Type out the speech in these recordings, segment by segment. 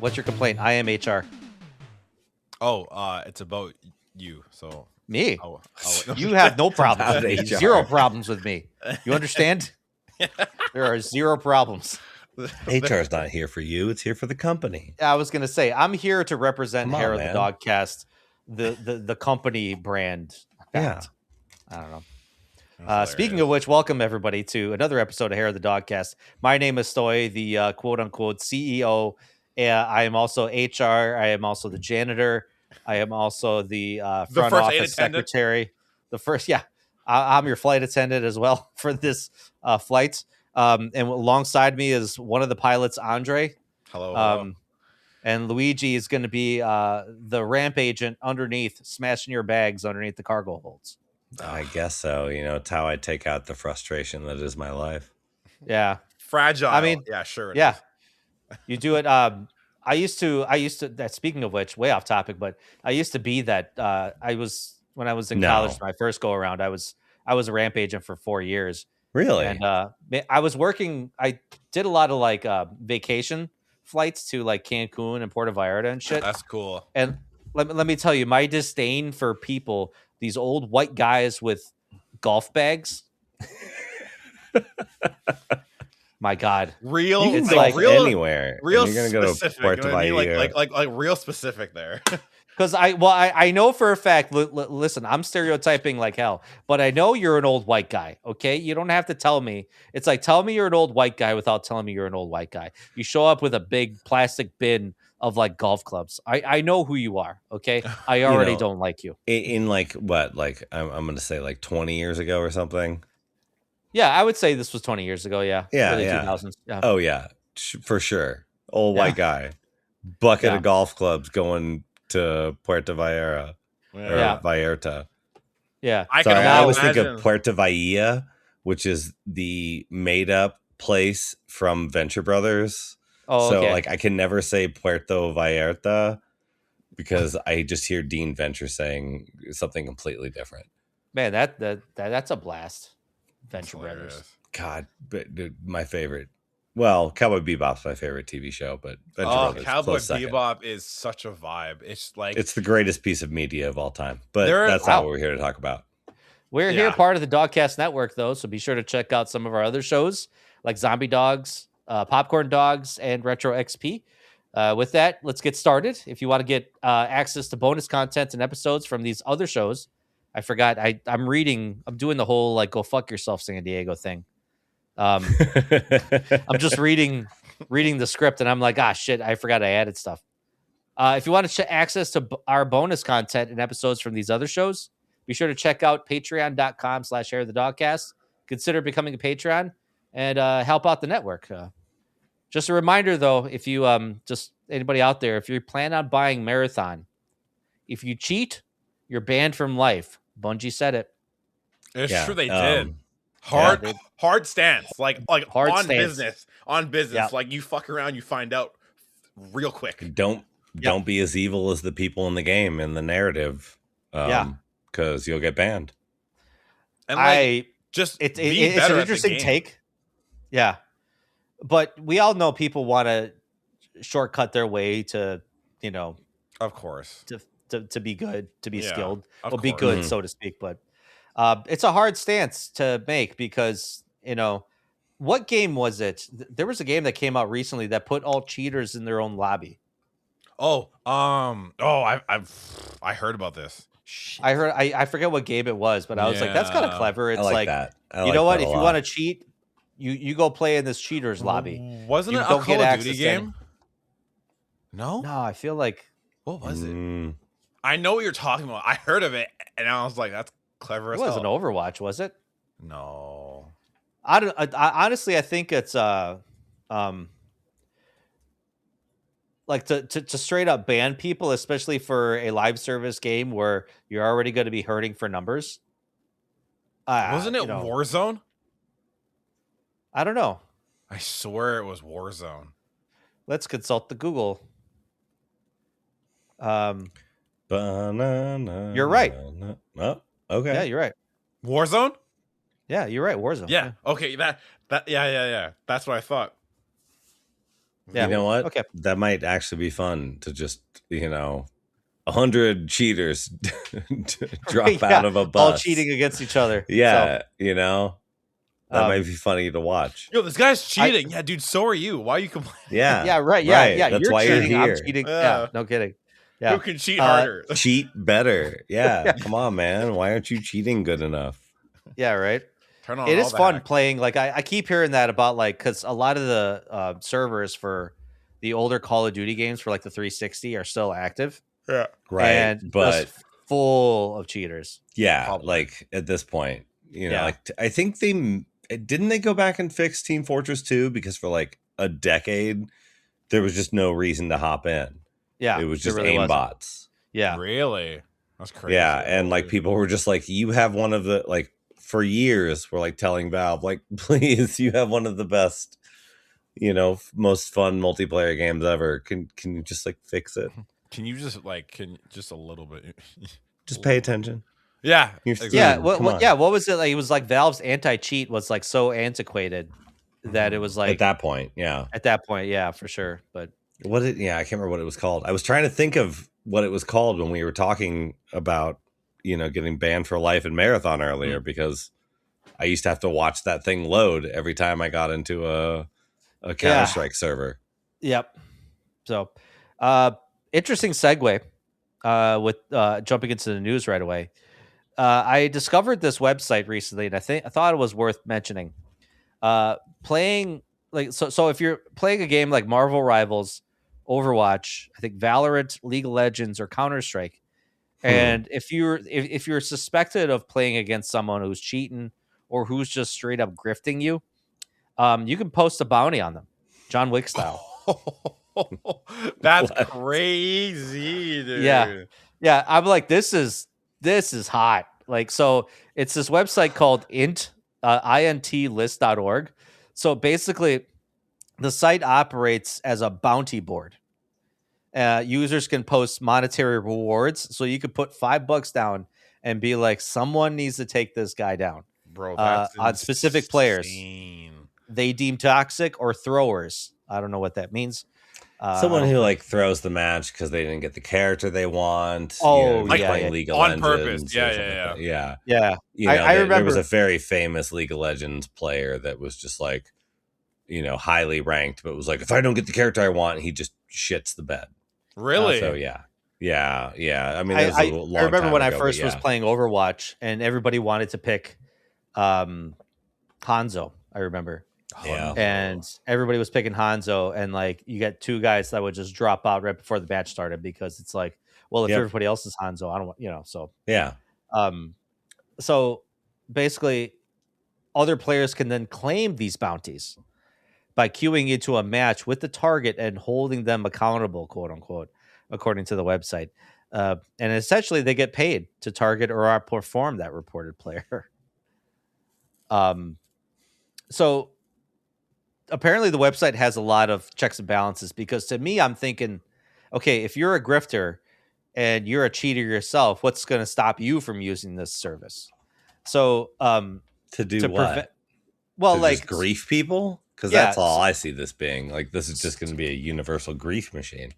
What's your complaint? I am HR. Oh, it's about you. So Me? oh, You have no problems with me. HR. Zero problems with me. You understand? There are zero problems. HR's not here for you. It's here for the company. I was going to say, I'm here to represent Come on, Hair of the man. Dogcast, the company brand. Yeah. I don't know. Speaking of which, welcome everybody to another episode of Hair of the Dogcast. My name is Stoy, the quote unquote CEO. I am also HR. I am also the janitor. I am also the front office secretary. The first, yeah, I'm your flight attendant as well for this flight. And alongside me is one of the pilots, Andre. Hello. And Luigi is going to be the ramp agent underneath, smashing your bags underneath the cargo holds. I guess so. You know, it's how I take out the frustration that is my life. Yeah. Fragile. I mean, yeah, sure. Yeah. You do it. I used to, that speaking of which, way off topic, but I used to be that when I was in college, my first go around, I was a ramp agent for 4 years. Really? And I was working, I did a lot of like vacation flights to like Cancun and Puerto Vallarta and shit. That's cool. And let me tell you, my disdain for people, these old white guys with golf bags. My God, real. It's like real, anywhere. Real you're gonna specific. Go to Puerto Vallarta. Like real specific there. Because I know for a fact. Listen, I'm stereotyping like hell, but I know you're an old white guy. Okay, you don't have to tell me. It's like, tell me you're an old white guy without telling me you're an old white guy. You show up with a big plastic bin of like golf clubs. I know who you are. Okay, I already don't like you. In like what? Like I'm gonna say like 20 years ago or something. Yeah, I would say this was 20 years ago. Yeah, early 2000s. Yeah. Oh yeah, for sure. Old white guy, bucket of golf clubs going to Puerto Vallarta or Vallarta. Yeah, I always think of Puerto Vallarta, which is the made-up place from Venture Brothers. Oh, so okay. like I can never say Puerto Vallarta because I just hear Dean Venture saying something completely different. Man, that's a blast. Venture Brothers. God, but dude, my favorite. Well, Cowboy Bebop's my favorite TV show, but Venture Brothers, Cowboy Bebop is such a vibe. It's like it's the greatest piece of media of all time. But that's not what we're here to talk about. We're here part of the Dogcast Network, though, so be sure to check out some of our other shows like Zombie Dogs, Popcorn Dogs, and Retro XP. With that, let's get started. If you want to get access to bonus content and episodes from these other shows, I forgot. I'm doing the whole like go fuck yourself San Diego thing. I'm just reading the script and I'm like, shit, I forgot I added stuff. If you want to access to our bonus content and episodes from these other shows, be sure to check out patreon.com/hairofthedogcast. Consider becoming a Patreon and help out the network. Just a reminder though, if you just anybody out there, if you plan on buying Marathon, if you cheat, you're banned from life. Bungie said it. It's true they did. Hard stance. Like hard on stance. business. Yep. Like you fuck around, you find out real quick. Don't be as evil as the people in the game in the narrative. Because you'll get banned. And like, it's an interesting take. Yeah. But we all know people want to shortcut their way to, of course, to be good, to be skilled, or be be good, so to speak. But it's a hard stance to make because, what game was it? There was a game that came out recently that put all cheaters in their own lobby. I heard about this. Shit. I forget what game it was, but I was like, that's kind of clever. It's like that. You know what? If you want to cheat, you go play in this cheaters lobby. Wasn't it a Call of Duty game? No, I feel like what was it? I know what you're talking about. I heard of it, and I was like, "That's clever." It wasn't Overwatch, was it? No, honestly, I think it's like to straight up ban people, especially for a live service game where you're already going to be hurting for numbers. Wasn't it Warzone? I don't know. I swear it was Warzone. Let's consult the Google. You're right. Oh, okay. Yeah, you're right. Warzone? Yeah, you're right. Warzone. Yeah. Okay. That. Yeah. That's what I thought. Yeah. You know what? Okay. That might actually be fun to just, 100 cheaters drop out of a bus. All cheating against each other. Yeah, So, that might be funny to watch. Yo, this guy's cheating. Yeah, dude, so are you. Why are you complaining? Yeah. Yeah, right. Yeah, yeah. That's You're why cheating. you're here. I'm cheating. Yeah, no kidding. Yeah. Who can cheat harder? Cheat better. Yeah. Come on, man. Why aren't you cheating good enough? Yeah, right. Turn on It all is the fun hack. playing. Like I keep hearing that about because a lot of the servers for the older Call of Duty games for like the 360 are still active. Yeah. Right. And But just full of cheaters. yeah, Probably. like at this point, Yeah. like I think didn't they go back and fix Team Fortress 2 because for like a decade there was just no reason to hop in. Yeah. It was just really aimbots. Yeah. Really? That's crazy. Yeah, and like people were just like, you have one of the for years we're like telling Valve like, please, you have one of the best, most fun multiplayer games ever. Can you just like fix it? Can you just just a little bit? Just pay attention. Yeah. Exactly. Yeah. Come What, on. yeah. What was it like? It was like Valve's anti-cheat was like so antiquated that it was like At that point, yeah. At that point, yeah, for sure. But I can't remember what it was called. I was trying to think of what it was called when we were talking about, getting banned for life in Marathon earlier, because I used to have to watch that thing load every time I got into a Counter-Strike server. Yep. So, interesting segue with jumping into the news right away. I discovered this website recently, and I thought it was worth mentioning. Playing so if you're playing a game like Marvel Rivals, Overwatch, I think Valorant, League of Legends, or Counter-Strike, and if you're suspected of playing against someone who's cheating or who's just straight up grifting you, you can post a bounty on them, John Wick style. That's crazy, dude. Yeah. I'm like, this is hot. Like, so it's this website called intlist.org. So basically, the site operates as a bounty board. Users can post monetary rewards, so you could put $5 down and be like, someone needs to take this guy down, bro. That's on specific players they deem toxic or throwers. I don't know what that means. Someone who like throws the match because they didn't get the character they want. Oh, playing League of on Legends purpose. Yeah. I remember there was a very famous League of Legends player that was just like, highly ranked, but was like, if I don't get the character I want, he just shits the bed. Really? So yeah. I mean, I remember when I first was playing Overwatch, and everybody wanted to pick Hanzo. I remember. Yeah. And everybody was picking Hanzo, and like you get two guys that would just drop out right before the match started because it's like, well, if everybody else is Hanzo, I don't want, so yeah. So basically, other players can then claim these bounties by queuing into a match with the target and holding them accountable, quote unquote, according to the website. And essentially, they get paid to target or outperform that reported player. So apparently, the website has a lot of checks and balances, because to me, I'm thinking, okay, if you're a grifter and you're a cheater yourself, what's going to stop you from using this service? So to do what? Well, to like just grief people. Because that's all I see this being. Like, this is just going to be a universal grief machine.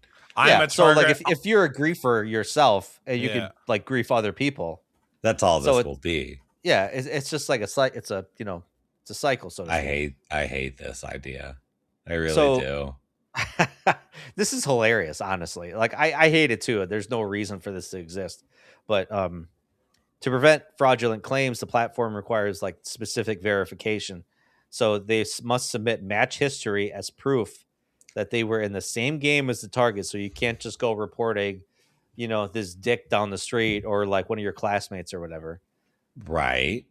So, like, if you're a griefer yourself and you can like grief other people, that's all this will be. Yeah, it's just like it's a cycle. So I hate this idea. I really do. This is hilarious, honestly. Like, I hate it too. There's no reason for this to exist, but to prevent fraudulent claims, the platform requires like specific verification. So they must submit match history as proof that they were in the same game as the target. So you can't just go reporting, this dick down the street or like one of your classmates or whatever. Right.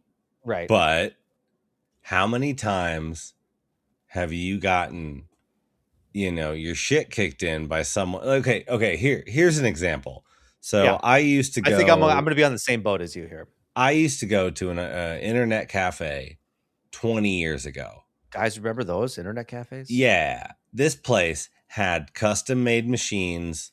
Right. But how many times have you gotten, your shit kicked in by someone? Okay. Here's an example. So I used to go. I think I'm going to be on the same boat as you here. I used to go to an internet cafe 20 years ago. Guys, remember those internet cafes? Yeah. This place had custom made machines,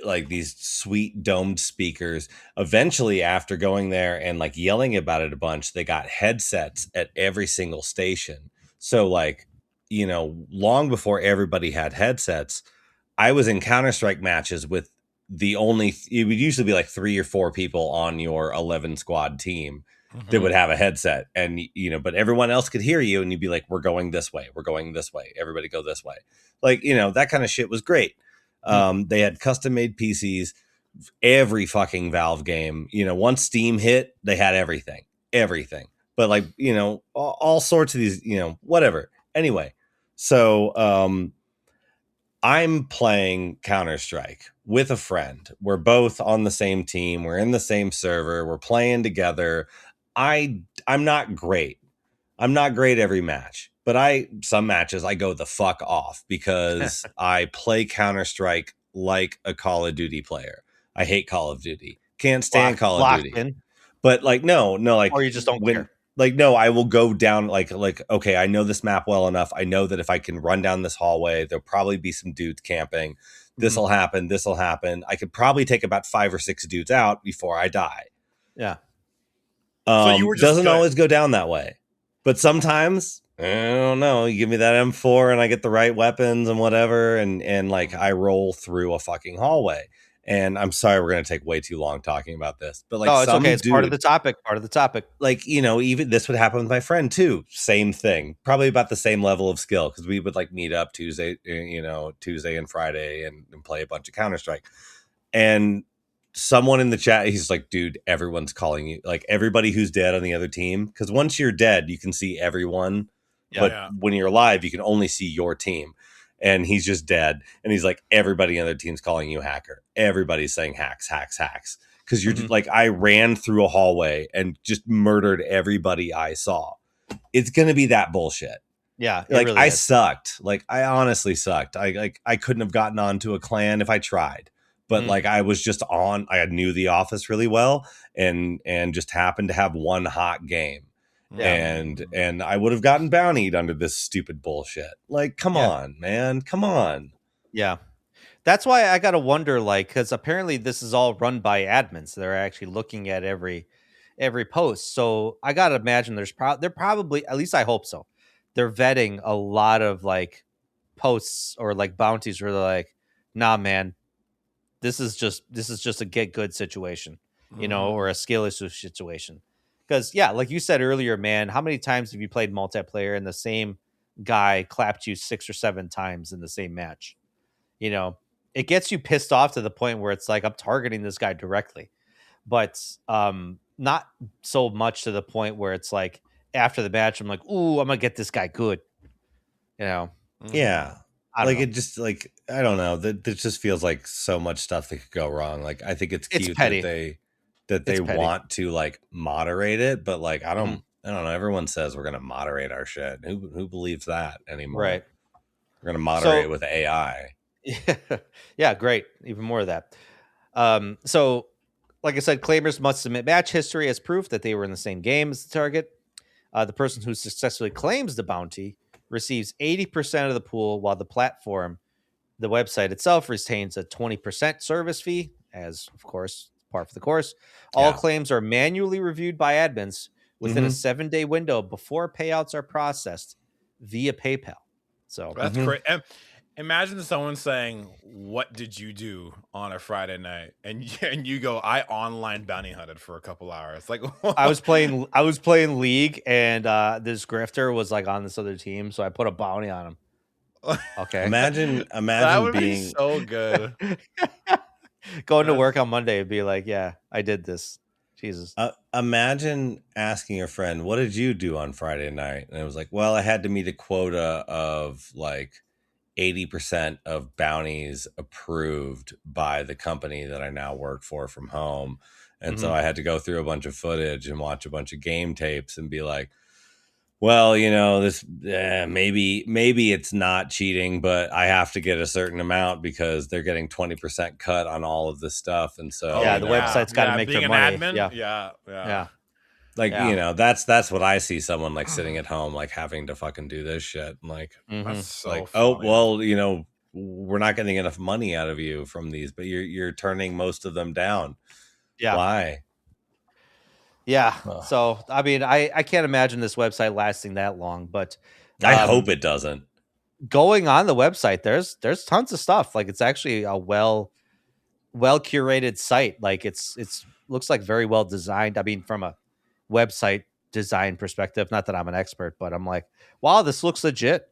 like these sweet domed speakers. Eventually, after going there and like yelling about it a bunch, they got headsets at every single station. So like long before everybody had headsets, I was in Counter-Strike matches with it would usually be like 3 or 4 people on your 11 squad team that would have a headset, and but everyone else could hear you, and you'd be like, we're going this way, everybody go this way, like, that kind of shit was great. They had custom made PCs. Every fucking Valve game, once Steam hit, they had everything, but like, all sorts of these, whatever. Anyway, so I'm playing Counter-Strike with a friend. We're both on the same team. We're in the same server. We're playing together. I'm not great. I'm not great every match, but some matches I go the fuck off because I play Counter-Strike like a Call of Duty player. I hate Call of Duty. Can't stand Call of Duty. In. But like, no, like, or you just don't care. Like, no, I will go down like, okay, I know this map well enough. I know that if I can run down this hallway, there'll probably be some dudes camping. This'll happen. I could probably take about 5 or 6 dudes out before I die. Yeah. So you were just doesn't good. always go down that way. But sometimes, I don't know, you give me that M4 and I get the right weapons and whatever, and like I roll through a fucking hallway. And I'm sorry, we're going to take way too long talking about this, but like, no, it's okay. It's part of the topic. Like, even this would happen with my friend too. Same thing, probably about the same level of skill, because we would like meet up Tuesday and Friday and play a bunch of Counter-Strike. And someone in the chat, he's like, dude, everyone's calling you, like everybody who's dead on the other team. Because once you're dead, you can see everyone. But when you're alive, you can only see your team. And he's just dead. And he's like, everybody on their team's calling you hacker. Everybody's saying hacks. Because you're just like, I ran through a hallway and just murdered everybody I saw. It's going to be that bullshit. Yeah. Like, really I is. sucked. Like, I honestly sucked. I couldn't have gotten onto a clan if I tried. But like, I was just I knew the office really well and just happened to have one hot game. Yeah. And I would have gotten bountied under this stupid bullshit. Like, come on, man. Come on. Yeah. That's why I got to wonder, like, because apparently this is all run by admins. They're actually looking at every post. So I got to imagine they're probably, at least I hope so, they're vetting a lot of like posts or like bounties where they're like, nah, man, this is just a get good situation, or a skill issue situation. Because, yeah, like you said earlier, man, how many times have you played multiplayer and the same guy clapped you 6 or 7 times in the same match? It gets you pissed off to the point where it's like, I'm targeting this guy directly. But not so much to the point where it's like, after the match, I'm like, ooh, I'm going to get this guy good. Yeah. Like, it just, like, I don't know. That just feels like so much stuff that could go wrong. Like, I think it's cute that they want to like moderate it, but like, I don't know. Everyone says we're going to moderate our shit. Who believes that anymore? Right. We're going to moderate it with AI. Yeah, great. Even more of that. So, like I said, claimers must submit match history as proof that they were in the same game as the target. The person who successfully claims the bounty receives 80% of the pool, while the website itself, retains a 20% service fee, as, of course, par for the course. All claims are manually reviewed by admins within a 7-day window before payouts are processed via PayPal. So that's great. Imagine someone saying, "What did you do on a Friday night?" And you go, "I online bounty hunted for a couple hours." Like, I was playing League, and this grifter was like on this other team, so I put a bounty on him. Okay. Imagine that would being be so good. Going to work on Monday and be like, "Yeah, I did this." Jesus. Imagine asking a friend, "What did you do on Friday night?" And it was like, "Well, I had to meet a quota of like 80% of bounties approved by the company that I now work for from home." And so I had to go through a bunch of footage and watch a bunch of game tapes and be like, well, this maybe it's not cheating, but I have to get a certain amount because they're getting 20% cut on all of this stuff. And so the website's got to make their money. Admin, yeah. Like, that's what I see someone like sitting at home, like having to fucking do this shit. Like, that's so like, funny. oh, well, we're not getting enough money out of you from these, but you're turning most of them down. Yeah. Why? Yeah. So, I mean, I can't imagine this website lasting that long, but I hope it doesn't. going on the website, there's tons of stuff. Like it's actually a well curated site. Like it's looks like very well designed. I mean, from a website design perspective, not that I'm an expert, but I'm like, wow, this looks legit.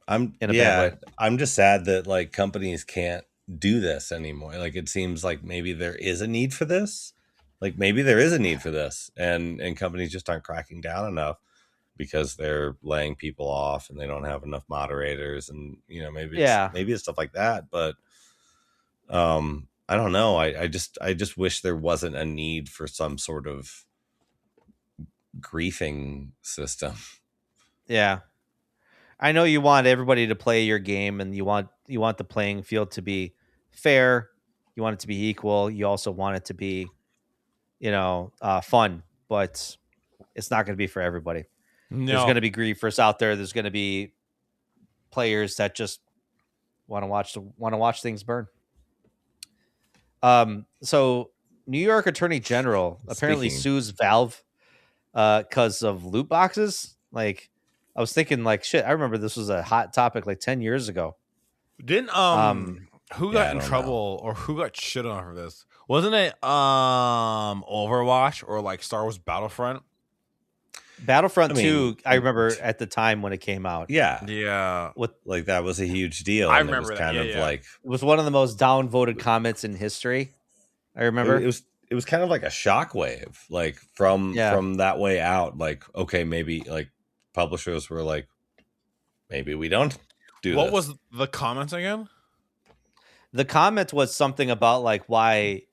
In a bad way. I'm just sad that like companies can't do this anymore. Like it seems like maybe there is a need for this. Like maybe there is a need for this, and companies just aren't cracking down enough because they're laying people off and they don't have enough moderators, and you know maybe it's stuff like that. But I don't know. I just wish there wasn't a need for some sort of griefing system. Yeah. I know you want everybody to play your game, and you want the playing field to be fair. You want it to be equal. You also want it to be, fun, but it's not going to be for everybody. No. There's going to be griefers out there. There's going to be players that just want to watch things burn. So New York Attorney General apparently sues Valve because of loot boxes. Like, I was thinking, like, shit, I remember this was a hot topic like 10 years ago. Didn't who got in trouble or who got shit on for this? Wasn't it Overwatch or like Star Wars Battlefront? Battlefront 2, I remember at the time when it came out. Yeah. Like that was a huge deal. I remember that. Like it was one of the most downvoted comments in history. I remember it was kind of like a shockwave, like from that way out. Like, okay, maybe like publishers were like, maybe we don't do what this. Was the comment again? The comment was something about like why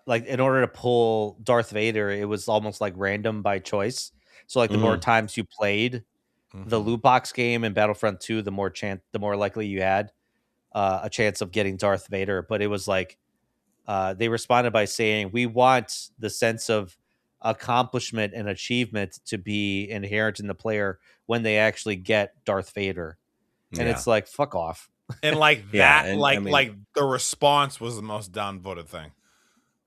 like in order to pull Darth Vader, it was almost like random by choice. So like the more times you played the loot box game in Battlefront 2, the more likely you had a chance of getting Darth Vader. But it was like they responded by saying, we want the sense of accomplishment and achievement to be inherent in the player when they actually get Darth Vader. And it's like, fuck off. And like that, like the response was the most downvoted thing.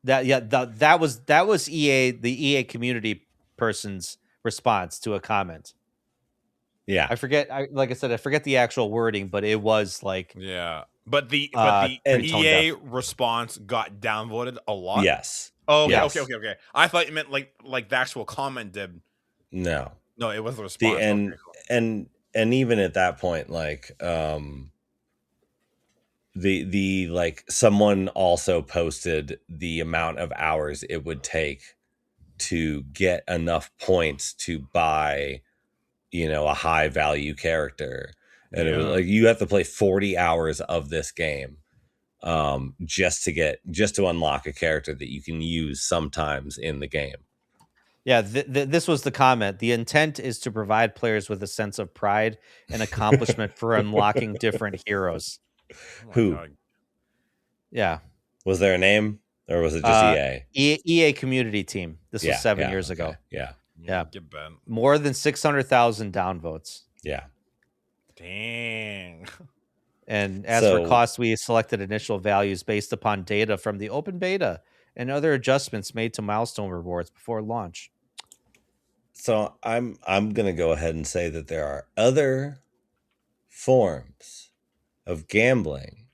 That was EA, the EA community person's response to a comment. Yeah, I forget. I forget the actual wording, but it was like, but the EA response got downvoted a lot. Yes. Oh, okay, yes. Okay. I thought you meant like the actual comment did. No, it was the response. And even at that point, like the like someone also posted the amount of hours it would take to get enough points to buy, a high value character. And it was like, you have to play 40 hours of this game just to unlock a character that you can use sometimes in the game. Yeah, this was the comment. The intent is to provide players with a sense of pride and accomplishment for unlocking different heroes. Who? God. Yeah. Was there a name, or was it just EA? EA community team. This was 7 years ago. Yeah. More than 600,000 downvotes. Yeah. Dang. And as for cost, we selected initial values based upon data from the open beta and other adjustments made to milestone rewards before launch. So I'm going to go ahead and say that there are other forms of gambling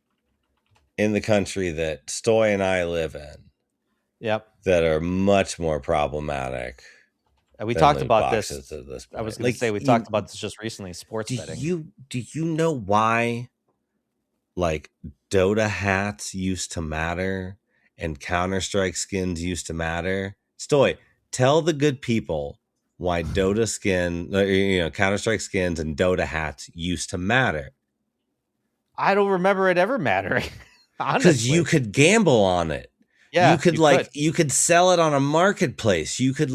in the country that Stoy and I live in. Yep. That are much more problematic. We talked about this. I was going to say we talked about this just recently. Sports betting. Do you know why, like, Dota hats used to matter and Counter-Strike skins used to matter? Stoy, tell the good people why Dota Counter-Strike skins and Dota hats used to matter. I don't remember it ever mattering. Because you could gamble on it. Yeah, you could sell it on a marketplace. You could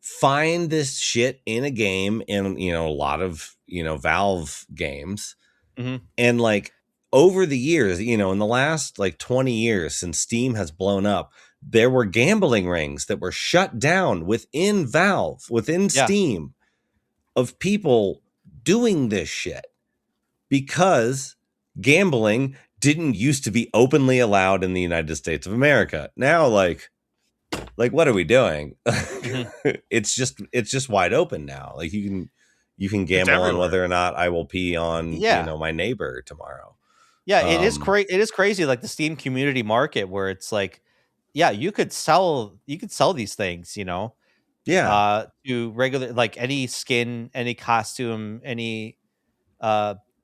find this shit in a game, in a lot of Valve games, and like over the years, in the last like 20 years since Steam has blown up, there were gambling rings that were shut down within Valve, within Steam, of people doing this shit because gambling didn't used to be openly allowed in the United States of America. Now, like what are we doing? It's just wide open now. Like you you can gamble on everywhere. whether or not I will pee on Yeah. my neighbor tomorrow. Yeah, it is it is crazy, like the Steam community market, where it's like, yeah, you could sell these things, Yeah, to regular, like any skin, any costume, any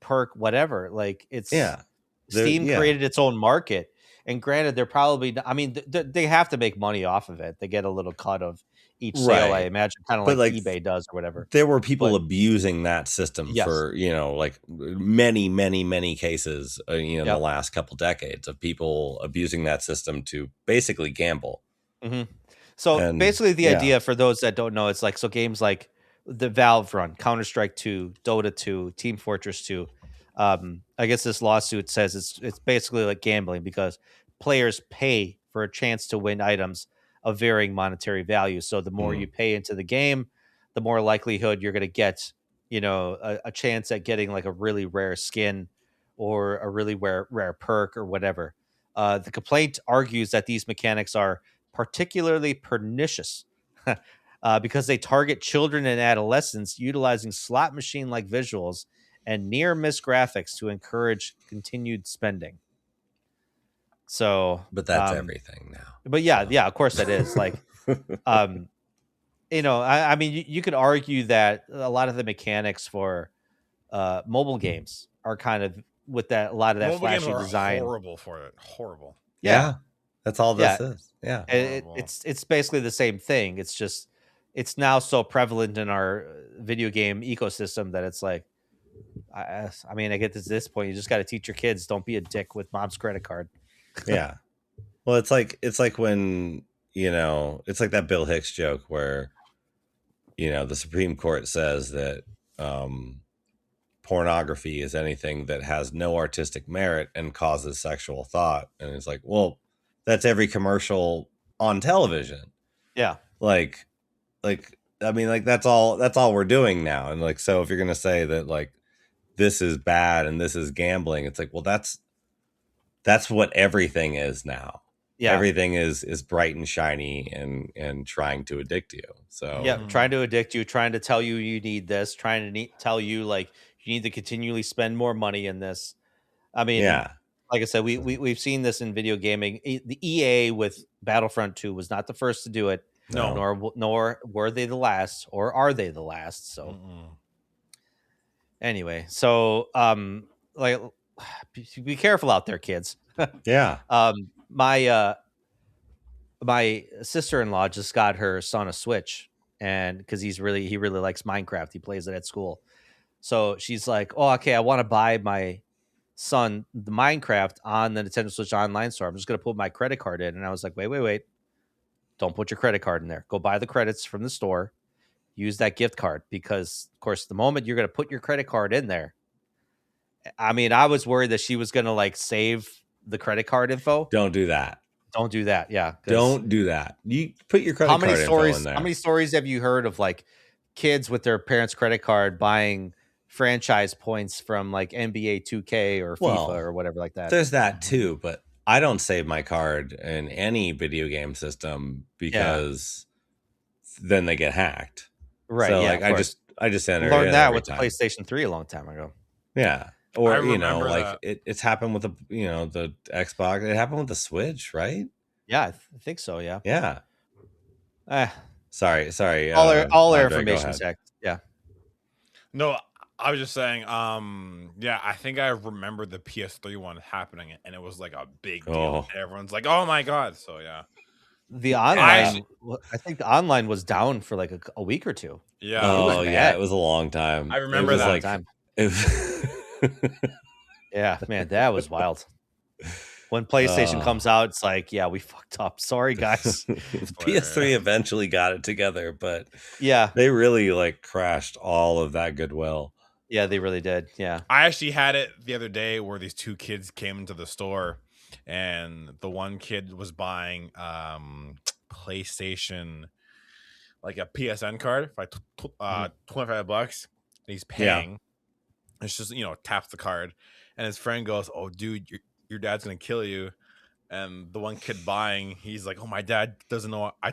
perk, whatever. Like it's yeah, Steam yeah. created its own market, and granted, they're probably, I mean, they have to make money off of it. They get a little cut of each sale, I Right. imagine, kind of But like like eBay does or whatever. there were people But abusing that system yes, for like many cases in the yep. last couple decades of people abusing that system to basically gamble. hmm So And basically, the yeah, idea, for those that don't know, it's like, so games like the Valve run, Counter Strike 2, Dota 2, Team Fortress 2. I guess this lawsuit says it's basically like gambling, because players pay for a chance to win items of varying monetary value. So the more you pay into the game, the more likelihood you're going to get, a chance at getting like a really rare skin or a really rare perk or whatever. The complaint argues that these mechanics are particularly pernicious because they target children and adolescents, utilizing slot machine like visuals and near miss graphics to encourage continued spending. So, but that's everything now. but yeah, of course that is. Like, um, I mean, you could argue that a lot of the mechanics for mobile games are kind of with that, a lot of that Mobile games flashy are design. horrible for it. Horrible. Yeah, Yeah, that's all yeah. this is. Yeah, Horrible. It's basically the same thing. It's just it's now so prevalent in our video game ecosystem that it's like, I mean, I get to this point, you just got to teach your kids, don't be a dick with mom's credit card. yeah. Well, it's like when it's like that Bill Hicks joke where the Supreme Court says that pornography is anything that has no artistic merit and causes sexual thought, and it's like, well, that's every commercial on television. Yeah, like I mean, like that's all we're doing now. And like, so if you're gonna say that like this is bad and this is gambling, it's like, well, that's what everything is now. yeah, Everything is bright and shiny and trying to addict you. So yeah. Trying to addict you, trying to tell you you need this, trying to tell you like you need to continually spend more money in this. I mean, yeah, like I said, we've seen this in video gaming. The EA with Battlefront 2 was not the first to do it. No. Nor were they the last, or are they the last? So anyway, so like, be careful out there, kids. yeah. My sister-in-law just got her son a Switch, and because he really likes Minecraft, he plays it at school. So she's like, "Oh, okay, I want to buy my son the Minecraft on the Nintendo Switch Online store. I'm just gonna put my credit card in." And I was like, "Wait, don't put your credit card in there. Go buy the credits from the store. Use that gift card, because, of course, the moment you're gonna put your credit card in there." I mean, I was worried that she was gonna like save the credit card info. Don't do that. Don't do that. Yeah. Don't do that. You put your credit card info in there. How many stories have you heard of like kids with their parents' credit card buying franchise points from like NBA 2K or FIFA or whatever like that? There's that too, but I don't save my card in any video game system because then they get hacked. Right. So Yeah, like I just enter learned it that every with time. the PlayStation 3 a long time ago. Yeah. Or I remember like it's happened with the Xbox. It happened with the Switch, right? Yeah, I think so. Yeah. Yeah. Eh, Sorry. all our Andre, information tech. Yeah. No, I was just saying, yeah, I think I remember the PS3 one happening, and it was like a big deal. Oh. Everyone's like, "Oh my god!" So yeah, The online, I think the online was down for like a week or two. yeah. Oh yeah, it was a long time. I remember that. Like, time. It Yeah, man, that was wild. When PlayStation comes out, it's like, yeah, we fucked up. Sorry, guys. PS3 eventually got it together, but Yeah, they really like crashed all of that goodwill. yeah, they really did. Yeah. I actually had it the other day where these two kids came into the store, and the one kid was buying PlayStation, like a PSN card for like $25, and he's paying. It's just taps the card, and his friend goes, "Oh, dude, your dad's gonna kill you." And the one kid buying, he's like, "Oh, my dad doesn't know I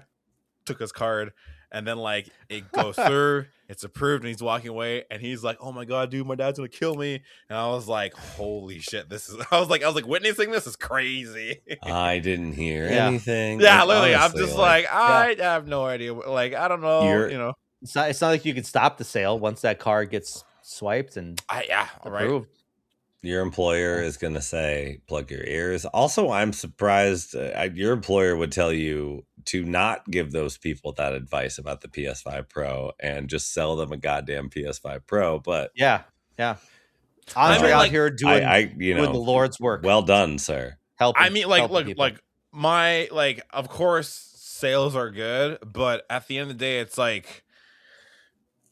took his card." And then like it goes through, it's approved, and he's walking away, and he's like, "Oh my god, dude, my dad's gonna kill me." And I was like, "Holy shit, this is." I was like, witnessing this is crazy. I didn't hear Yeah. anything. Yeah, Like, literally, I'm honestly, just like, I have no idea. Like, I don't know, You're- you know. It's not like you can stop the sale once that card gets swiped and All right. approved. Your employer is going to say, plug your ears. Also, I'm surprised your employer would tell you to not give those people that advice about the PS5 Pro and just sell them a goddamn PS5 Pro. But Yeah. Andre out here doing doing the Lord's work. Well done, sir. Helping. I mean, like, helping look, people. like my, like, of course, sales are good, but at the end of the day, it's like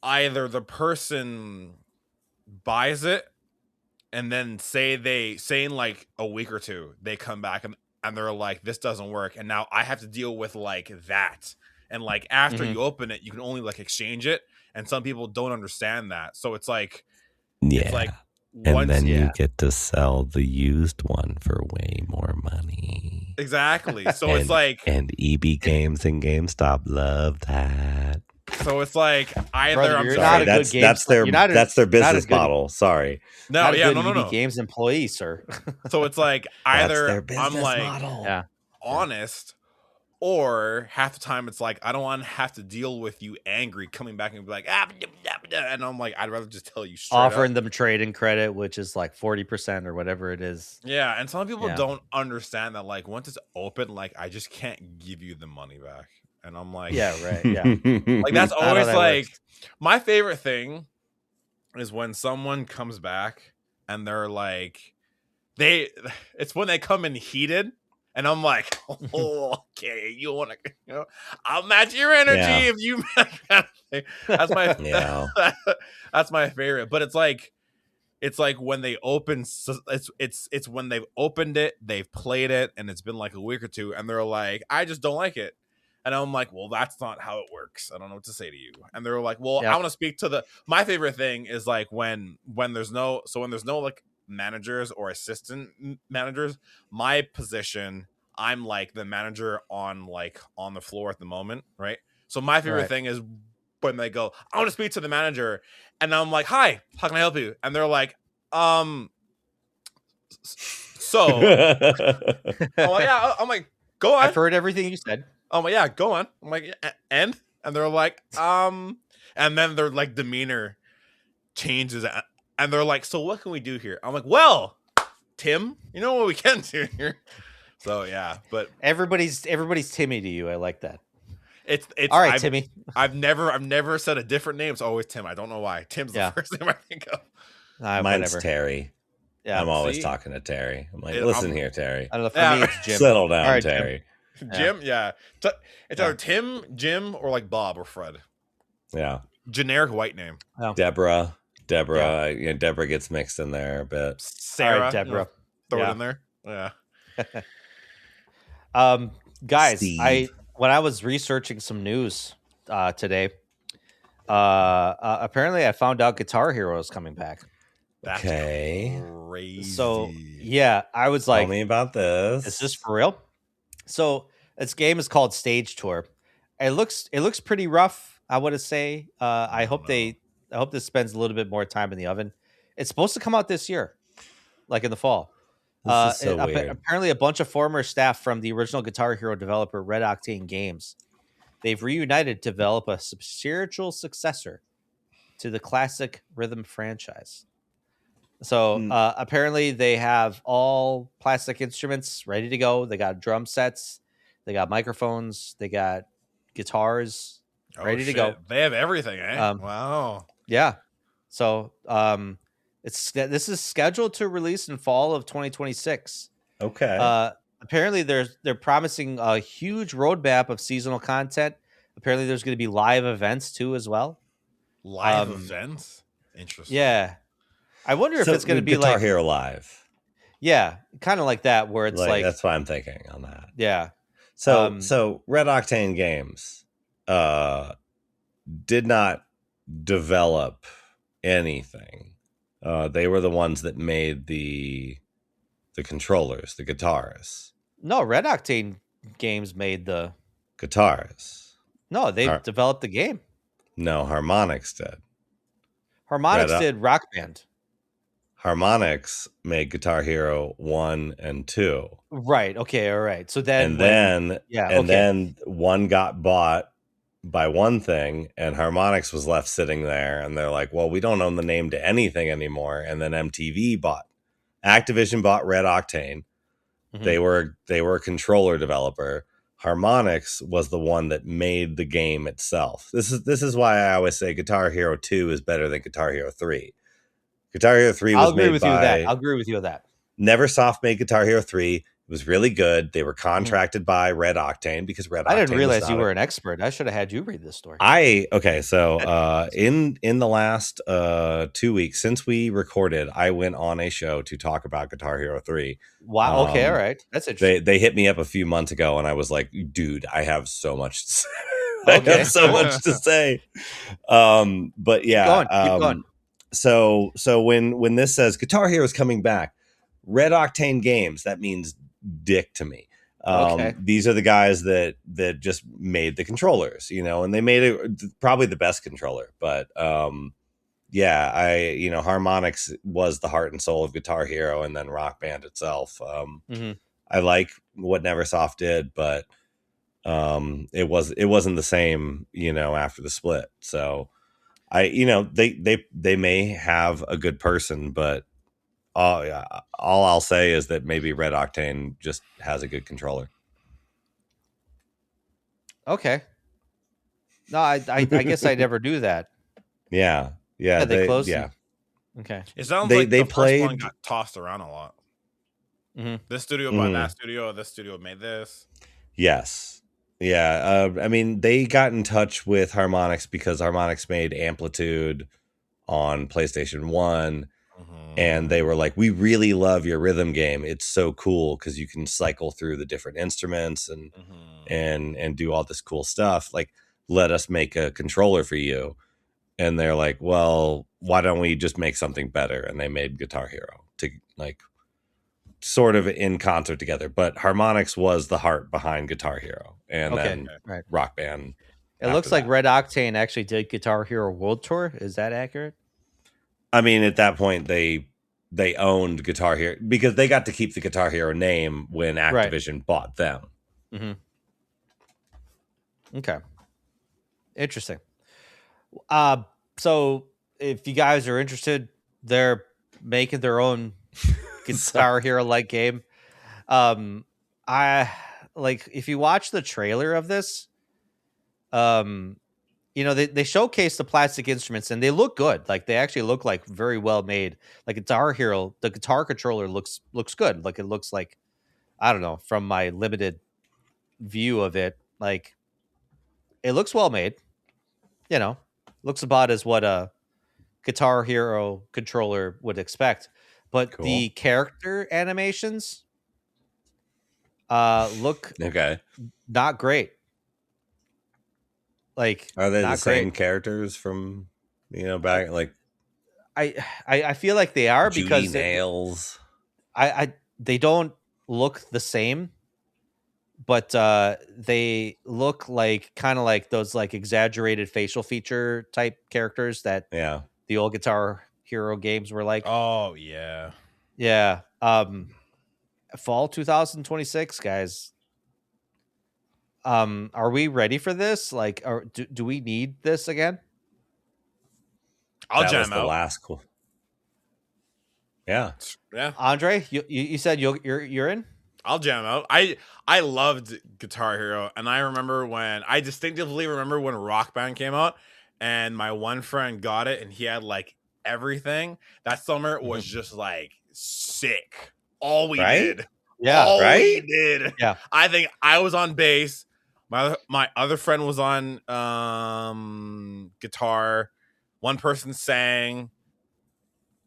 either the person buys it and then say in like a week or two, they come back and they're like, this doesn't work. And now I have to deal with like that. And like after you open it, you can only like exchange it. And some people don't understand that. So it's like, it's like, and then you get to sell the used one for way more money. Exactly. So it's like, and EB Games and GameStop love that. So it's like either Brother, I'm you're sorry, not a good that's their business model. Sorry. No, yeah, no. Games employee, sir. So it's like either their business I'm like model. honest, or half the time it's like I don't want to have to deal with you angry coming back and be like and I'm like I'd rather just tell you straight offering up. them trading credit, which is like 40% or whatever it is. Yeah, and some people don't understand that like once it's open, like I just can't give you the money back. And I'm like, yeah, right. Yeah. Like that's always that like works. My favorite thing is when someone comes back and they're like, it's when they come in heated, and I'm like, oh, okay, you want to, I'll match your energy if you. That's my that's my favorite. But it's like when they open, it's when they've opened it, they've played it, and it's been like a week or two, and they're like, I just don't like it. And I'm like, well, that's not how it works. I don't know what to say to you. And they're like, well, I want to speak to my favorite thing is like when there's no like managers or assistant managers, my position, I'm like the manager on the floor at the moment. Right. So my favorite thing is when they go, I want to speak to the manager. And I'm like, hi, how can I help you? And they're like, so I'm like, go on. I've heard everything you said. Oh my, yeah, go on. I'm like, and they're like, and then their like demeanor changes, and they're like, so what can we do here? I'm like, well, Tim, you know what we can do here. So yeah, but everybody's Timmy to you. I like that. It's all right, Timmy. I've never said a different name. It's always Tim. I don't know why. Tim's the first name I think of. Mine's whatever. Terry. Yeah, I'm always talking to Terry. I'm like, listen here, Terry. I don't know. For me, it's Jim. Settle down, right, Terry. Jim, it's either Tim, Jim, or like Bob or Fred. Yeah, generic white name. Oh. Deborah. Yeah. Deborah gets mixed in there a bit. Sarah, right, Deborah, throw it in there. Yeah. Guys, Steve. when I was researching some news today, apparently I found out Guitar Hero is coming back. That's crazy. So yeah, I was like, tell me about this. Is this for real? So this game is called Stage Tour. It looks pretty rough, I would say. I hope this spends a little bit more time in the oven. It's supposed to come out this year, like in the fall. This is so weird. Apparently, a bunch of former staff from the original Guitar Hero developer Red Octane Games, they've reunited to develop a spiritual successor to the classic rhythm franchise. So apparently they have all plastic instruments ready to go. They got drum sets, they got microphones, they got guitars ready to go. They have everything, eh? Wow. Yeah. So this is scheduled to release in fall of 2026. Okay. Apparently they're promising a huge roadmap of seasonal content. Apparently there's going to be live events too as well. Live events? Interesting. Yeah. I wonder if it's going to be Guitar like Hero Live. Yeah, kind of like that, where it's like that's what I'm thinking on that. Yeah. So Red Octane Games did not develop anything. They were the ones that made the controllers, the guitars. No, Red Octane Games made the guitars. No, they Har- developed the game. no, Harmonix did. Harmonix Red- did Rock Band. Harmonix made Guitar Hero 1 and 2. Right. Okay. All right. So then And when then yeah. and Okay. then one got bought by one thing, and Harmonix was left sitting there, and they're like, well, we don't own the name to anything anymore. And then Activision bought Red Octane. Mhm. They were a controller developer. Harmonix was the one that made the game itself. This is why I always say Guitar Hero 2 is better than Guitar Hero 3. Guitar Hero 3 I'll was agree made with you with that. by I'll agree with you with that. Neversoft made Guitar Hero 3. It was really good. They were contracted by Red Octane because Red Octane. I didn't realize was you not were an expert. I should have had you read this story. So in the last 2 weeks since we recorded, I went on a show to talk about Guitar Hero 3. Wow. Okay. All right. That's interesting. They hit me up a few months ago, and I was like, dude, I have so much to say. Okay. I have so much to say. But yeah, Keep going. So when this says Guitar Hero is coming back, Red Octane Games, that means dick to me. Okay. These are the guys that just made the controllers, and they made it probably the best controller. But yeah, Harmonix was the heart and soul of Guitar Hero, and then Rock Band itself. I like what Neversoft did, but it wasn't the same, after the split. So they may have a good person, but all I'll say is that maybe Red Octane just has a good controller. Okay. No, I guess I never knew that. Yeah. They closed. Yeah. Okay. It sounds They like the played- first one got tossed around a lot. Mhm. This studio bought that studio. This studio made this. Yes. Yeah. I mean, they got in touch with Harmonix because Harmonix made Amplitude on PlayStation 1. And they were like, we really love your rhythm game. It's so cool because you can cycle through the different instruments and do all this cool stuff. Like, let us make a controller for you. And they're like, well, why don't we just make something better? And they made Guitar Hero to like sort of in concert together. But Harmonix was the heart behind Guitar Hero. And then Right. Rock Band. It looks like Red Octane actually did Guitar Hero World Tour. Is that accurate? I mean, at that point, they owned Guitar Hero because they got to keep the Guitar Hero name when Activision bought them. Okay. Interesting. So if you guys are interested, they're making their own Guitar Hero like game. I like if you watch the trailer of this, they showcase the plastic instruments and they look good. Like they actually look like very well made. Like Guitar Hero, the guitar controller looks good. Like it looks like, I don't know, from my limited view of it, like it looks well made. Looks about as what a Guitar Hero controller would expect. But Cool. the character animations look Okay. not great. Like, Are they the not same great. characters from back like I feel like they are Judy because Nails? they don't look the same, but they look like kind of like those like exaggerated facial feature type characters that Yeah. the old Guitar Hero games were like. Oh yeah. Yeah. Fall 2026, guys. Are we ready for this? Like, do we need this again? I'll That jam was the out. last cool. Yeah. Yeah, Andre, you said you're in? I'll jam out. I loved Guitar Hero, and I distinctively remember when Rock Band came out, and my one friend got it, and he had like everything. That summer was just like sick. All we did. Yeah. All right? we did. Yeah. I think I was on bass. My other friend was on guitar. One person sang,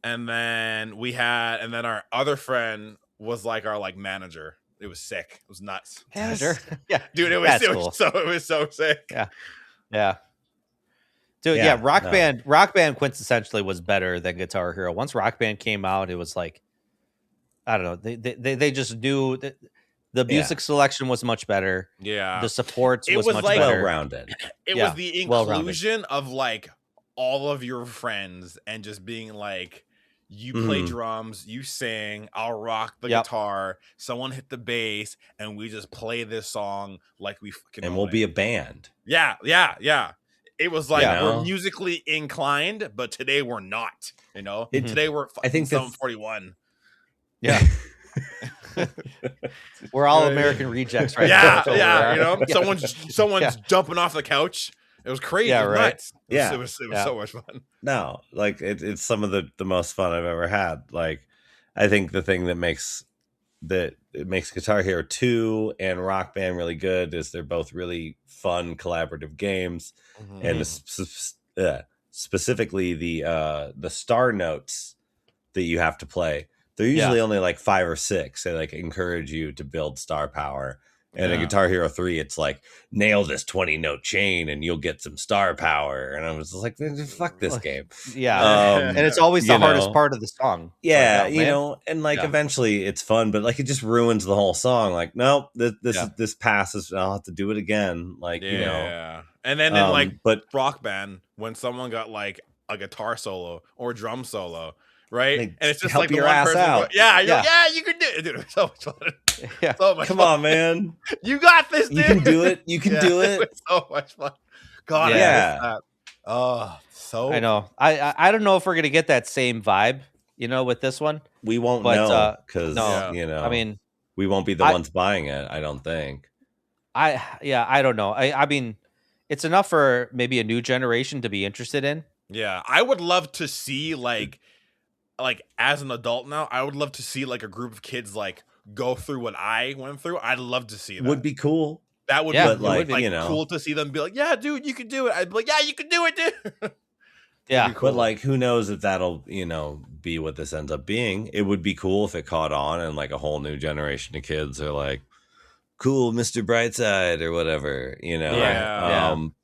and then our other friend was like our like manager. It was sick. It was nuts. Manager. Yeah. Dude, it was so sick. Yeah. Dude, Yeah, Rock Band quintessentially was better than Guitar Hero. Once Rock Band came out, it was like, I don't know. They just knew that The music selection was much better. Yeah. The support It was was much like- better. Well-rounded. It Yeah, was the well-rounded. inclusion of like all of your friends and just being like, you play drums, you sing, I'll rock the Yep. guitar, someone hit the bass, and we just play this song like we fucking And own we'll it. be a band. Yeah. It was like Yeah. we're musically inclined, but today we're not. You know, today we're I think Sum that's- 41. Yeah. We're all American rejects right now. Yeah, That's what we yeah. are. You know, someone's Yeah. jumping off the couch. It was crazy. Yeah, It was right. nuts. Yeah. It was Yeah. so much fun. No, like it's some of the most fun I've ever had. Like, I think the thing that makes Guitar Hero 2 and Rock Band really good is they're both really fun collaborative games, and specifically the star notes that you have to play. They're usually only like 5 or 6. They like encourage you to build star power. And in Guitar Hero 3, it's like, nail this 20-note chain and you'll get some star power. And I was just like, fuck this game. Yeah. And it's always the hardest part of the song. Yeah, Like, you know, and like eventually it's fun, but like it just ruins the whole song. Like, nope, this passes. I'll have to do it again. Like, you know. And then in like but Rock Band, when someone got like a guitar solo or a drum solo, right? Like, And it's just help like the your one ass person out. You can do it. Dude, it was so much fun. Yeah. So much come fun. on, man. You got this, dude. You can do it. You can do It it. was so much fun. God, Yeah. I miss that. Oh, so I know. I don't know if we're gonna get that same vibe, you know, with this one. We won't But, know because no, you know. I mean, we won't be the ones buying it. I don't think. I don't know. I mean, it's enough for maybe a new generation to be interested in. Yeah, I would love to see like as an adult now, I would love to see like a group of kids like go through what I went through. I'd love to see that. Would be cool. That would Yeah, be but like, like you know, cool to see them be like, yeah, dude, you can do it. I'd be like, yeah, you can do it, dude. Yeah. But like, who knows if that'll, you know, be what this ends up being. It would be cool if it caught on and like a whole new generation of kids are like, cool, Mr. Brightside or whatever, you know.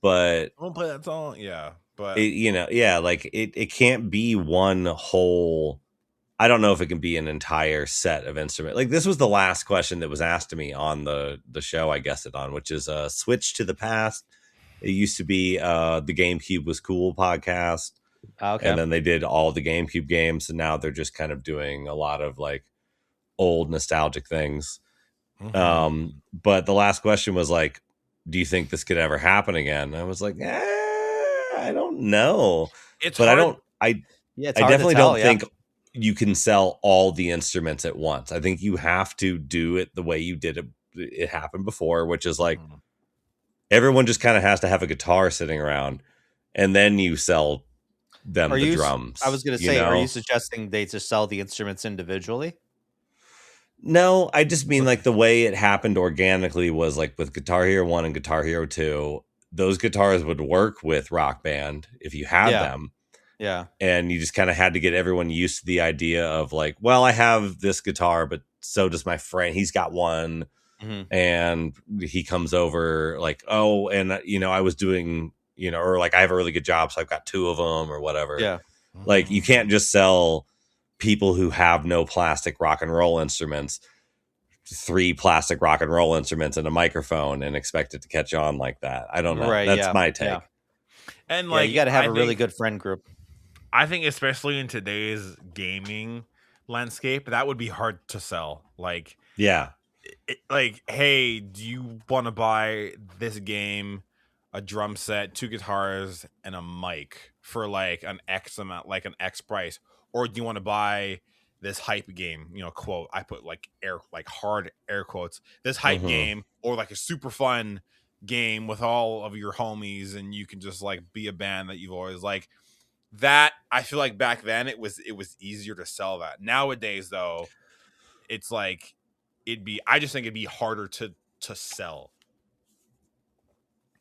But I won't play that song. Yeah. But it, you know, like it can't be one whole. I don't know if it can be an entire set of instruments. Like, this was the last question that was asked to me on the show I guessed it on, which is Switch to the Past. It used to be the GameCube Was Cool podcast. Okay. And then they did all the GameCube games, and now they're just kind of doing a lot of like old nostalgic things. But the last question was like, do you think this could ever happen again? And I was like, I don't know. it's But hard. I it's I hard to definitely tell, don't think you can sell all the instruments at once. I think you have to do it the way you did it. It happened before, which is like everyone just kind of has to have a guitar sitting around, and then you sell them the drums. I was going to say, are you suggesting they just sell the instruments individually? No, I just mean like the way it happened organically was like with Guitar Hero 1 and Guitar Hero 2, those guitars would work with Rock Band if you had them. Yeah. And you just kind of had to get everyone used to the idea of like, well, I have this guitar, but so does my friend. He's got one. And he comes over like, oh, and you know, I was doing, you know, or like I have a really good job, so I've got 2 of them or whatever. Yeah. Like, you can't just sell people who have no plastic rock and roll instruments 3 plastic rock and roll instruments and a microphone and expect it to catch on like that. I don't know. Right, That's my take. Yeah. And like, you got to have a really good friend group. I think especially in today's gaming landscape, that would be hard to sell. Like, like, hey, do you want to buy this game, a drum set, 2 guitars, and a mic for like an X amount, like an X price? Or do you want to buy this hype game, you know, quote, I put like hard air quotes, this hype game, or like a super fun game with all of your homies, and you can just like be a band that you've always like. That, I feel like back then it was easier to sell that. Nowadays though, it's like I just think it'd be harder to sell.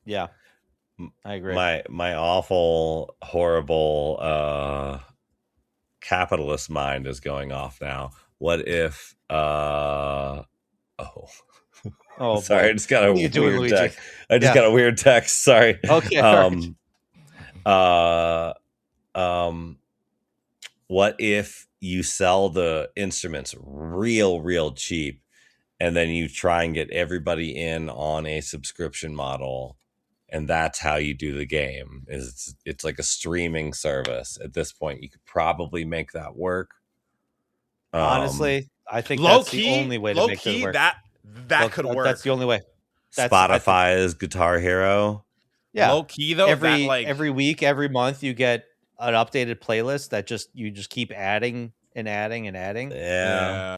Yeah. I agree. My awful, horrible capitalist mind is going off now. What if sorry, boy. I just got a What are you doing, weird Luigi? text. I just got a weird text. Sorry. Okay. What if you sell the instruments real cheap, and then you try and get everybody in on a subscription model, and that's how you do the game. It's like a streaming service. At this point, you could probably make that work. Honestly, I think low that's key, the only way to make this work. that could work. That's the only way. Spotify's Guitar Hero. Yeah. Low key though, every week, every month, you get an updated playlist that you just keep adding and adding and adding. Yeah.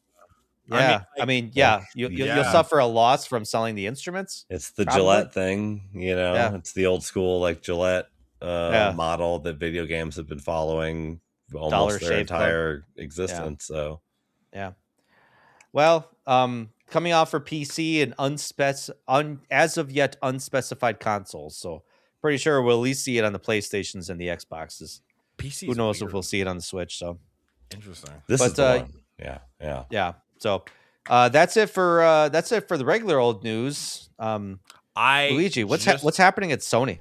You'll suffer a loss from selling the instruments. It's the probably. Gillette thing, It's the old school like Gillette model that video games have been following almost their entire existence. Yeah. So yeah. Well, coming out for PC and as of yet unspecified consoles. So pretty sure we'll at least see it on the PlayStations and the Xboxes. PC. Who knows if we'll see it on the Switch? So interesting. This is the one. Yeah. So that's it for the regular old news. Luigi, what's happening at Sony?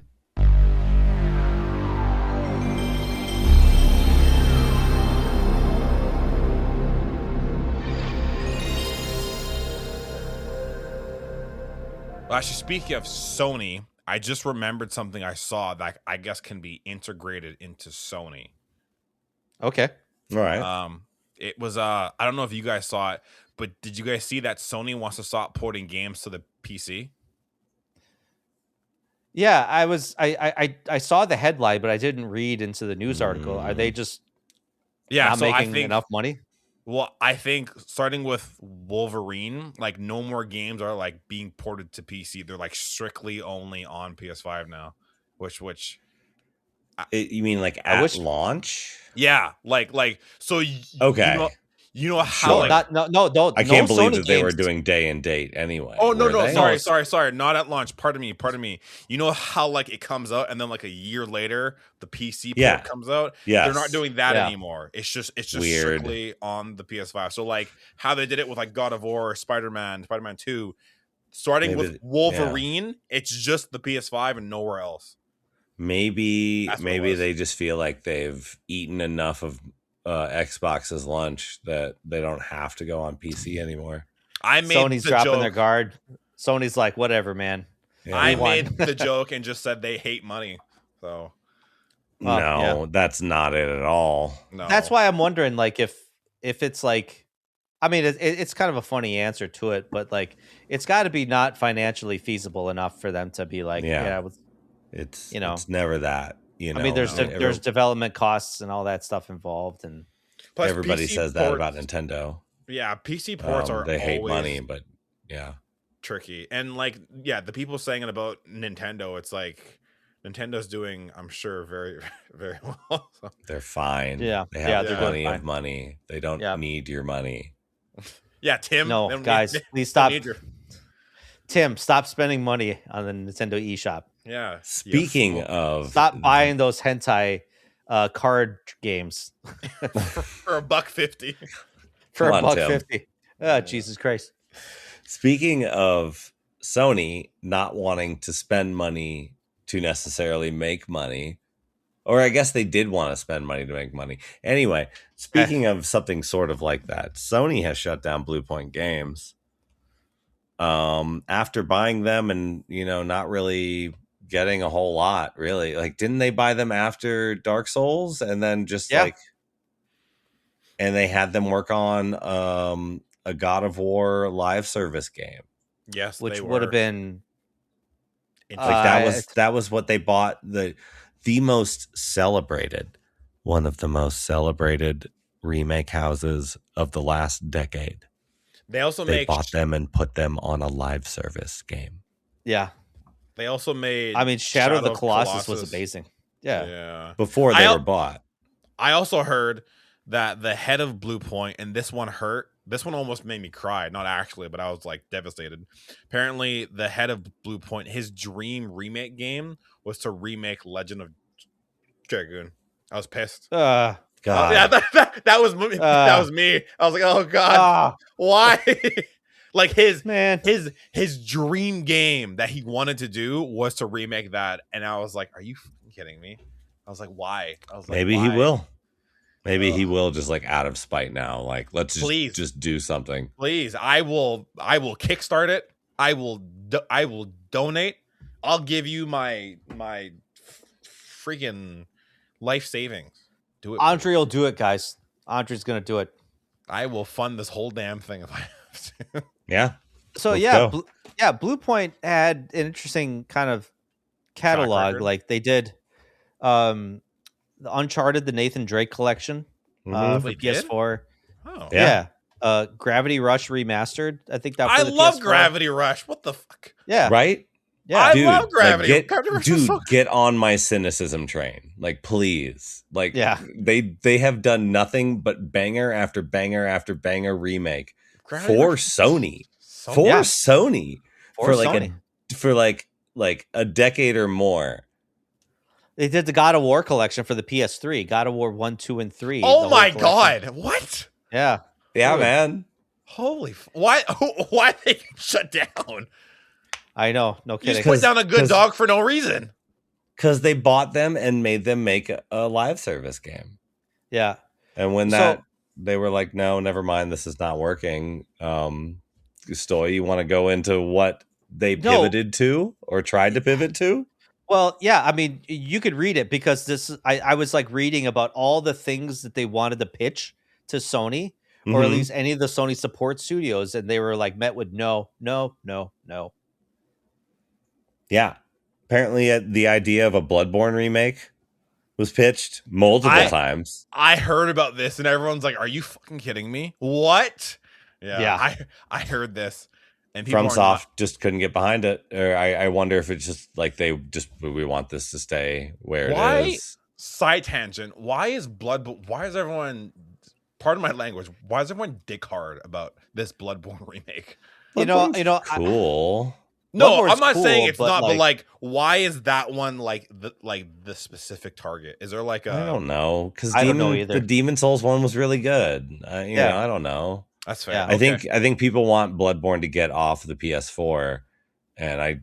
Well, actually, speaking of Sony, I just remembered something I saw that I guess can be integrated into Sony. Okay. All right. It was I don't know if you guys saw it, but did you guys see that Sony wants to stop porting games to the PC? Yeah, I saw the headline, but I didn't read into the news article. Are they just not making enough money? Well, I think starting with Wolverine, like no more games are like being ported to PC. They're like strictly only on PS5 now. Which you mean like at launch? Yeah, like so. Okay. You know how? Sure. Don't. I can't believe that they were doing day and date anyway. Oh no! Sorry. Not at launch. Pardon me. You know how like it comes out and then like a year later the PC port comes out. Yeah, they're not doing that anymore. It's just weird. Strictly on the PS5. So like how they did it with like God of War, Spider-Man 2, starting with Wolverine, it's just the PS5 and nowhere else. Maybe they just feel like they've eaten enough of Xbox's lunch that they don't have to go on PC anymore. Sony's dropping their guard. Sony's like, whatever, man. Yeah. I made the joke and just said they hate money. So that's not it at all. No. That's why I'm wondering, like, if it's like, I mean, it's kind of a funny answer to it, but like, it's got to be not financially feasible enough for them to be like, it's never that. I mean, there's development costs and all that stuff involved, and plus everybody says that about Nintendo. Yeah, PC ports they hate money, but tricky. And like, the people saying it about Nintendo, it's like Nintendo's doing, I'm sure, very, very well. So. They're fine. Yeah, they have plenty of money. They don't need your money. Yeah, Tim. No, guys, please stop. Tim, stop spending money on the Nintendo eShop. Yeah. Speaking of, stop buying those hentai card games for $1.50. For $1.50. Oh, Jesus Christ. Speaking of Sony not wanting to spend money to necessarily make money, or I guess they did want to spend money to make money. Anyway, speaking of something sort of like that, Sony has shut down Blue Point Games. After buying them and, not really getting a whole lot, really. Like, didn't they buy them after Dark Souls and then just and they had them work on a God of War live service game? Yes, which would have been that was what they bought, the most celebrated, one of the most celebrated remake houses of the last decade. They bought them and put them on a live service game. Yeah. They also made... I mean, Shadow of the Colossus was amazing. Yeah. Before they were bought. I also heard that the head of Blue Point, and this one hurt. This one almost made me cry. Not actually, but I was like devastated. Apparently, the head of Blue Point, his dream remake game was to remake Legend of Dragoon. I was pissed. God. That was me. That was me. I was like, oh God, why? Like his dream game that he wanted to do was to remake that, and I was like, are you kidding me? I was like, why? I was like, maybe he will. Maybe he will just like out of spite now. Like, let's Please. just do something. Please, I will kickstart it. I will donate. I'll give you my freaking life savings. Do it. Andre will do it, guys. Andre's gonna do it. I will fund this whole damn thing if I have to. Yeah. So Let's yeah, go. Blue Point had an interesting kind of catalog. record. Like they did the Uncharted, the Nathan Drake collection Mhm. for They did? PS4. Oh, Yeah. Gravity Rush remastered. I think that. I For the love PS4. Gravity Rush. What the fuck? Yeah, Right? yeah. I Dude, love Gravity. Like, Gravity Rush is so get on my cynicism train. Like, please. Like, Yeah. they have done nothing but banger after banger after banger remake Gravity for Rush is Sony. so For Yeah. Sony. For like Sony. for like a decade or more. They did the God of War collection for the PS3. God of War 1, 2, and 3. the Oh whole my collection. god! What? Yeah. Yeah, Dude. man. Holy! Why? Why they get shut down? I know. No You kidding. just put down a good 'cause- dog for no reason. Because they bought them and made them make a live service game. Yeah. And when So- they were like, no, never mind, this is not working. Stoy, you want to go into what they No. pivoted to or tried to pivot to? Well, yeah, I mean, you could read it because I was like reading about all the things that they wanted to pitch to Sony, or at Mhm. least any of the Sony support studios, and they were like met with no. Yeah. Apparently, the idea of a Bloodborne remake was pitched multiple times. I heard about this, and everyone's like, "Are you fucking kidding me? What?" Yeah. I heard this, and people are FromSoft not. just couldn't get behind it. Or I wonder if it's just like we want this to stay where Why? it is. Side tangent. Why is Why is everyone? Pardon my language. Why is everyone dick hard about this Bloodborne remake? Bloodborne's I- cool. No, Bloodborne's I'm not saying cool, it's but, not. But like- like, why is that one like the specific target? Is there like a? I don't know, because I don't know either. the Demon Souls one was really good. You Yeah. know, I don't know. That's fair. Yeah. Okay. I think people want Bloodborne to get off the PS4, and I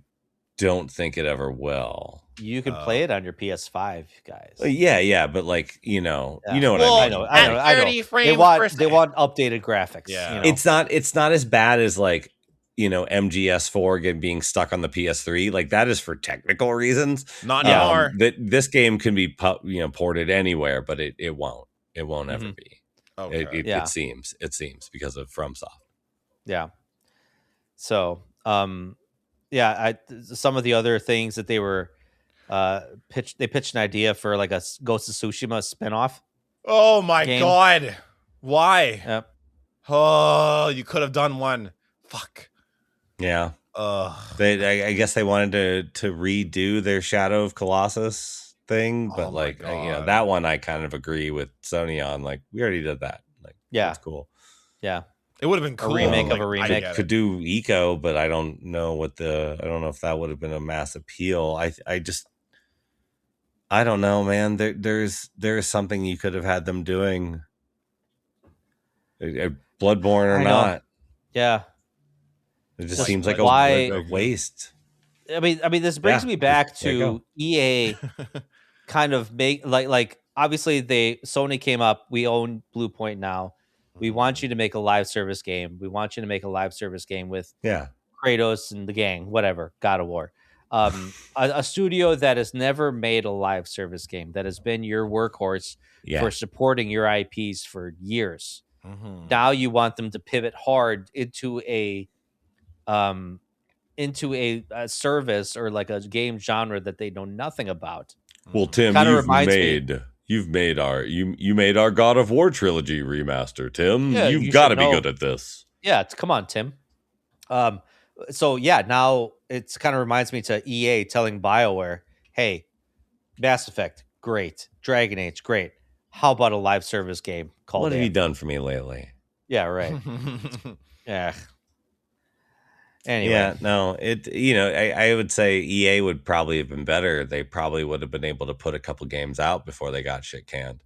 don't think it ever will. You can play it on your PS5, guys. Yeah, but like you know Yeah. what Well, I I mean. know. at 30 frames They per want second. updated graphics. Yeah. you know? It's not as bad as like MGS4 being stuck on the PS3. Like that is for technical reasons. Not anymore. This game can be ported anywhere, but it won't. It won't ever Mhm. be. Okay. It seems because of FromSoft. Yeah. So, some of the other things that they were they pitched an idea for like a Ghost of Tsushima spinoff. Oh my game. god! Why? Yep. Oh, you could have done one. Fuck. Yeah. Ugh. I guess they wanted to redo their Shadow of Colossus thing, but Oh my God. that one I kind of agree with Sony on. Like we already did that. Like Yeah. that's cool. Yeah. It would have been cool. remake Like, of a I remake. get Could it. do Eco, but I don't know if that would have been a mass appeal. I don't know, man. There's something you could have had them doing, Bloodborne or I know. not. Yeah. It just Just seems like why- a waste. I mean, this brings Yeah, me back there you to EA kind of make like obviously Sony came up. We own Blue Point now. We want you to make a live service game. We want you to make a live service game with Yeah. Kratos and the gang, whatever, God of War. A studio that has never made a live service game, that has been your workhorse Yeah. for supporting your IPs for years. Mhm. Now you want them to pivot hard into a service or like a game genre that they know nothing about. Well, Tim, Kinda reminds me- you've made you made our God of War trilogy remaster, Tim. Yeah, you you've got to should be know. good at this. Yeah, come on, Tim. So yeah, now it's kind of reminds me to EA telling BioWare, "Hey, Mass Effect, great. Dragon Age, great. How about a live service game called What have you Anthem?" done for me lately? Yeah, right. Yeah. Anyway, Yeah, no, I would say EA would probably have been better. They probably would have been able to put a couple games out before they got shit canned.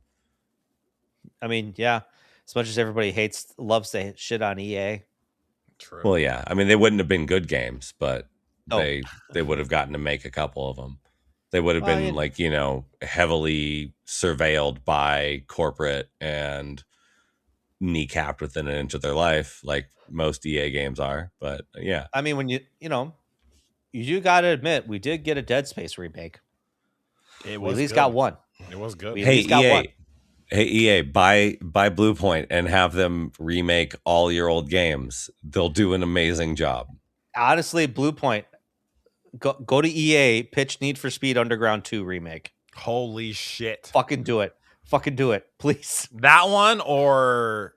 I mean, yeah. As much as everybody loves to shit on EA. True. Well, yeah, I mean they wouldn't have been good games, but Oh. they would have gotten to make a couple of them. They would have Well, been yeah. like, you know, heavily surveilled by corporate and kneecapped within an inch of their life, like most EA games are. But yeah, I mean, when you know, you do got to admit, we did get a Dead Space remake. It We at was least good. got one. It was good. We at hey least got EA, one. hey EA, buy Bluepoint and have them remake all your old games. They'll do an amazing job. Honestly, Bluepoint, go to EA, pitch Need for Speed Underground 2 remake. Holy shit. Fucking do it. Fucking do it, please. That one or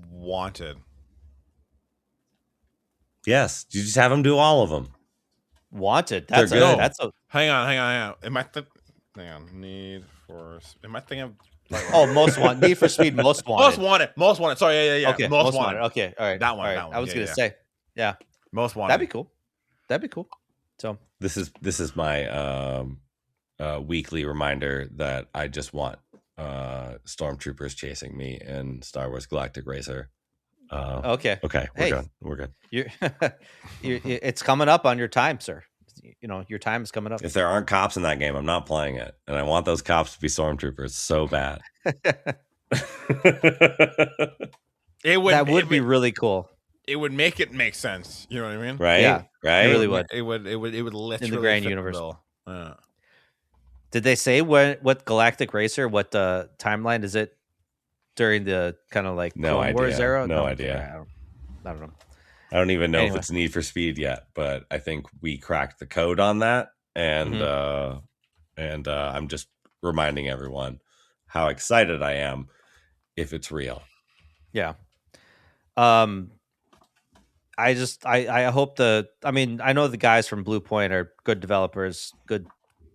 Wanted? Yes, you just have them do all of them. Wanted. They're That's good. That's a. Hang on. Am I hang on. Am I thinking Oh, most wanted. Need for Speed Most Wanted. Most wanted. Sorry, yeah. Okay, Most wanted. Okay, all right. That one, All right. that one. I was Yeah, gonna yeah. say, yeah, Most wanted. that'd be cool. So This is my weekly reminder that I just want stormtroopers chasing me in Star Wars Galactic Racer. okay, Okay, we're good. you're, it's coming up on your time, sir. You know your time is coming up. If there aren't cops in that game, I'm not playing it, and I want those cops to be stormtroopers so bad. That would be really cool. It would make it make sense. You know what I mean? Right? Yeah, Right? it really would. It would literally In the grand fit universe. bill. Yeah. Did they say what Galactic Racer? What timeline is it during the kind of like No Clone idea. Wars era? No idea. I don't know. I don't even know Anyway. if it's Need for Speed yet, but I think we cracked the code on that, and I'm just reminding everyone how excited I am if it's real. Yeah. I hope I mean, I know the guys from Blue Point are good developers, good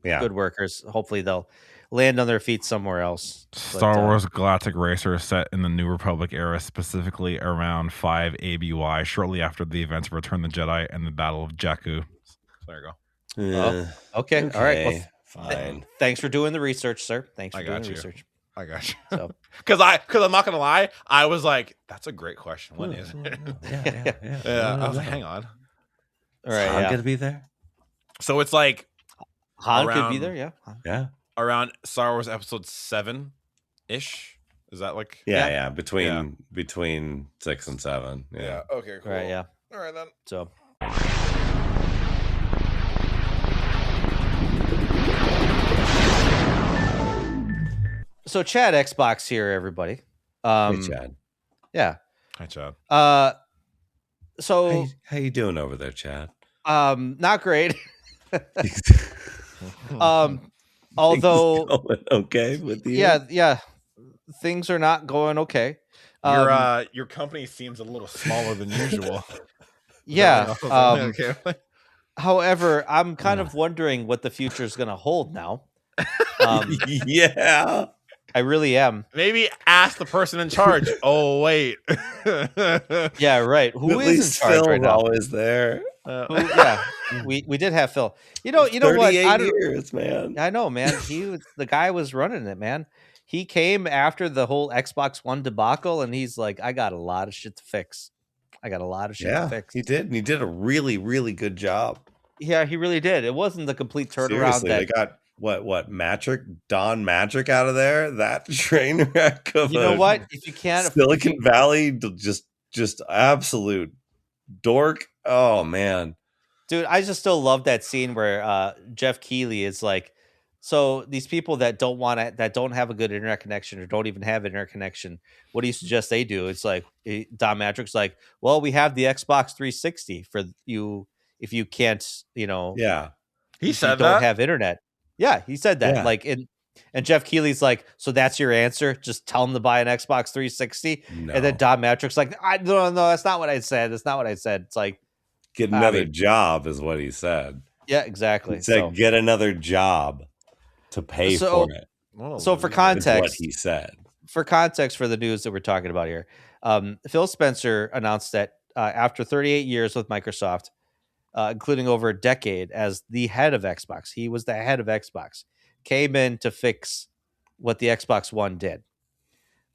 workers. Hopefully they'll land on their feet somewhere else. Star Wars Galactic Racer is set in the New Republic era, specifically around 5 ABY, shortly after the events of Return of the Jedi and the Battle of Jakku. There you go. Okay. All right. Well, Fine. Thanks for doing the research, sir. Thanks for doing the research. I got you. So, because I'm not gonna lie, I was like, that's a great question. When is it? Yeah. I was like, hang on. all right. I'm Yeah. gonna be there. So it's like Han could be around- there. Yeah. Yeah. around Star Wars Episode 7-ish. Is that like? Yeah. Between 6 and 7. Yeah. Okay. Cool. Right. Yeah. All right then. So. So Chad Xbox here, everybody. Hey, Chad. Yeah. Hi, Chad. So How you doing over there, Chad? not great. Although Going okay with you? yeah, things are not going okay. Your company seems a little smaller than usual. Yeah. Okay. However, I'm kind of wondering what the future is going to hold now. Yeah. I really am. Maybe ask the person in charge. Oh wait. Yeah, right. Who At is in least charge Phil's right now? always there. Yeah, we did have Phil. You know what? 38 years, man. I know, man. The guy was running it, man. He came after the whole Xbox One debacle, and he's like, I got a lot of shit to fix. To fix. He did. And he did a really, really good job. Yeah, he really did. It wasn't the complete turnaround. Seriously, they got Don Matrick out of there. That train wreck of You know what? If you can't, Silicon Valley, just absolute dork. Oh man, dude, I just still love that scene where Jeff Keighley is like, so these people that don't have a good internet connection or don't even have internet connection, what do you suggest they do? It's like Don Matrick's like, well, we have the Xbox 360 for you if you can't, yeah. He said don't that. have internet. Yeah, he said that. Yeah. Like, and Jeff Keighley's like, so that's your answer? Just tell them to buy an Xbox 360. No. And then Don Matrick's like, no, that's not what I said. That's not what I said. It's like, Get another job is what he said. yeah, exactly. He said, get another job to pay for it. So for Is context, what he said. for the news that we're talking about here, Phil Spencer announced that after 38 years with Microsoft, including over a decade as the head of Xbox, he was the head of Xbox, came in to fix what the Xbox One did.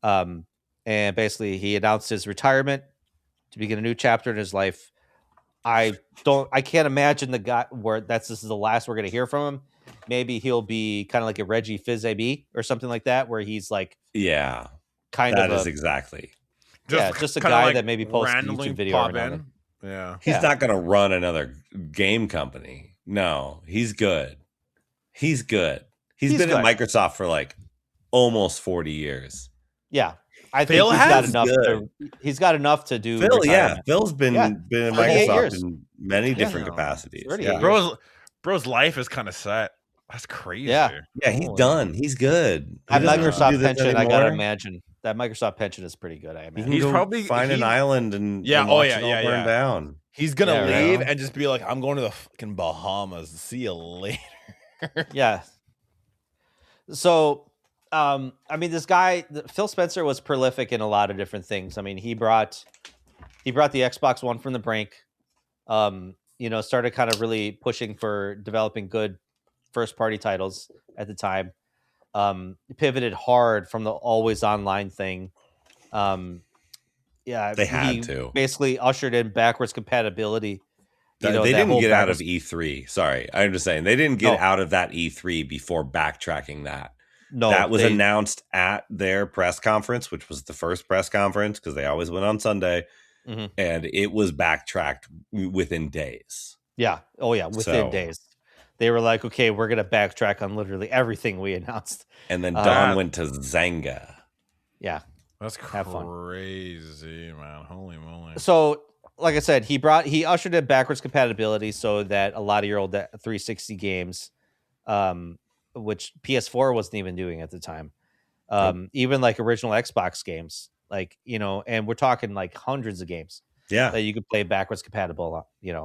And basically he announced his retirement to begin a new chapter in his life. I can't imagine the guy where this is the last we're going to hear from him. maybe he'll be kind of like a Reggie Fils-Aimé or something like that, where he's like Yeah, kind that of is exactly. just a kinda, guy like, that maybe posts a randomly YouTube video pop or another. in. Yeah. He's Yeah. not going to run another game company. No, he's good. He's good. He's been good. at Microsoft for like almost 40 years. Yeah. I Phil think he's got has? enough Good. he's got enough to do Phil, yeah. retirement. Phil's been Yeah. been at 38 Microsoft years. in many different Yeah. capacities. 38 Yeah. years. Bro's life is kind of set. That's crazy. Yeah. Yeah, he's Holy done. He's good. That He doesn't have to do Microsoft this pension, I gotta anymore. imagine. That Microsoft pension is pretty good, I He imagine. can He's go probably- find an he's- island and Yeah, and oh, watch yeah, it all yeah, burn yeah. down. He's gonna Yeah, right. leave and just be like, "I'm going to the fucking Bahamas. See you later." Yeah. So, I mean, this guy, Phil Spencer, was prolific in a lot of different things. I mean, he brought the Xbox One from the brink. Started kind of really pushing for developing good first party titles at the time. Pivoted hard from the always online thing. They had to. Basically ushered in backwards compatibility. They that didn't whole get out of backwards- E3. Sorry, I'm just saying they didn't get No. out of that E3 before backtracking that. No, that was they- announced at their press conference, which was the first press conference because they always went on Sunday, Mhm. and it was backtracked within days. Yeah. Oh, yeah. Within So- days. They were like, okay, we're going to backtrack on literally everything we announced. And then Uh, Dawn went to Zanga. Yeah. That's Have fun. crazy, man. Holy moly. So, like I said, he ushered in backwards compatibility so that a lot of your old 360 games, which PS4 wasn't even doing at the time, even like original Xbox games, like, and we're talking like hundreds of games Yeah, that you could play backwards compatible, I mean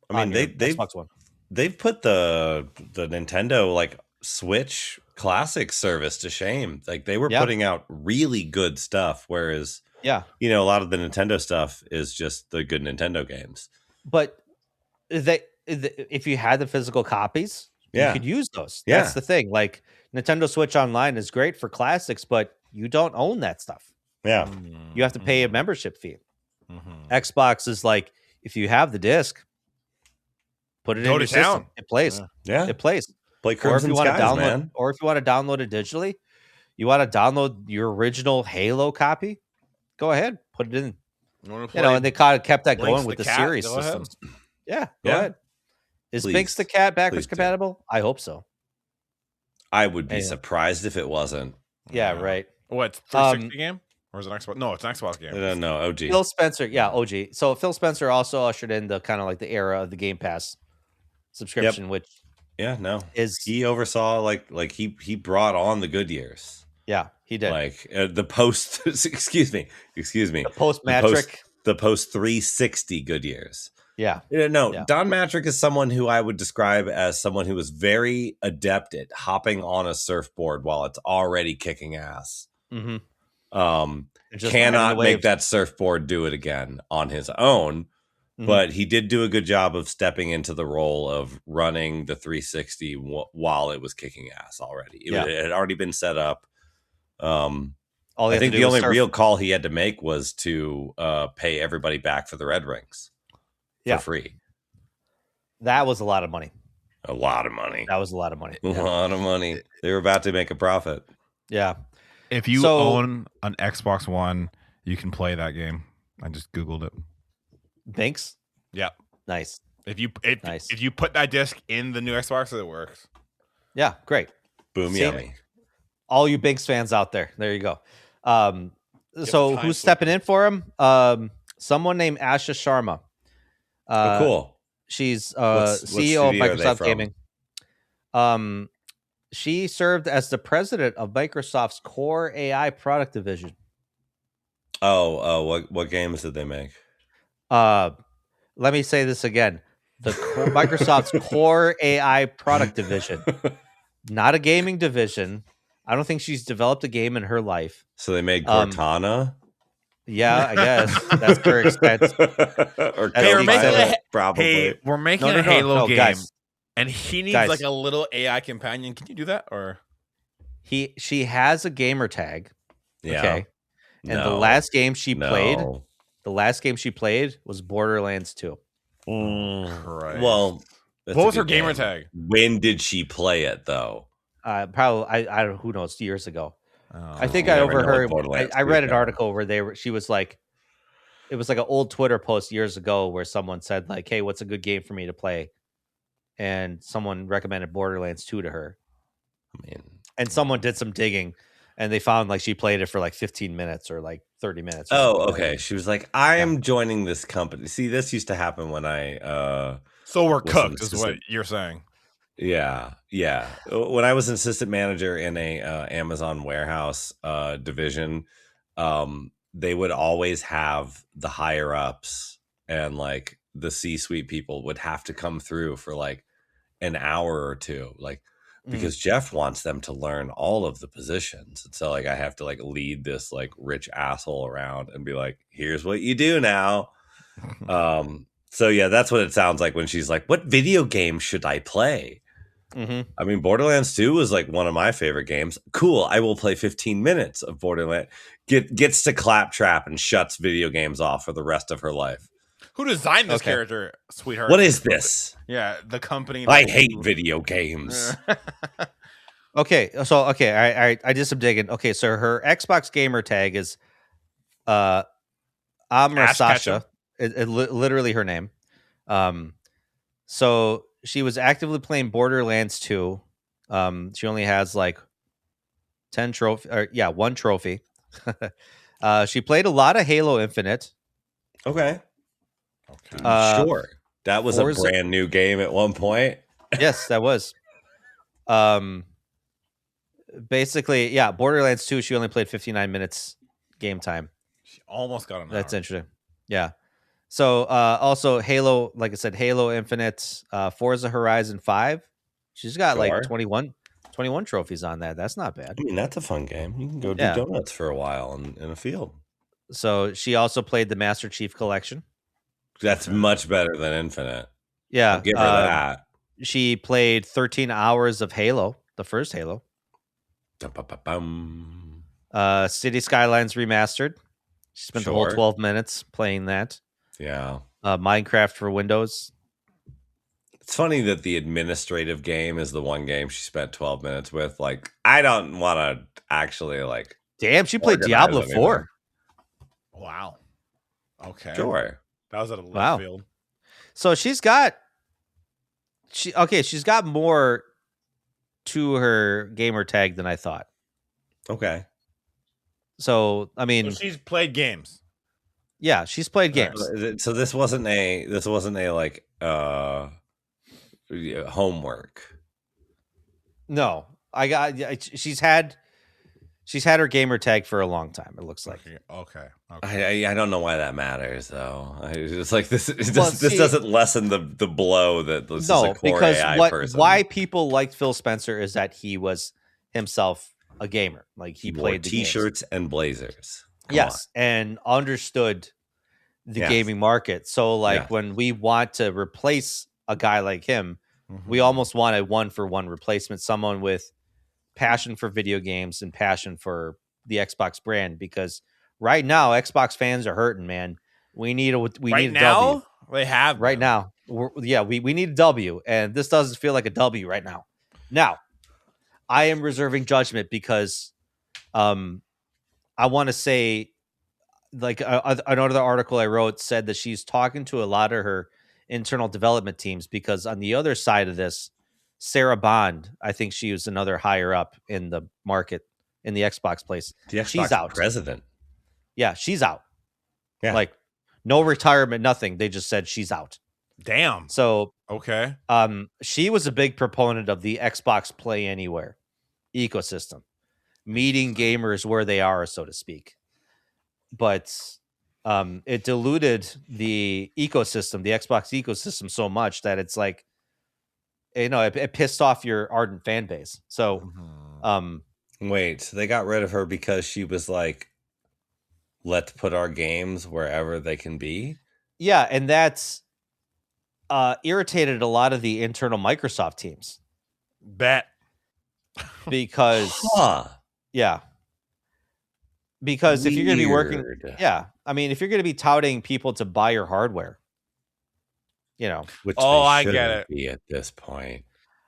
on your they've Xbox One. they've put the Nintendo like Switch Classic service to shame. Like they were Yeah. putting out really good stuff, whereas Yeah. a lot of the Nintendo stuff is just the good Nintendo games. But if you had the physical copies, Yeah. you could use those. Yeah. That's the thing. Like Nintendo Switch Online is great for classics, but you don't own that stuff. Yeah, You have to pay a membership fee. Mhm. Xbox is like, if you have the disc, put it Go in to your system. town. It plays. yeah. It plays. Play Or if Crimson you want to Skies, download, man. or if you want to download it digitally, you want to download your original Halo copy, go ahead, put it in. You wanna And they kind of kept that Blinks going with the the cat? series Go ahead. systems. Yeah, go Yeah. ahead. Is Please. Binks the cat backwards Please do. compatible? I hope so. I would be Yeah. surprised if it wasn't. Yeah, right. What, 360 game? Or is it an Xbox? No, it's an Xbox game. I don't know. OG. Phil Spencer, yeah, OG. So Phil Spencer also ushered in the kind of like the era of the Game Pass subscription, which Yeah, no. is He oversaw like he brought on the good years. yeah, he did. Like the post excuse me. The post Matric. The post 360 good years. Yeah. No, Yeah. Don Matrick is someone who I would describe as someone who is very adept at hopping on a surfboard while it's already kicking ass. Mm-hmm. Cannot make that surfboard do it again on his own, Mhm. but he did do a good job of stepping into the role of running the 360 while it was kicking ass already. It had already been set up. All I think the only real call he had to make was to pay everybody back for the Red Rings for free. That was a lot of money. A lot of money. That was a lot of money. A lot of money. They were about to make a profit. Yeah. If you So- own an Xbox One, you can play that game. I just Googled it. Binks? Yeah. Nice. If you Nice. if you put that disc in the new Xbox, it works. Yeah, great. Boom, See? yummy. All you Binks fans out there. There you go. So time who's slip. stepping in for him? Someone named Asha Sharma. Oh, cool. She's What CEO of studio are they Microsoft from? Gaming. She served as the president of Microsoft's core AI product division. What games did they make? Let me say this again. Microsoft's core AI product division, not a gaming division. I don't think she's developed a game in her life. So they made Cortana? Yeah, I guess that's her extent. Or Hey, we're Copilot, making a- probably. Hey, we're making No, a Halo game, guys. and he needs Guys. like a little AI companion. Can you do that? Or She has a gamer tag. Yeah. Okay. And the No. last game she No. played was Borderlands 2. Mm. Christ. Well, That's What a was her good gamer game. tag? When did she play it though? Probably I don't, who knows, years ago. I think You I never know with overheard. Borderlands I 2 read an coming. article where she was like, it was like an old Twitter post years ago where someone said like, "Hey, what's a good game for me to play?" And someone recommended Borderlands 2 to her, I mean, and someone did some digging, and they found like she played it for like 15 minutes or like 30 minutes. Or something. okay. She was like, I'm joining this company. See, this used to happen when I So we're was an cooked, is what assistant. you're saying. Yeah. When I was an assistant manager in a Amazon warehouse division, they would always have the higher ups and like the C-suite people would have to come through for like an hour or two, like because Jeff wants them to learn all of the positions. And so like I have to like lead this like rich asshole around and be like, here's what you do now. So yeah, that's what it sounds like when she's like, what video game should I play? Mm-hmm. I mean, Borderlands 2 was like one of my favorite games. Cool. I will play 15 minutes of Borderlands. Gets to Claptrap and shuts video games off for the rest of her life. Who designed this character, sweetheart? What is this? Yeah, the company. I hate video games. Okay, so I did some digging. Okay, so her Xbox gamer tag is Amra Sasha. Literally her name. So she was actively playing Borderlands 2. She only has like 10 trophy, or one trophy. She played a lot of Halo Infinite. Okay. Sure. That was Forza, a brand new game at one point. Yes, that was. Basically, yeah, Borderlands 2, she only played 59 minutes game time. She almost got an That's hour. interesting. Yeah. So also Halo, like I said, Halo Infinite, Forza Horizon 5. She's got like 21 trophies on that. That's not bad. I mean, that's a fun game. You can go do donuts for a while in a field. So she also played the Master Chief Collection. That's much better than Infinite. Yeah. I'll give her that. She played 13 hours of Halo, the first Halo. City Skylines Remastered. She spent the whole 12 minutes playing that. Yeah. Minecraft for Windows. It's funny that the administrative game is the one game she spent 12 minutes with. Like, I don't want to actually like. Damn, she played Diablo 4. Wow. Okay. Sure. That was at a left field. So she's got more to her gamer tag than I thought. Okay. So I mean, she's played games. Yeah, she's played games. So this wasn't a like homework. No, she's had her gamer tag for a long time. It looks like. Okay. I don't know why that matters though. It's like this. This doesn't lessen the blow that this is a core AI person. Why people liked Phil Spencer is that he was himself a gamer. Like he played the t-shirts and blazers. Yes, and understood the gaming market. So like when we want to replace a guy like him, we almost want a 1-for-1 replacement, someone with passion for video games and passion for the Xbox brand, because right now Xbox fans are hurting, man. We need a W. They have right now. We need a W, and this doesn't feel like a W right now. Now, I am reserving judgment because I want to say, like another article I wrote said that she's talking to a lot of her internal development teams, because on the other side of this, Sarah Bond, I think she was another higher up in the market in the Xbox place. She's out. President. Yeah, she's out. Yeah. Like no retirement, nothing. They just said she's out. Damn. So okay. She was a big proponent of the Xbox Play Anywhere ecosystem, meeting gamers where they are, so to speak. But it diluted the ecosystem, the Xbox ecosystem, so much that it's like, it pissed off your ardent fan base. So, wait, so they got rid of her because she was like, let's put our games wherever they can be? Yeah, and that's irritated a lot of the internal Microsoft teams. Bet. Because, yeah. Because if you're going to be working, if you're going to be touting people to buy your hardware, you know, Which Oh, they I get shouldn't it. be at this point.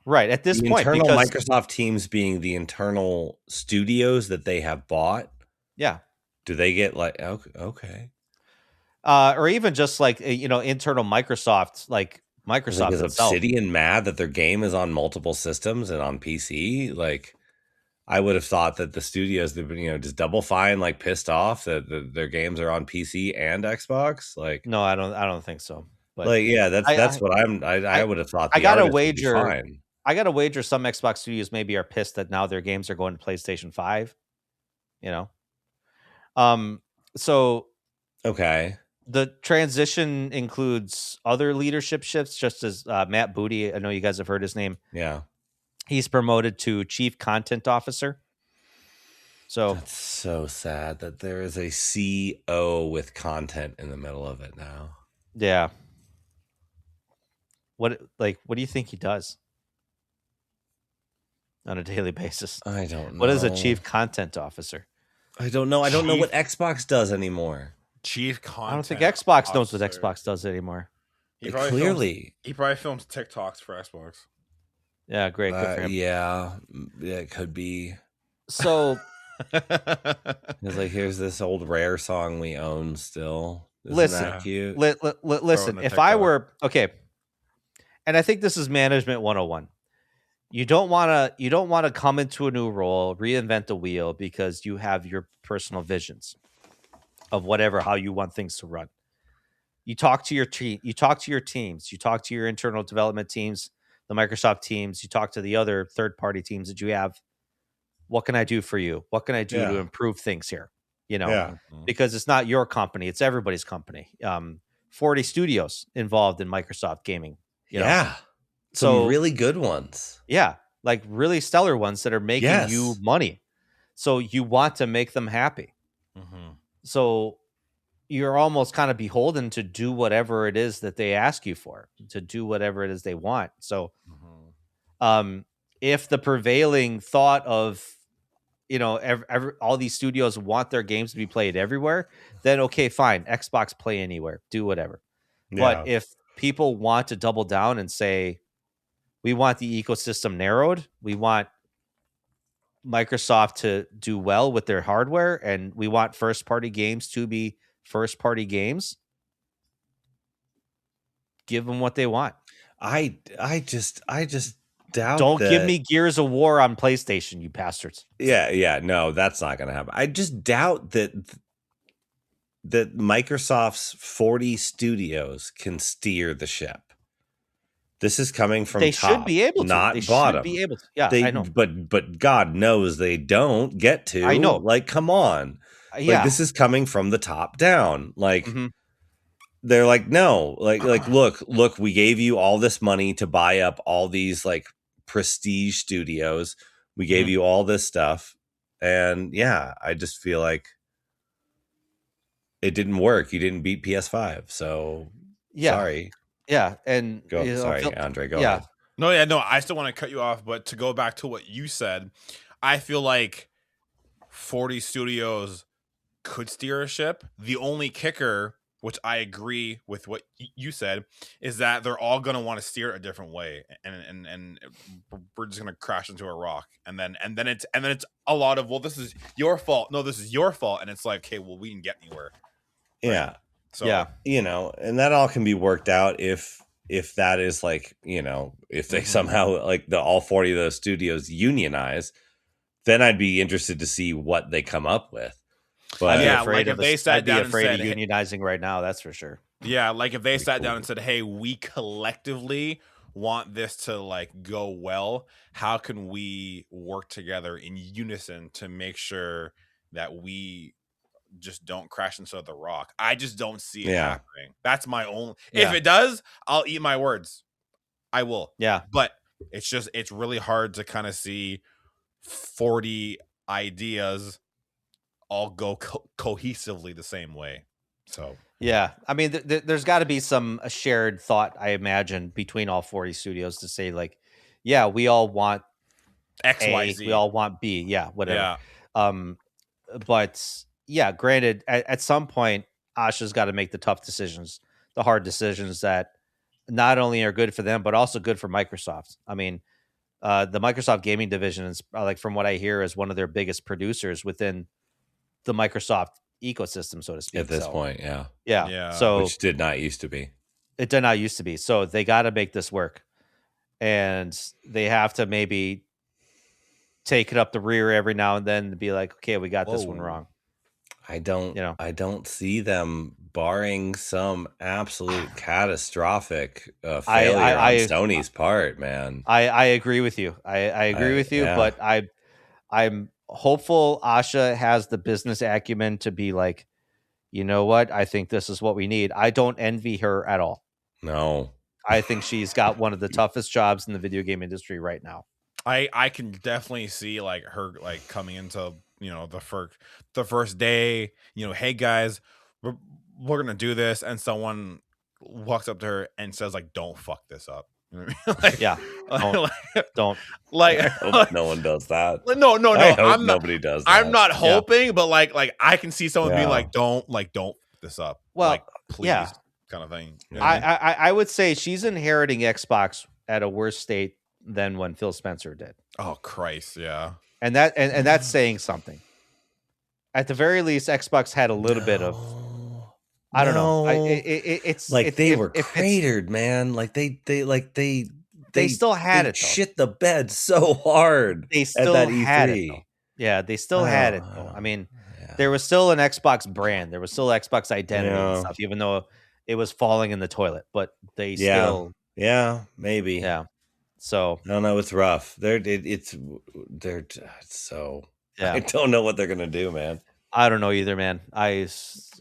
right at this The point, internal because Microsoft teams being the internal studios that they have bought, yeah, do they get like okay? or even just like internal Microsoft, like Like, Microsoft is itself. Obsidian mad that their game is on multiple systems and on PC? Like, I would have thought that the studios that just Double Fine like pissed off that their games are on PC and Xbox. No, I don't think so. But Yeah, I that's what I I, would have thought I the gotta artists would be wager. fine. I gotta wager some Xbox studios maybe are pissed that now their games are going to PlayStation 5. You know, so Okay, the transition includes other leadership shifts, just as Matt Booty. I know you guys have heard his name. yeah, He's promoted to chief content officer. So that's so sad that there is a CO with content in the middle of it now. yeah, what do you think he does on a daily basis? I don't know. What is a chief content officer? I don't know. I don't know Chief- what Xbox does anymore. Chief content. I don't think Xbox knows what officer. Xbox does anymore. He probably Clearly, he probably films TikToks for Xbox. Yeah, great, good for him. yeah, it could be. So It's like, here's this old Rare song we own still. Isn't listen, that cute? listen. the If I TikTok. were okay, and I think this is management 101. You don't want to come into a new role, reinvent the wheel because you have your personal visions of how you want things to run. You talk to your team, you talk to your teams, you talk to your internal development teams, the Microsoft teams, you talk to the other third-party teams that you have. What can I do for you? What can I do to Yeah. improve things here? Yeah. Because it's not your company, it's everybody's company. 40 studios involved in Microsoft gaming. You know? Yeah. Some really good ones. Yeah, like really stellar ones that are making you money. So you want to make them happy. Mm-hmm. So you're almost kind of beholden to do whatever it is that they ask you for, to do whatever it is they want. So if the prevailing thought of all these studios want their games to be played everywhere, then okay, fine, Xbox Play Anywhere, do whatever. Yeah. But if people want to double down and say, we want the ecosystem narrowed, we want Microsoft to do well with their hardware, and we want first party games to be first party games, give them what they want. I just doubt. Don't give me Gears of War on PlayStation, you bastards. Yeah, no, that's not going to happen. I just doubt that Microsoft's 40 studios can steer the ship. This is coming from they top, should be able to, not they bottom. Should be able to. Yeah, I know, but God knows they don't get to. I know, like, come on, yeah, this is coming from the top down. Like, they're like, no, look, we gave you all this money to buy up all these like prestige studios. We gave you all this stuff, and yeah, I just feel like it didn't work. You didn't beat PS5, so sorry. Yeah, and sorry, Andre, go ahead. No, I still want to cut you off, but to go back to what you said, I feel like 40 studios could steer a ship. The only kicker, which I agree with what you said, is that they're all going to want to steer a different way, and we're just going to crash into a rock, and then it's a lot of, well, this is your fault. No, this is your fault, and it's like, okay, well, we didn't get anywhere. Yeah. So and that all can be worked out if that is like, if they somehow like all 40 of those studios unionize, then I'd be interested to see what they come up with. But if they sat down and said, of unionizing right now, that's for sure. Yeah, like if they sat down and said, "Hey, we collectively want this to like go well. How can we work together in unison to make sure that we just don't crash into the rock?" I just don't see it happening. That's my only. If it does, I'll eat my words. I will. Yeah, but it's really hard to kind of see 40 ideas all go cohesively the same way. So yeah, I mean, there's got to be a shared thought, I imagine, between all 40 studios to say like, yeah, we all want X, A, Y, Z. we all want B, yeah, whatever. Yeah. But yeah, granted, at some point, Asha's got to make the tough decisions, the hard decisions that not only are good for them, but also good for Microsoft. I mean, the Microsoft gaming division is like, from what I hear, is one of their biggest producers within the Microsoft ecosystem, so to speak. At this point, yeah. Yeah. Yeah. So Which did not used to be. it did not used to be. So they got to make this work, and they have to maybe take it up the rear every now and then to be like, okay, we got this one Whoa. wrong. I don't You know. I don't see them, barring some absolute catastrophic failure on Sony's part, man. I agree with you. I agree with you, yeah. but I'm hopeful Asha has the business acumen to be like, you know what? I think this is what we need. I don't envy her at all. No. I think she's got one of the toughest jobs in the video game industry right now. I can definitely see like her like coming into, you know, the first day, you know, hey guys, we're gonna do this, and someone walks up to her and says like, don't fuck this up. You know what I mean? Like, Yeah. Don't. I hope no one does that. No. I hope I'm not, nobody does that. I'm not hoping, but like I can see someone being Yeah. like, don't fuck this up. Well, like, please, yeah. kind of thing. You know what I mean? I would say she's inheriting Xbox at a worse state than when Phil Spencer did. Oh Christ, yeah. And that's saying something. At the very least, Xbox had a little bit of, I don't know. It's like they were if cratered, man. Like they still had it, though. Shit the bed so hard. They still at that had E3. it, though. Yeah, they still had it, though. I mean, there was still an Xbox brand. There was still Xbox identity and stuff, even though it was falling in the toilet. But they still, maybe, yeah. So I don't know. It's rough. It's so. Yeah. I don't know what they're gonna do, man. I don't know either, man. I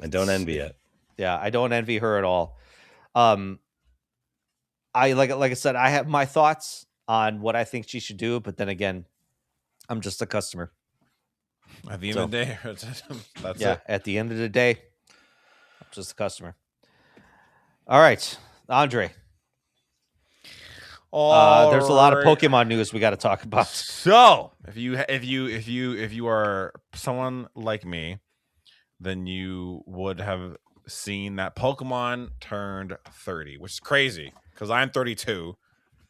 don't envy it. Yeah, I don't envy her at all. I like I said, I have my thoughts on what I think she should do, but then again, I'm just a customer. At the end of the day, that's it. At the end of the day, I'm just a customer. All right, Andre. There's a lot of Pokemon news we got to talk about. So, if you are someone like me, then you would have seen that Pokemon turned 30, which is crazy because I'm 32.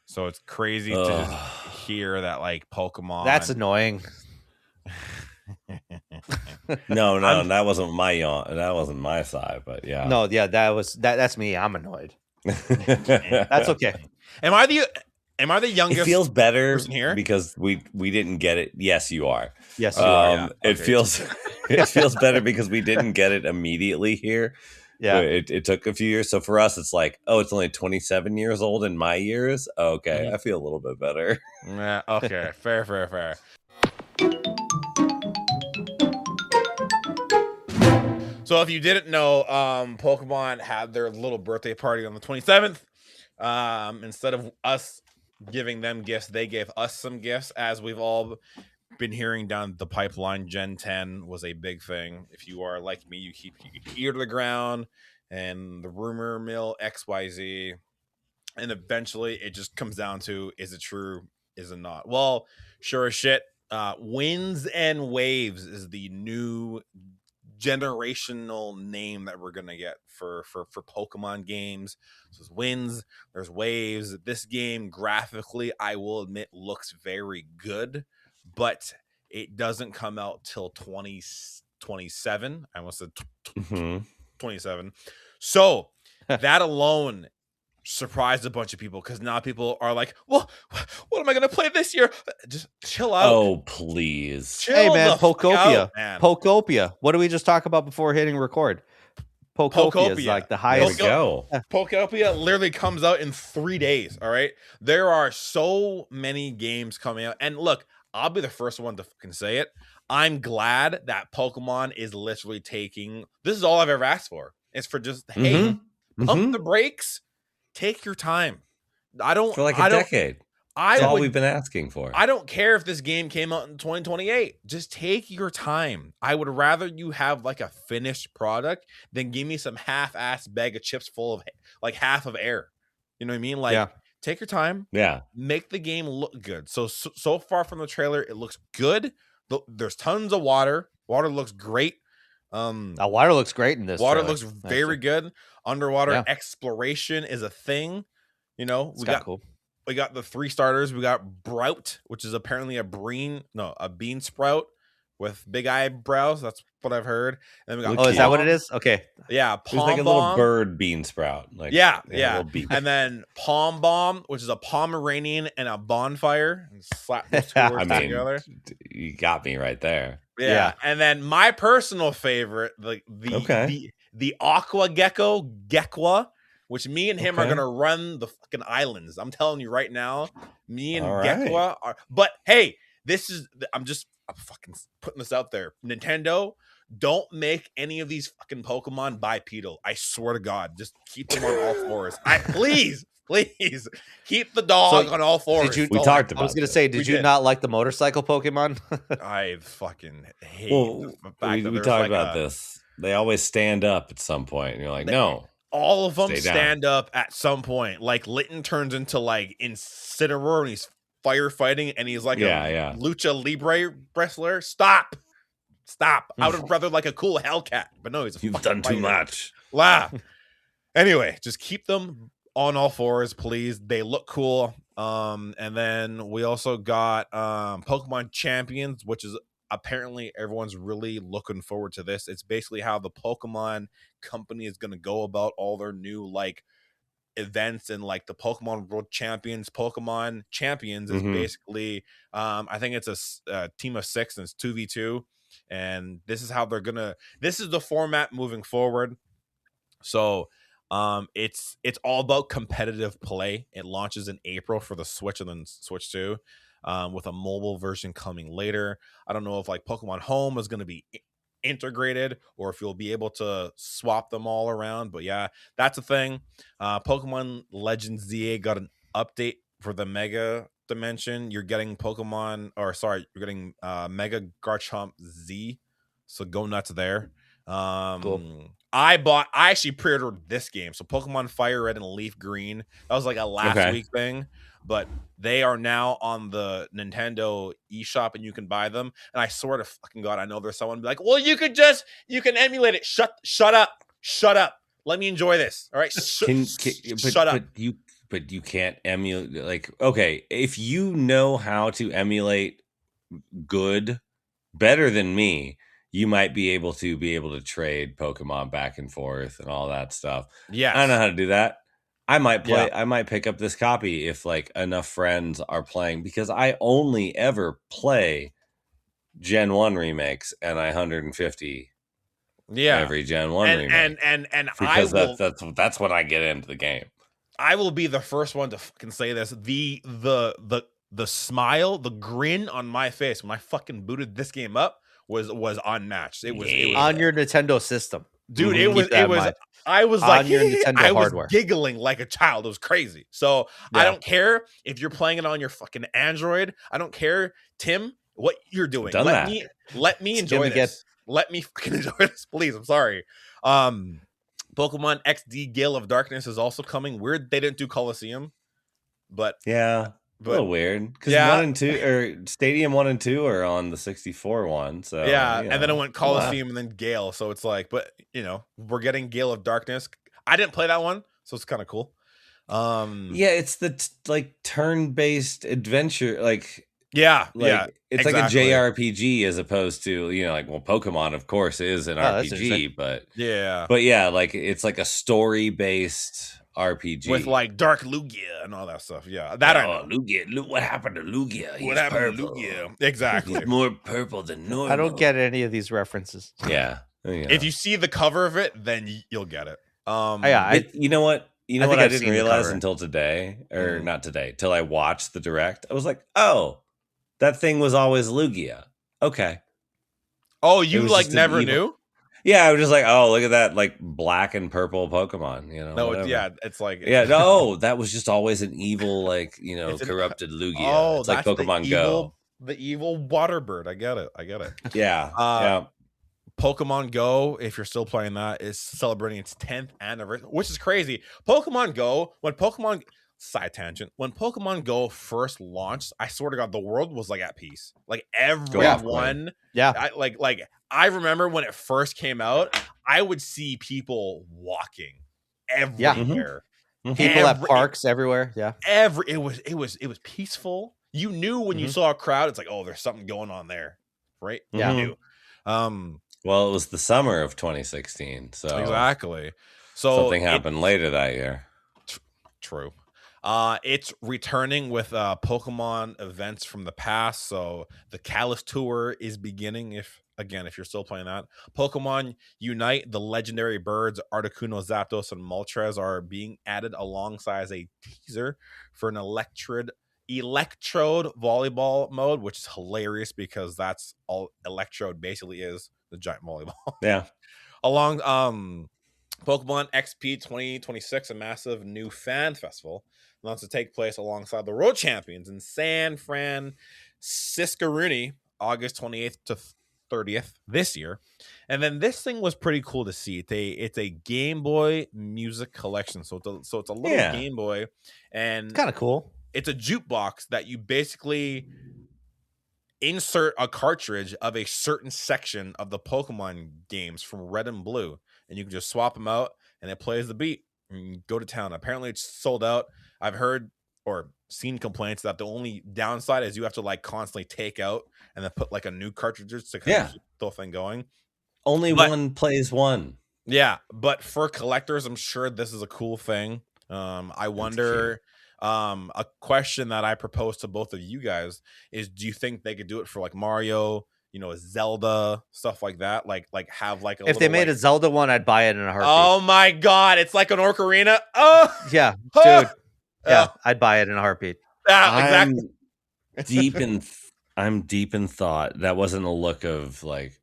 So it's crazy to just hear that like Pokemon. That's annoying. No, that wasn't my yawn. That wasn't my side, but yeah. No, yeah, that's me. I'm annoyed. That's okay. Am I the youngest? It feels better person here because we didn't get it. Yes, you are. Yes, you are. Yeah. It feels it feels better because we didn't get it immediately here. Yeah, it took a few years. So for us, it's like, oh, it's only 27 years old in my years. Okay, Mm-hmm. I feel a little bit better. Yeah. Okay. Fair. So if you didn't know, Pokemon had their little birthday party on the 27th. Instead of us giving them gifts, they gave us some gifts, as we've all been hearing down the pipeline. Gen 10 was a big thing. If you are like me, you keep your ear to the ground and the rumor mill XYZ. And eventually it just comes down to, is it true? Is it not? Well, sure as shit. Winds and Waves is the new generational name that we're gonna get for Pokemon games. So there's Winds, there's Waves. This game graphically, I will admit, looks very good, but it doesn't come out till 2027. I almost said 27. So that alone surprised a bunch of people, because now people are like, well, what am I gonna play this year? Just chill out. Oh, please. Chill hey man, the fuck Pokopia. out, man. Pokopia. What did we just talk about before hitting record? Pokopia is like the There highest. we go. Pokopia literally comes out in 3 days. All right, there are so many games coming out, and look, I'll be the first one to fucking say it. I'm glad that Pokemon is literally taking. This is all I've ever asked for. It's for just hey, pump the brakes. Take your time. I don't for like a decade. That's all we've been asking for. I don't care if this game came out in 2028. Just take your time. I would rather you have like a finished product than give me some half-ass bag of chips full of like half of air. You know what I mean? Like, take your time. Yeah. Make the game look good. So far from the trailer, it looks good. There's tons of water. Water looks great. Water looks great in this. Water trailer, looks very good. Underwater exploration is a thing. You know, It's kind of cool. we got the 3 starters. We got Brout, which is apparently a bean sprout with big eyebrows. That's what I've heard. And then we got Oh, is that what it Palm. is? Okay. Yeah, There's like Palm a little Bomb. bird bean sprout. Like Yeah. a little beak. And then Palm Bomb, which is a Pomeranian and a bonfire. And slap those two I words mean, together. you got me right there. Yeah. And then my personal favorite, the Aqua Gecko, Gekwa, which me and him are gonna run the fucking islands. I'm telling you right now, me and Gekwa are. But hey, I'm fucking putting this out there. Nintendo, don't make any of these fucking Pokemon bipedal. I swear to God, just keep them on all fours. Please keep the dog on all fours. We talked about. I was gonna say, did you not like the motorcycle Pokemon? I fucking hate. The fact we talked about this. They always stand up at some point, and you're like, no. All of them stand up at some point. Like Litten turns into like Incineroar and he's firefighting and he's like a lucha libre wrestler. Stop. I would have rather like a cool Hellcat, but no, you've done too much. Anyway, just keep them on all fours, please. They look cool. And then we also got Pokemon Champions, which is apparently everyone's really looking forward to this. It's basically how the Pokemon company is going to go about all their new like events, and like the Pokemon World Champions. Pokemon Champions is basically I think it's a team of 6 and it's 2v2, and this is how this is the format moving forward. So it's all about competitive play. It launches in April for the Switch and then Switch 2. With a mobile version coming later. I don't know if like Pokemon Home is going to be integrated or if you'll be able to swap them all around. But yeah, that's a thing. Pokemon Legends ZA got an update for the Mega Dimension. You're getting you're getting Mega Garchomp Z. So go nuts there. Cool. I actually pre-ordered this game. So Pokemon Fire Red and Leaf Green. That was like a last week thing. But they are now on the Nintendo eShop and you can buy them. And I swear to fucking God, I know there's someone be like, well, you can emulate it. Shut up. Let me enjoy this. All right. Shut up. But you can't emulate. Like, okay, if you know how to emulate better than me, you might be able to trade Pokemon back and forth and all that stuff. Yeah. I don't know how to do that. I might play. Yeah. I might pick up this copy if like enough friends are playing, because I only ever play Gen 1 remakes, and I 150 every Gen 1 remake. And because that's when I get into the game. I will be the first one to fucking say this. The smile, the grin on my face when I fucking booted this game up was unmatched. It was on your Nintendo system. Dude, it was I was like, I was giggling like a child. It was crazy. So I don't care if you're playing it on your fucking Android. I don't care, Tim, what you're doing. Let me enjoy this. Let me fucking enjoy this, please. I'm sorry. Pokemon XD Gale of Darkness is also coming. Weird they didn't do Coliseum, but a little weird, because 1 and 2 or Stadium 1 and 2 are on the 64 one. So and then it went Coliseum and then Gale. So it's like, but we're getting Gale of Darkness. I didn't play that one, so it's kind of cool. It's the like turn-based adventure, like it's exactly. Like a JRPG as opposed to Pokemon of course is an RPG, but like it's like a story-based RPG with like Dark Lugia and all that stuff. Yeah, that I know. Lugia, what happened to Lugia? What happened to Lugia? Exactly. He's more purple than normal. I don't get any of these references. Yeah. If you see the cover of it, then you'll get it. You know what? I didn't realize until today, or not today, till I watched the direct. I was like, oh, that thing was always Lugia. Okay. Oh, you like never knew? Yeah, I was just like, oh, look at that, like black and purple Pokemon. No, it's like that was just always an evil, like corrupted Lugia. Oh, it's like Pokemon Go, the evil water bird. I get it. Yeah, Pokemon Go, if you're still playing that, is celebrating its 10th anniversary, which is crazy. Pokemon Go, side tangent, when Pokemon Go first launched, I swear to God, the world was like at peace. Like everyone, I remember when it first came out, I would see people walking everywhere. People at Every- parks everywhere. Yeah. it was peaceful. You knew when you saw a crowd, it's like, oh, there's something going on there, right? Yeah. You knew. Well, it was the summer of 2016, so Exactly. So something happened later that year. True. It's returning with Pokemon events from the past. So the Kalos Tour is beginning. If you're still playing that, Pokemon Unite, the legendary birds Articuno, Zapdos, and Moltres are being added alongside a teaser for an Electrode volleyball mode, which is hilarious because that's all Electrode basically is, the giant volleyball. Yeah. Along Pokemon XP 2026, a massive new fan festival, wants to take place alongside the world champions in San Francisco, August 28th to 30th this year. And then this thing was pretty cool to see. It's a Game Boy music collection. So it's a little Game Boy, and It's kind of cool. It's a jukebox that you basically insert a cartridge of a certain section of the Pokemon games from Red and Blue, and you can just swap them out and it plays the beat and you go to town. Apparently it's sold out. I've heard or seen complaints that the only downside is you have to like constantly take out and then put like a new cartridges to kind of keep the thing going. Only one plays one. Yeah, but for collectors, I'm sure this is a cool thing. I wonder, a question that I proposed to both of you guys is, do you think they could do it for like Mario, Zelda, stuff like that? Like have like if they made a Zelda one, I'd buy it in a heartbeat. Oh my god, it's like an Ocarina. Oh yeah, dude. Yeah, I'd buy it in a heartbeat. Exactly. I'm deep in thought. That wasn't a look of like,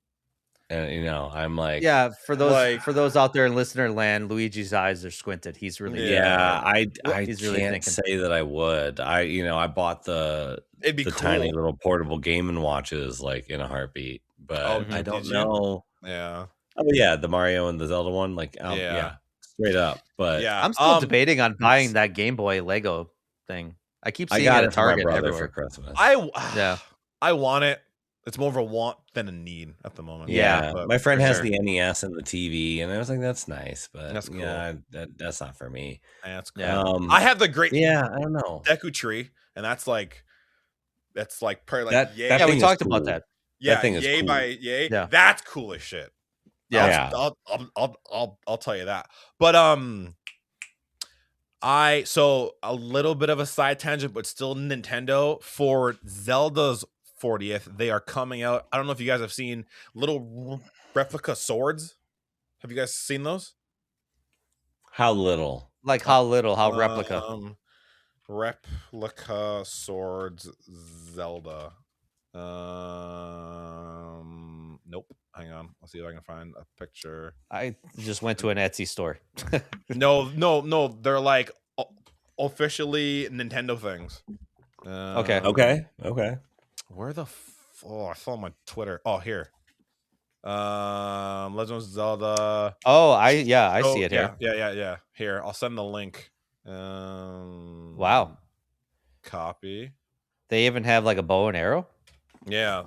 I'm like, yeah. For those out there in listener land, Luigi's eyes are squinted. He's really I he's can't really say that I would. I bought the tiny little portable Game & Watches like in a heartbeat, but I don't know. Yeah. Oh yeah, the Mario and the Zelda one, like straight up. But yeah, I'm still debating on buying that Game Boy Lego thing. I keep seeing it at Target everywhere for Christmas. I want it. It's more of a want than a need at the moment. Yeah, my friend has the NES and the TV, and I was like, "That's nice," but that's cool. That's not for me. That's cool. I have the great I don't know Deku Tree, and that's like probably like that. Yay. That we talked cool. about that. Yeah, that thing is Yay cool. by Yay. Yeah. That's cool as shit. Yeah, I'll tell you that. But so a little bit of a side tangent, but still Nintendo, for Zelda's 40th, they are coming out. I don't know if you guys have seen little replica swords. Have you guys seen those? How little? Like how little? How replica? Replica swords Zelda. Nope. Hang on. I'll see if I can find a picture. I just went to an Etsy store. No. They're like officially Nintendo things. Okay. Where the I saw them on Twitter. Oh, here. Legend of Zelda. Oh, I see it here. Yeah. Here, I'll send the link. Wow. Copy. They even have like a bow and arrow. Yeah,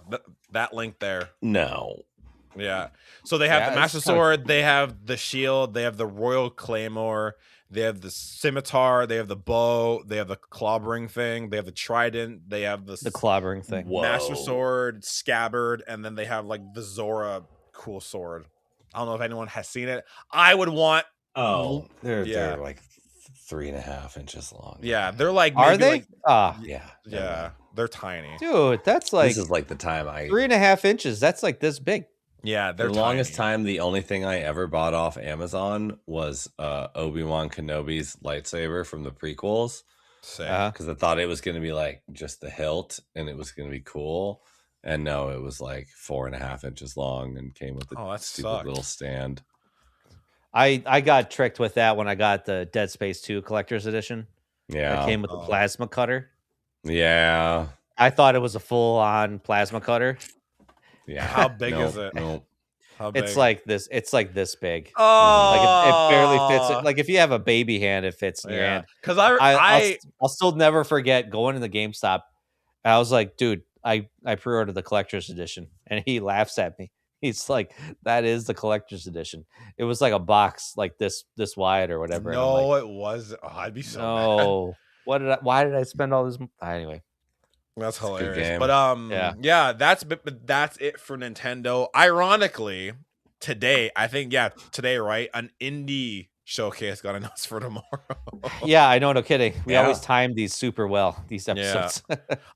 that link there. No. Yeah. So they have the Master Sword, they have the shield, they have the Royal Claymore, they have the scimitar, they have the bow, they have the clobbering thing, they have the trident, they have the clobbering thing. Master Sword, scabbard, and then they have like the Zora cool sword. I don't know if anyone has seen it. I would want. Oh, they're like 3.5 inches long. Yeah, they're like. Are they? Yeah, they're tiny. Dude, that's like. This is like the time 3.5 inches. That's like this big. Yeah, they're the longest time. The only thing I ever bought off Amazon was Obi-Wan Kenobi's lightsaber from the prequels, because I thought it was going to be like just the hilt and it was going to be cool, and no, it was like 4.5 inches long and came with the stupid little stand. I got tricked with that when I got the Dead Space 2 Collector's Edition. Yeah, it came with a plasma cutter. Yeah, I thought it was a full-on plasma cutter. Yeah, how big is it? Nope. How big? It's like this. It's like this big. Oh, like it barely fits. Like if you have a baby hand, it fits in your hand. Because I'll still never forget going to the GameStop. I was like, dude, I pre-ordered the collector's edition, and he laughs at me. He's like, that is the collector's edition. It was like a box like this wide or whatever. And I'm like, No, it was. Oh, I'd be so mad. no, why did I spend all this? Anyway, That's It's a good hilarious. game. But yeah, that's it for Nintendo. Ironically, today, right? An indie showcase got announced for tomorrow. yeah, I know, no kidding. We Yeah. always time these super well. These episodes.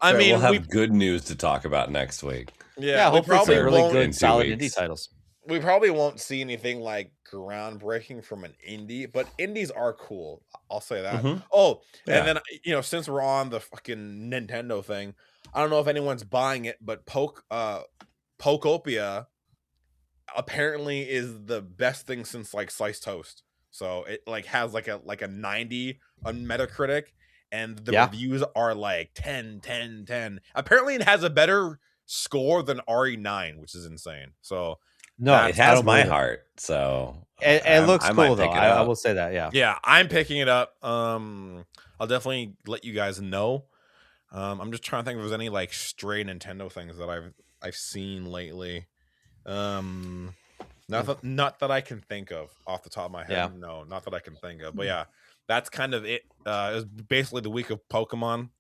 I So mean, we'll have we good news to talk about next week. Yeah, we hopefully probably some really won't. good, in 2 solid weeks. indie titles. We probably won't see anything like groundbreaking from an indie, but indies are cool. I'll say that. Mhm. Oh, Yeah. and then since we're on the fucking Nintendo thing, I don't know if anyone's buying it, but Pokopia apparently is the best thing since like sliced toast. So it like has like a 90 on Metacritic, and the reviews are like 10, 10, 10. Apparently it has a better score than RE9, which is insane. So No, it has my heart. So it looks I might cool though. pick it I up. will say that. Yeah. Yeah, I'm picking it up. I'll definitely let you guys know. I'm just trying to think if there's any like stray Nintendo things that I've seen lately. Not that I can think of off the top of my head. Yeah. No, not that I can think of. But yeah, that's kind of it. It was basically the week of Pokemon,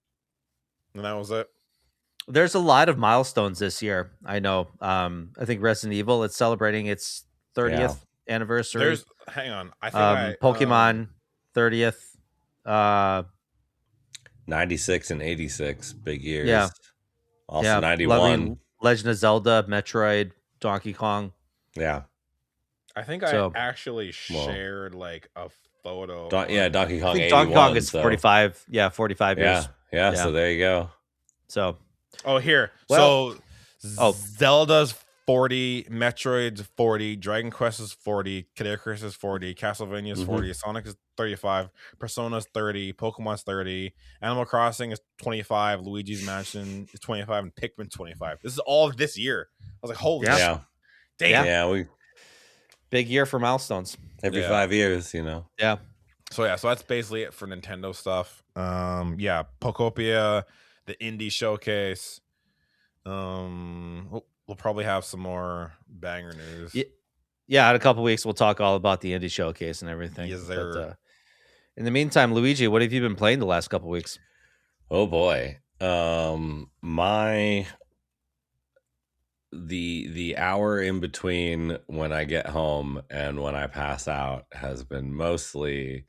and that was it. There's a lot of milestones this year. I know. I think Resident Evil, it's celebrating its 30th anniversary. Hang on. I think Pokemon 30th. 96 and 86, big years. Yeah. Also 91. Legend of Zelda, Metroid, Donkey Kong. Yeah. I think I actually shared like a photo. Donkey Kong. I think 81, Donkey Kong is so. 45. Yeah, 45 years. Yeah. So there you go. So. Oh, here. Zelda's 40, Metroid's 40, Dragon Quest is 40, Kid Icarus is 40, Castlevania is 40, Sonic is 35, Persona's 30, Pokemon's 30, Animal Crossing is 25, Luigi's Mansion is 25, and Pikmin 25. This is all of this year. I was like, holy shit. Damn. Yeah, big year for milestones. Every 5 years, Yeah. So that's basically it for Nintendo stuff. Pokopia, the indie showcase. We'll probably have some more banger news. Yeah, in a couple weeks we'll talk all about the indie showcase and everything. Yes, sir. But, in the meantime, Luigi, what have you been playing the last couple weeks? Oh boy. The hour in between when I get home and when I pass out has been mostly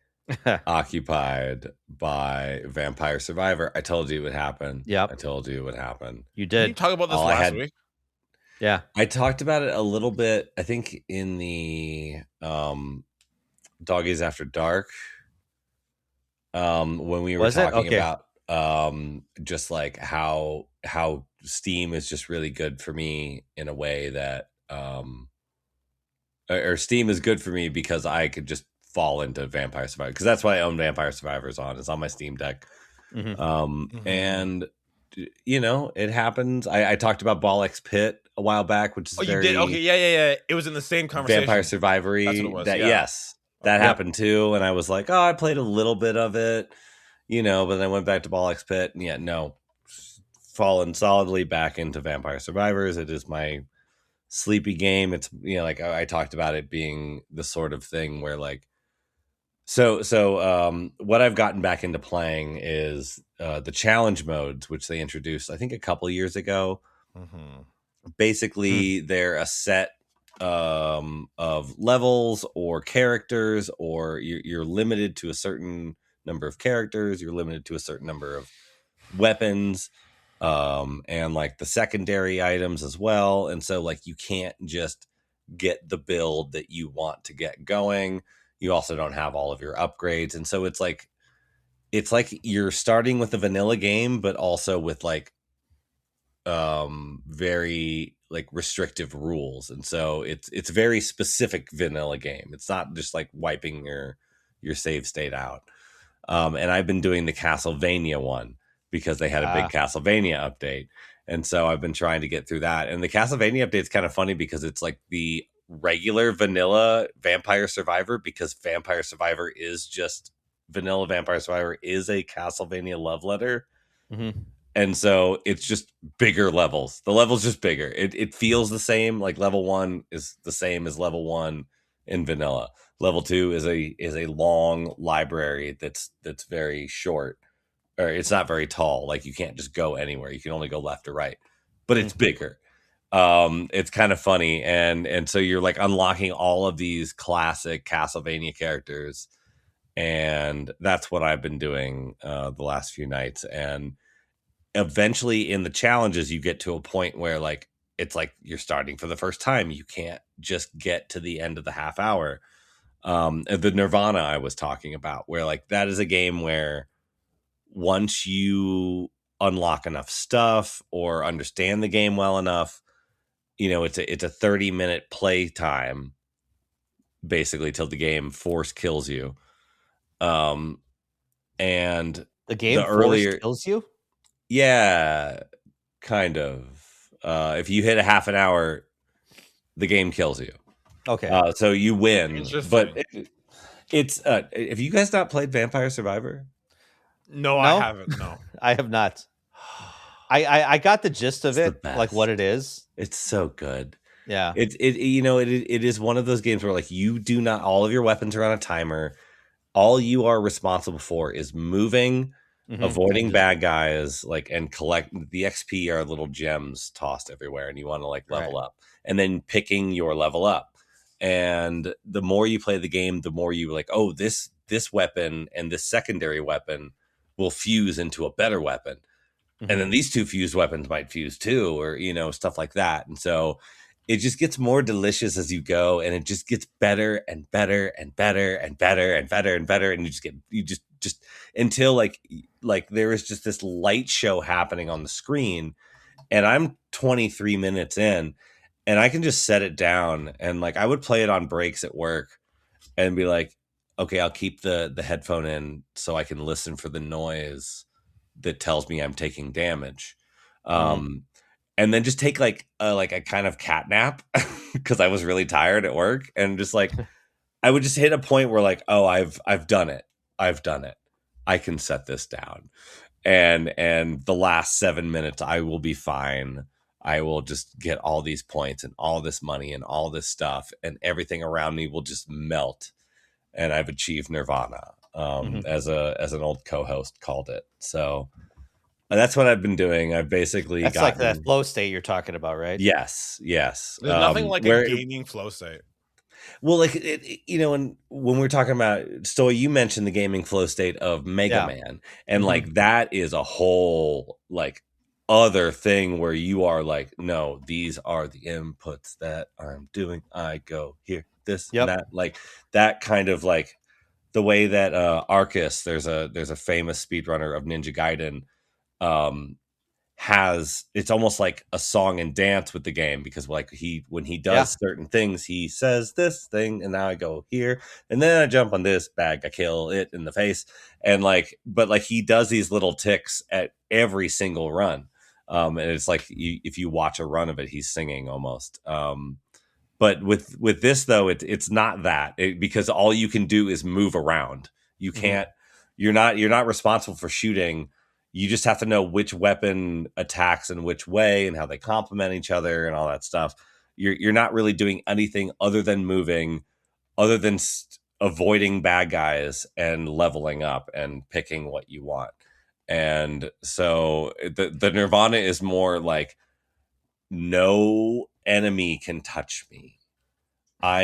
occupied by Vampire Survivor. I told you it would happen. Yep. I told you it would happen. You did. Did you talk about this last week? Yeah. I talked about it a little bit, I think, in the Doggies After Dark. When we were talking about just like how Steam is just really good for me in a way that or Steam is good for me because I could just fall into Vampire Survivor, because that's what I own Vampire Survivors on. It's on my Steam Deck. And it happens. I talked about Ball X Pit a while back, which is you did? Okay, yeah. It was in the same conversation. Vampire Survivor-y. That's what it was. Yes, that happened too. And I was like, I played a little bit of it, but then I went back to Ball X Pit, and fallen solidly back into Vampire Survivors. It is my sleepy game. It's like I talked about it being the sort of thing where like what I've gotten back into playing is the challenge modes, which they introduced I think a couple years ago. Basically they're a set of levels or characters, or you're limited to a certain number of characters, you're limited to a certain number of weapons, and like the secondary items as well. And so like you can't just get the build that you want to get going. You also don't have all of your upgrades. And so it's like you're starting with a vanilla game, but also with like very like restrictive rules. And so it's very specific vanilla game. It's not just like wiping your save state out. And I've been doing the Castlevania one because they had a big Castlevania update. And so I've been trying to get through that. And the Castlevania update is kind of funny because it's like the regular vanilla Vampire Survivor, because Vampire Survivor is just vanilla Vampire Survivor is a Castlevania love letter. And so it's just bigger levels. The level's just bigger. It feels the same. Like level 1 is the same as level 1 in vanilla. Level 2 is a long library that's very short, or it's not very tall. Like you can't just go anywhere. You can only go left or right, but it's bigger. It's kind of funny, and so you're like unlocking all of these classic Castlevania characters, and that's what I've been doing the last few nights. And eventually in the challenges you get to a point where like it's like you're starting for the first time. You can't just get to the end of the half hour. The Nirvana I was talking about, where like that is a game where once you unlock enough stuff or understand the game well enough, it's a 30-minute play time basically till the game force kills you. And The game the force earlier kills you? Yeah, kind of. If you hit a half an hour, the game kills you. Okay. So you win. Interesting. But it's have you guys not played Vampire Survivor? No, I haven't. No. I have not. I got the gist of It's it, like what it is. It's so good. Yeah. It is one of those games where like you do not, all of your weapons are on a timer. All you are responsible for is moving, avoiding bad guys, like, and collect the XP are little gems tossed everywhere, and you want to like level up, and then picking your level up. And the more you play the game, the more you like, oh, this weapon and this secondary weapon will fuse into a better weapon. And then these two fused weapons might fuse too, or stuff like that. And so it just gets more delicious as you go, and it just gets better and better and better and better and better and better. And you just until like there is just this light show happening on the screen, and I'm 23 minutes in, and I can just set it down, and like I would play it on breaks at work and be like, okay, I'll keep the headphone in so I can listen for the noise that tells me I'm taking damage. And then just take like a kind of cat nap because I was really tired at work, and just like I would just hit a point where like, oh, I've done it. I can set this down. And the last 7 minutes I will be fine. I will just get all these points and all this money and all this stuff, and everything around me will just melt. And I've achieved nirvana, as an old co-host called it. So that's what I've been doing. I've basically That's like that flow state you're talking about, right? Yes. There's nothing like a gaming flow state. Well, like and when we're talking about Stoy, you mentioned the gaming flow state of Mega Man, and like that is a whole like other thing where you are like, no, these are the inputs that I'm doing. I go here, this, and that, like that kind of like the way that Arcus, there's a famous speedrunner of Ninja Gaiden, has, it's almost like a song and dance with the game, because like when he does certain things, he says this thing, and now I go here, and then I jump on this bag, I kill it in the face, and like, but like he does these little ticks at every single run, and it's like if you watch a run of it, he's singing almost. But with this though, it's not that, because all you can do is move around. You can't. You're not responsible for shooting. You just have to know which weapon attacks in which way and how they complement each other and all that stuff. You're not really doing anything other than moving, other than avoiding bad guys and leveling up and picking what you want. And so the Nirvana is more like, no enemy can touch me. I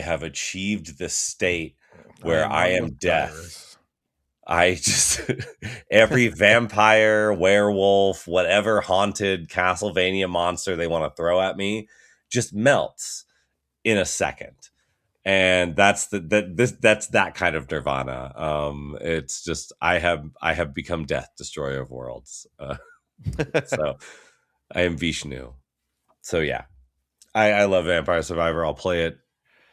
have achieved this state where I am death. I just every vampire, werewolf, whatever haunted Castlevania monster they want to throw at me just melts in a second. And that's that kind of nirvana. It's just I have become death, destroyer of worlds. So I am Vishnu. So yeah, I love Vampire Survivor. I'll play it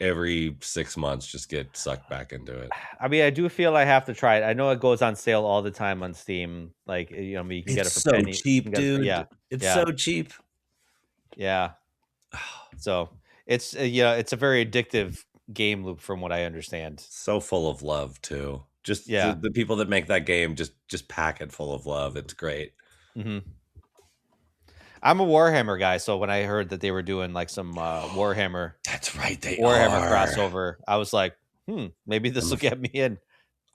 every 6 months, just get sucked back into it. I mean, I do feel I have to try it. I know it goes on sale all the time on Steam. Like, you can get it for penny. Cheap, dude. It's so cheap. Yeah. So it's it's a very addictive game loop from what I understand. So full of love too. Just Yeah. the people that make that game just pack it full of love. It's great. Mm-hmm. I'm a Warhammer guy, so when I heard that they were doing like some Warhammer That's right, they Warhammer are. crossover, I was like, maybe this will get me in.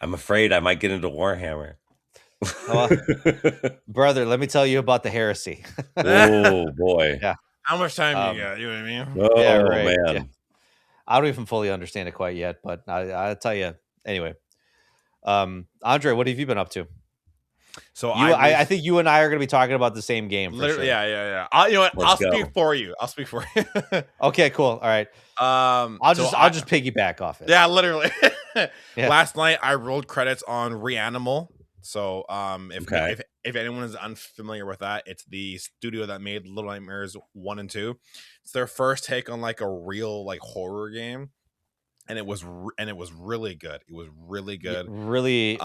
I'm afraid I might get into Warhammer. Well, brother, let me tell you about the heresy. Oh boy. Yeah. How much time you got? You know what I mean? Oh Yeah, right. man. Yeah. I don't even fully understand it quite yet, but I'll tell you anyway. Andre, what have you been up to? So I think you and I are going to be talking about the same game. For literally, sure. yeah. You know what? Let's I'll go. speak for you. I'll speak for you. Okay, cool. All right. I'll just piggyback off it. Yeah, literally. Yeah. Last night I rolled credits on Reanimal. So if anyone is unfamiliar with that, it's the studio that made Little Nightmares 1 and 2. It's their first take on like a real like horror game. And it was really good. It was really good. Really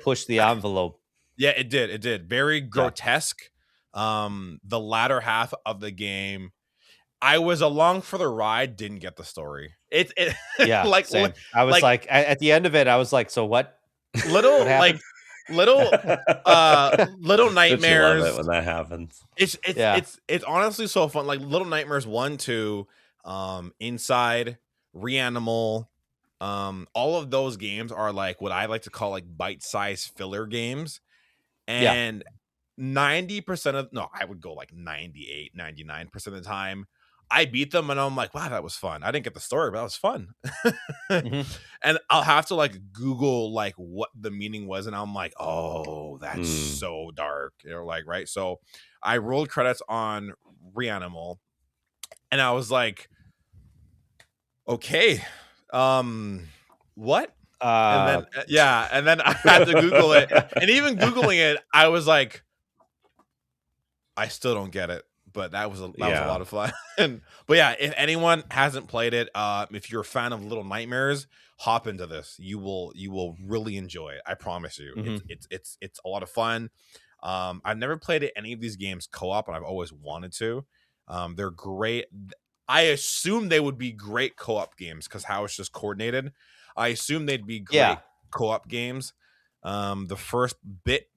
pushed the envelope. Yeah, it did. It did. Very grotesque. The latter half of the game, I was along for the ride, didn't get the story. It Yeah, like same. I was like at the end of it, I was like, so what? Little What happened? little Nightmares. Love it when that happens. It's honestly so fun. Like Little Nightmares 1, 2, Inside, Reanimal, all of those games are like what I like to call like bite-sized filler games. And 90% of I would go like 98, 99% of the time I beat them and I'm like, wow, that was fun. I didn't get the story, but that was fun. And I'll have to like Google like what the meaning was, and I'm like, oh, that's so dark. You know, like, right. So I rolled credits on Reanimal and I was like, okay, what? And then I had to Google it. And even Googling it, I was like, I still don't get it. But that was a lot of fun. But yeah, if anyone hasn't played it, if you're a fan of Little Nightmares, hop into this. You will really enjoy it. I promise you. It's a lot of fun. I've never played any of these games co-op, and I've always wanted to. They're great. I assume they would be great co-op games because how it's just coordinated. I assume they'd be great co-op games. The first bit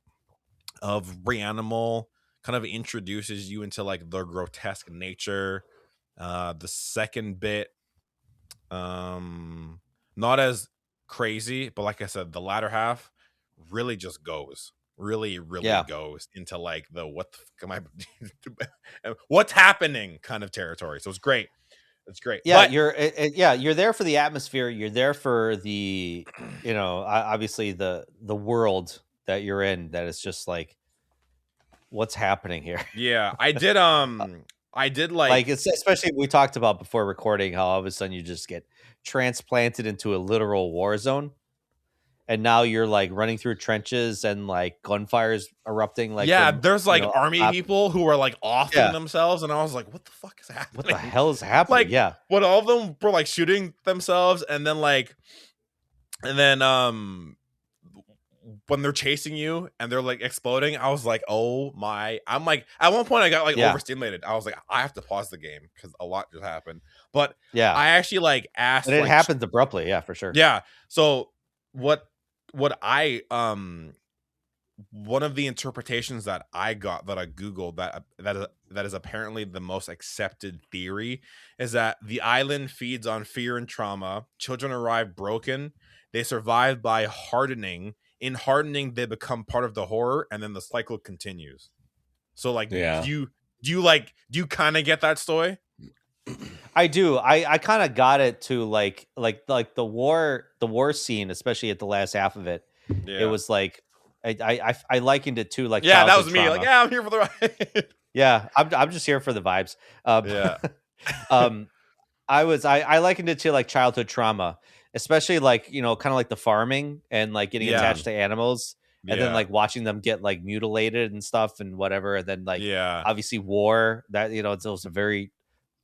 of Reanimal kind of introduces you into like the grotesque nature. The second bit, not as crazy, but like I said, the latter half really just goes. Really goes into like the what the fuck am I what's happening kind of territory. So it's great. It's great. Yeah, but, you're there for the atmosphere. You're there for the, obviously the world that you're in. That it's just like, what's happening here? Yeah, I did like it's especially we talked about before recording how all of a sudden you just get transplanted into a literal war zone. And now you're like running through trenches and like gunfires erupting. Like there's like army people who are like offing themselves, and I was like, "What the fuck is happening? What the hell is happening?" Like, when all of them were like shooting themselves, and then when they're chasing you and they're like exploding, I was like, "Oh my!" I'm like, at one point I got like overstimulated. I was like, I have to pause the game because a lot just happened. But I actually like asked, and it happens abruptly. Yeah, for sure. Yeah. So what I one of the interpretations that I got that I googled that is apparently the most accepted theory is that the island feeds on fear and trauma. Children arrive broken. They survive by hardening. In hardening, they become part of the horror, and then the cycle continues. So like, do you kind of get that story? I do. I kind of got it to like the war scene, especially at the last half of it. Yeah. It was like I likened it to like that was me. trauma. Like I'm here for the ride. Yeah, I'm just here for the vibes. I likened it to like childhood trauma, especially like kind of like the farming and like getting attached to animals. And then like watching them get like mutilated and stuff and whatever. And then like obviously war that it's also a very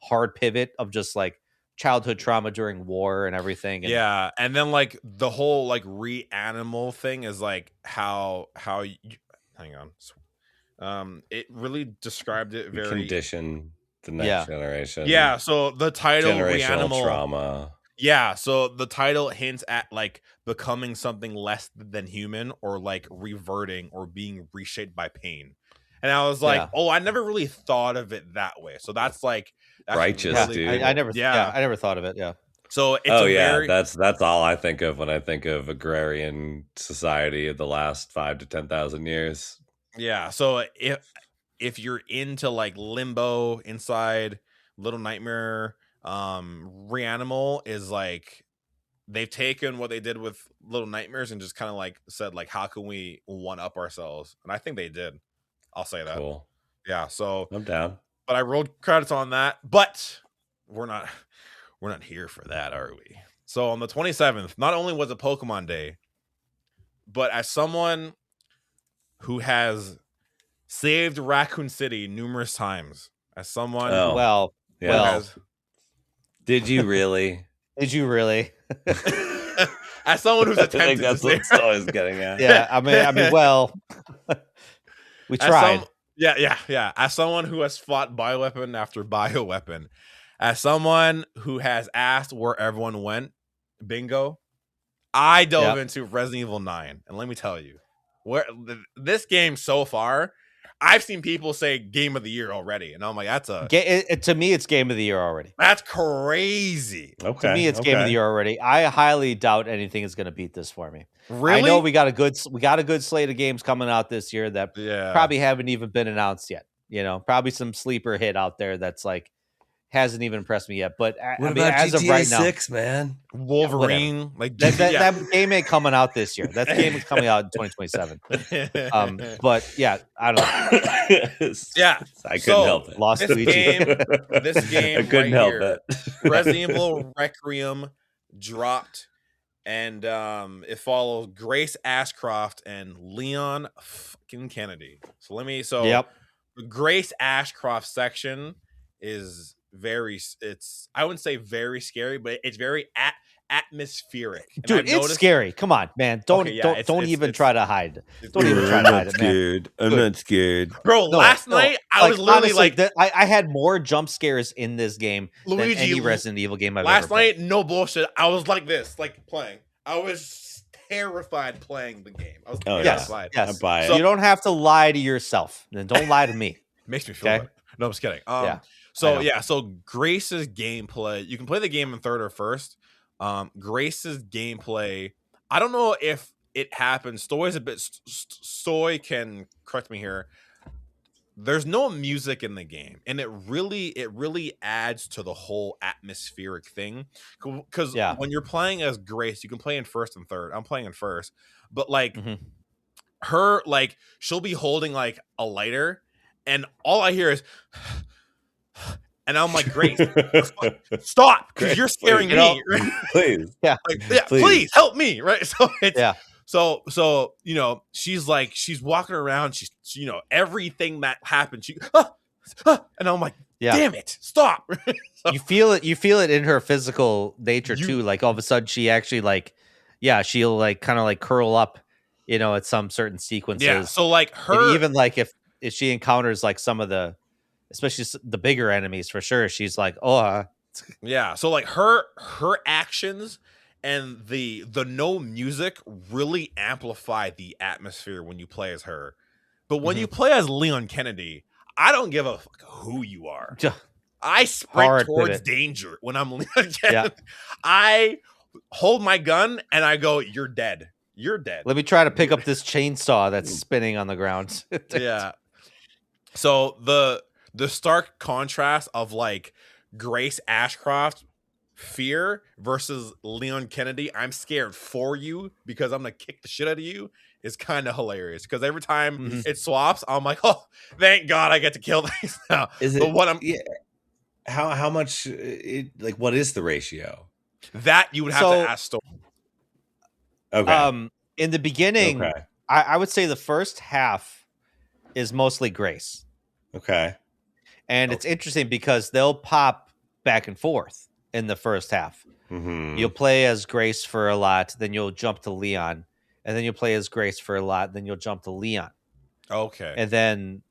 hard pivot of just like childhood trauma during war and everything. And, and then like the whole like Reanimal thing is like how you, hang on, it really described it very condition the next generation. Yeah, so the title generational Reanimal trauma. Yeah, so the title hints at like becoming something less than human, or like reverting or being reshaped by pain. And I was like, Yeah. oh, I never really thought of it that way. So that's Righteous, Yeah, really dude. cool. I never. Yeah. I never thought of it. Yeah. So it's Oh a yeah, very that's all I think of when I think of agrarian society of the last 5 to 10,000 years. yeah. So if you're into like Limbo, Inside, Little Nightmare, Reanimal is like they've taken what they did with Little Nightmares and just kind of like said like how can we one up ourselves, and I think they did. I'll say that. Cool. Yeah, so I'm down. but I rolled credits on that, but we're not here for that, are we? So on the 27th, not only was it Pokemon Day, but as someone who has saved Raccoon City numerous times, as someone Oh. Well, Yeah. who well, has Did you really? did you really? as someone who's I think attempted to that's save what Stoy is getting at. Yeah. I mean, well, we As tried. yeah. As someone who has fought bioweapon after bioweapon, as someone who has asked where everyone went, bingo, I dove into Resident Evil 9, and let me tell you, this game so far, I've seen people say game of the year already, and I'm like, To me, it's game of the year already. that's crazy. Okay. To me, it's game of the okay. year already. I highly doubt anything is going to beat this for me. Really? I know we got a good slate of games coming out this year that Yeah. probably haven't even been announced yet. You know, probably some sleeper hit out there that's like hasn't even impressed me yet. But What I mean, about as GTA of right now, 6, man? Wolverine, like that game ain't coming out this year. That game is coming out in 2027. But yeah, I don't know. Yeah, I couldn't so, help it. Lost this Luigi. game I couldn't right help here, it. Resident Evil Requiem dropped, and it follows Grace Ashcroft and Leon fucking Kennedy. Yep. The Grace Ashcroft section is I wouldn't say very scary, but it's very atmospheric. And Dude, I've it's noticed- scary. Come on, man. Don't Okay, yeah, don't even try to hide. it's- Don't even try to hide it, man. scared. I'm Good. not scared. Bro, last night I was literally honestly, like, I had more jump scares in this game than Luigi, any Resident Evil game I've last ever played. night, no bullshit. I was like this, like playing. I was terrified playing the game. I was Oh, yeah. terrified. Yes. I buy it. So- You don't have to lie to yourself. Then don't lie to me. Makes me feel Okay. better. No, I'm just kidding. Yeah, I know. So Grace's gameplay, you can play the game in third or first. Grace's gameplay, I don't know if it happens. Stoy's a bit. Stoy can correct me here. There's no music in the game, and it really adds to the whole atmospheric thing. Because when you're playing as Grace, you can play in first and third. I'm playing in first, but like her, like she'll be holding like a lighter, and all I hear is. And I'm like, Grace, stop, because you're scaring me. Right? Please. Yeah. Like, yeah, please help me. Right. So it's so you know, she's walking around, she's everything that happened, and I'm like, damn it, stop. So, you feel it in her physical nature too. Like all of a sudden she actually she'll like kind of like curl up, at some certain sequences. Yeah. So like her, and even like if she encounters like some of the, especially the bigger enemies, for sure, she's like, yeah. So like her actions and the no music really amplify the atmosphere when you play as her. But when you play as Leon Kennedy, I don't give a fuck who you are. I sprint towards danger when I'm Leon Kennedy. Yeah. I hold my gun and I go, "You're dead. You're dead." Let me try to pick up this chainsaw that's spinning on the ground. Yeah. So the stark contrast of like Grace Ashcroft fear versus Leon Kennedy, I'm scared for you because I'm gonna kick the shit out of you, is kind of hilarious. Because every time it swaps, I'm like, oh, thank God I get to kill these now. Is it? But what I'm how much? What is the ratio? that you would have to ask Storm. Okay. In the beginning, I would say the first half is mostly Grace. Okay. And it's interesting because they'll pop back and forth in the first half. Mm-hmm. You'll play as Grace for a lot, then you'll jump to Leon, and then you'll play as Grace for a lot, then you'll jump to Leon. Okay. And then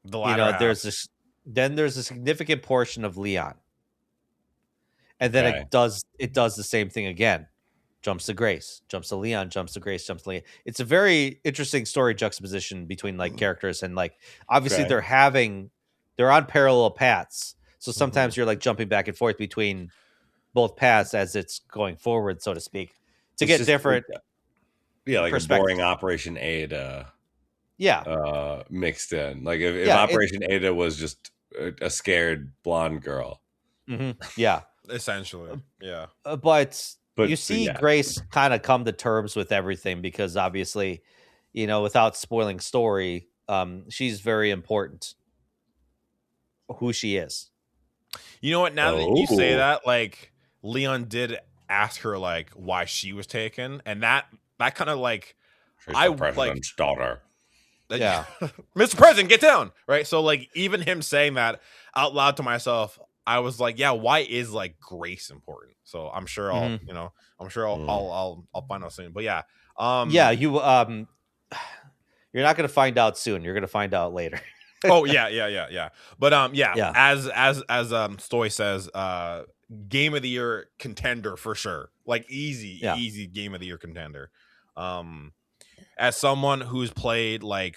the latter half. there's a significant portion of Leon. and then Okay. it does the same thing again. Jumps to Grace, jumps to Leon, jumps to Grace, jumps to Leon. It's a very interesting story juxtaposition between like characters, and like obviously Okay. they're on parallel paths. So Mm-hmm. sometimes you're like jumping back and forth between both paths as it's going forward, so to speak, to It's get just different like a perspectives. boring Operation Ada mixed in. Like if Operation Ada was just a scared blonde girl. Yeah. Essentially. Yeah. But you see yeah. Grace kind of come to terms with everything because obviously, without spoiling story, she's very important who she is. You know what? Now that you say that, like Leon did ask her like why she was taken, and that kind of like She's the president's daughter. Yeah. Mr. President, get down. Right. So like even him saying that out loud to myself, I was like, yeah, why is like Grace important? So I'm sure I'll, I'll find out soon. But yeah. You're not gonna find out soon. You're gonna find out later. Oh yeah. But as Stoy says, game of the year contender for sure. Like easy game of the year contender. As someone who's played like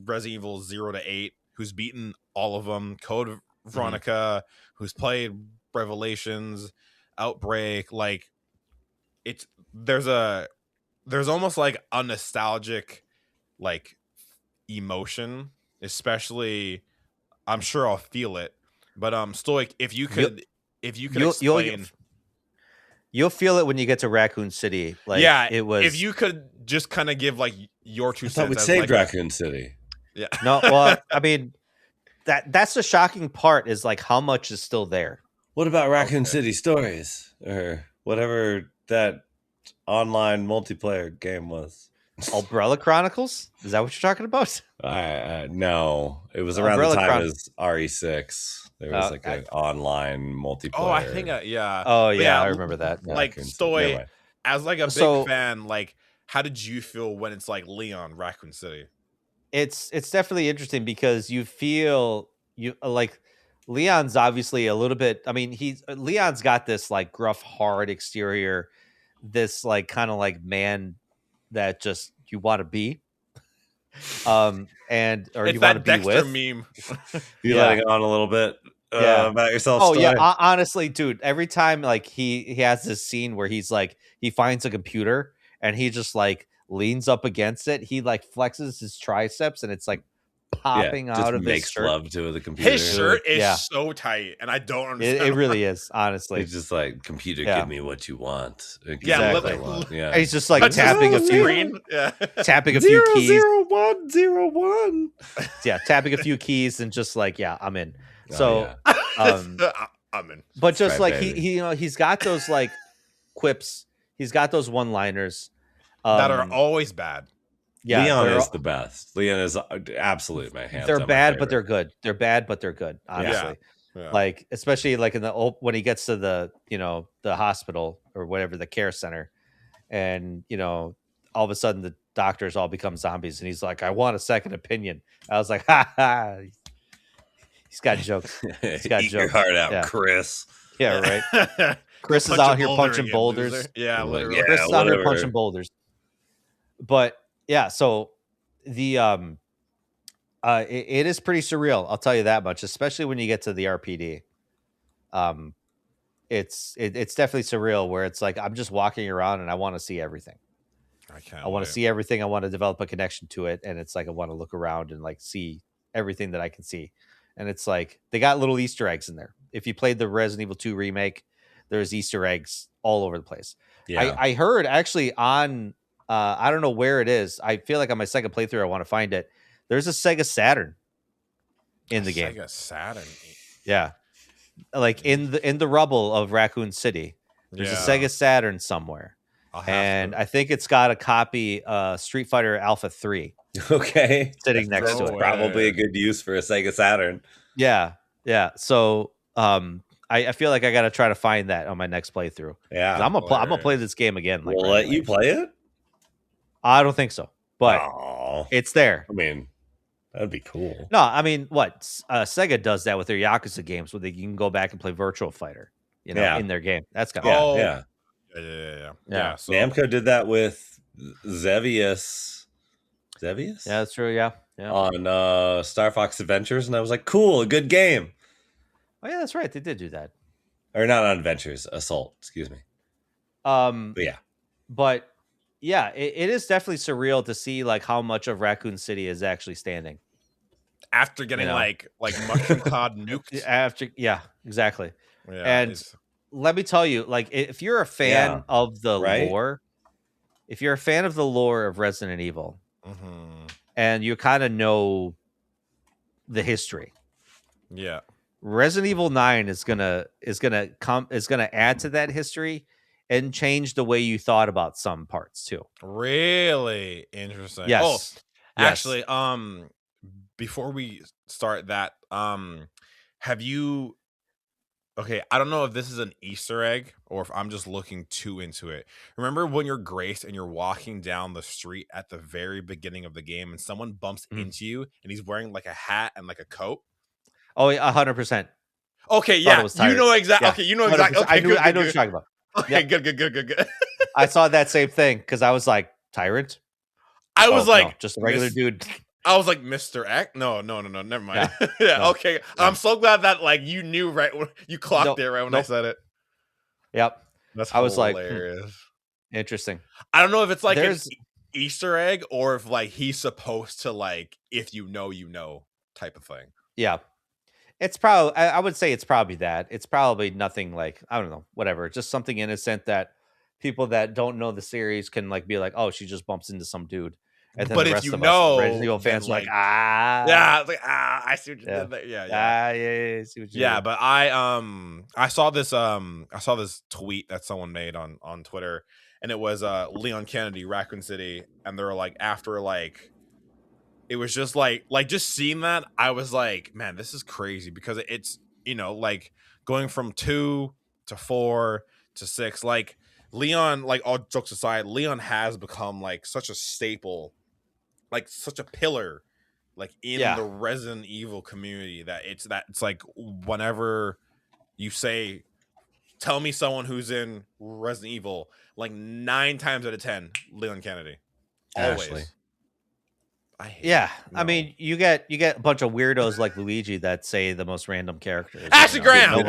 Resident Evil 0 to 8, who's beaten all of them, Code Veronica, who's played Revelations, Outbreak, like there's almost like a nostalgic like emotion, especially I'm sure I'll feel it. But Stoic, if you could explain, you'll feel it when you get to Raccoon City. Like it was. If you could just kind of give like your 2 I cents. thought we saved Raccoon City. Yeah. No, well, I mean that's the shocking part is like how much is still there. What about Raccoon City Stories or whatever that online multiplayer game was? Umbrella Chronicles? Is that what you're talking about? No, it was around the time as RE6. There was like an online multiplayer. Oh, I think yeah. Oh yeah, I remember that. Like Stoy, as like a big fan, like how did you feel when it's like Leon Raccoon City? It's definitely interesting because you feel like Leon's obviously a little bit. I mean, Leon's got this like gruff, hard exterior, this like kind of like man that just you want to be, or it's you want to be Dexter with. Meme. You letting on a little bit about yourself. Oh yeah, honestly, dude. Every time like he has this scene where he's like he finds a computer and he just like leans up against it. He like flexes his triceps and it's like popping out of his shirt. Love to the computer. His shirt is so tight, and I don't understand. It really is, honestly. He's just like, computer, give me what you want. Exactly. And he's just like tapping a few, tapping a few keys. 00101. Yeah, tapping a few keys and just like, I'm in. So, I'm in. But just like he's got those like quips. He's got those one-liners that are always bad. Yeah, Leon is the best. Leon is absolute, man. They're bad, but they're good. They're bad, but they're good. Honestly, like especially like in the when he gets to the the hospital or whatever, the care center, and all of a sudden the doctors all become zombies, and he's like, "I want a second opinion." I was like, "Ha ha." He's got jokes. He's got Eat jokes. Your heart out, Chris. Yeah, right. Chris is out here punching boulders. Yeah, literally. Chris is out here punching boulders. But yeah, so the it is pretty surreal. I'll tell you that much, especially when you get to the RPD. It's definitely surreal where it's like I'm just walking around and I want to see everything. I want to see everything. I want to develop a connection to it, and it's like I want to look around and like see everything that I can see. And it's like they got little Easter eggs in there. If you played the Resident Evil 2 remake, there's Easter eggs all over the place. Yeah. I heard actually on I don't know where it is. I feel like on my second playthrough, I want to find it. There's a Sega Saturn in the game. Sega Saturn. Yeah. Like in the rubble of Raccoon City. There's a Sega Saturn somewhere. And I think it's got a copy Street Fighter Alpha 3. Okay. Sitting next to it. Probably a good use for a Sega Saturn. Yeah. Yeah. So I feel like I got to try to find that on my next playthrough. Yeah. I'm gonna play this game again. Like, we'll let you play it? I don't think so, but it's there. I mean, that'd be cool. No, I mean, what Sega does that with their Yakuza games, where you can go back and play Virtual Fighter. in their game. That's kind Yeah, of Oh, yeah. Yeah. So Namco did that with Zevius. Zevius? Yeah, that's true. Yeah. On Star Fox Adventures, and I was like, cool, a good game. Oh yeah, that's right. They did do that. Or not on Adventures, Assault, excuse me. But yeah. But yeah, it is definitely surreal to see like how much of Raccoon City is actually standing after getting like Mushroom Cloud nuked. after. Yeah, exactly. Yeah, And let me tell you, like, if you're a fan of the lore, if you're a fan of the lore of Resident Evil, and you kind of know the history, Resident Evil 9 is gonna add to that history and change the way you thought about some parts too. Really interesting. Yes. Oh, actually, before we start that, have you? Okay, I don't know if this is an Easter egg or if I'm just looking too into it. Remember when you're Grace and you're walking down the street at the very beginning of the game and someone bumps into you and he's wearing like a hat and like a coat? Oh, 100%. Okay, yeah, you know exactly. Yeah. Okay, you know exactly. Okay, I know what you're talking about. Okay, good. I saw that same thing because I was like, Tyrant? I was like, no, just a regular dude. I was like, Mr. X? No, never mind. Yeah, no, okay. No. I'm so glad that like you knew right when you clocked it right when I said it. Yep. That's hilarious. I was like, interesting. I don't know if it's like an Easter egg or if like he's supposed to like, if you know type of thing. Yeah. It's probably, I would say it's probably that. It's probably nothing like, I don't know, whatever. Just something innocent that people that don't know the series can like be like, oh, she just bumps into some dude. And then but the if rest you of know, us Resident Evil fans like, I see what you did there. I see what you did. But I saw this tweet that someone made on Twitter, and it was Leon Kennedy, Raccoon City, and they were like, after like, it was just like just seeing that, I was like, man, this is crazy because it's like going from 2 to 4 to 6, like Leon, like all jokes aside, Leon has become like such a staple, like such a pillar, like in the Resident Evil community that it's like whenever you say, tell me someone who's in Resident Evil, like 9 times out of 10, Leon Kennedy, always. Ashley. I mean, you get a bunch of weirdos like Luigi that say the most random characters. Ashley Graham,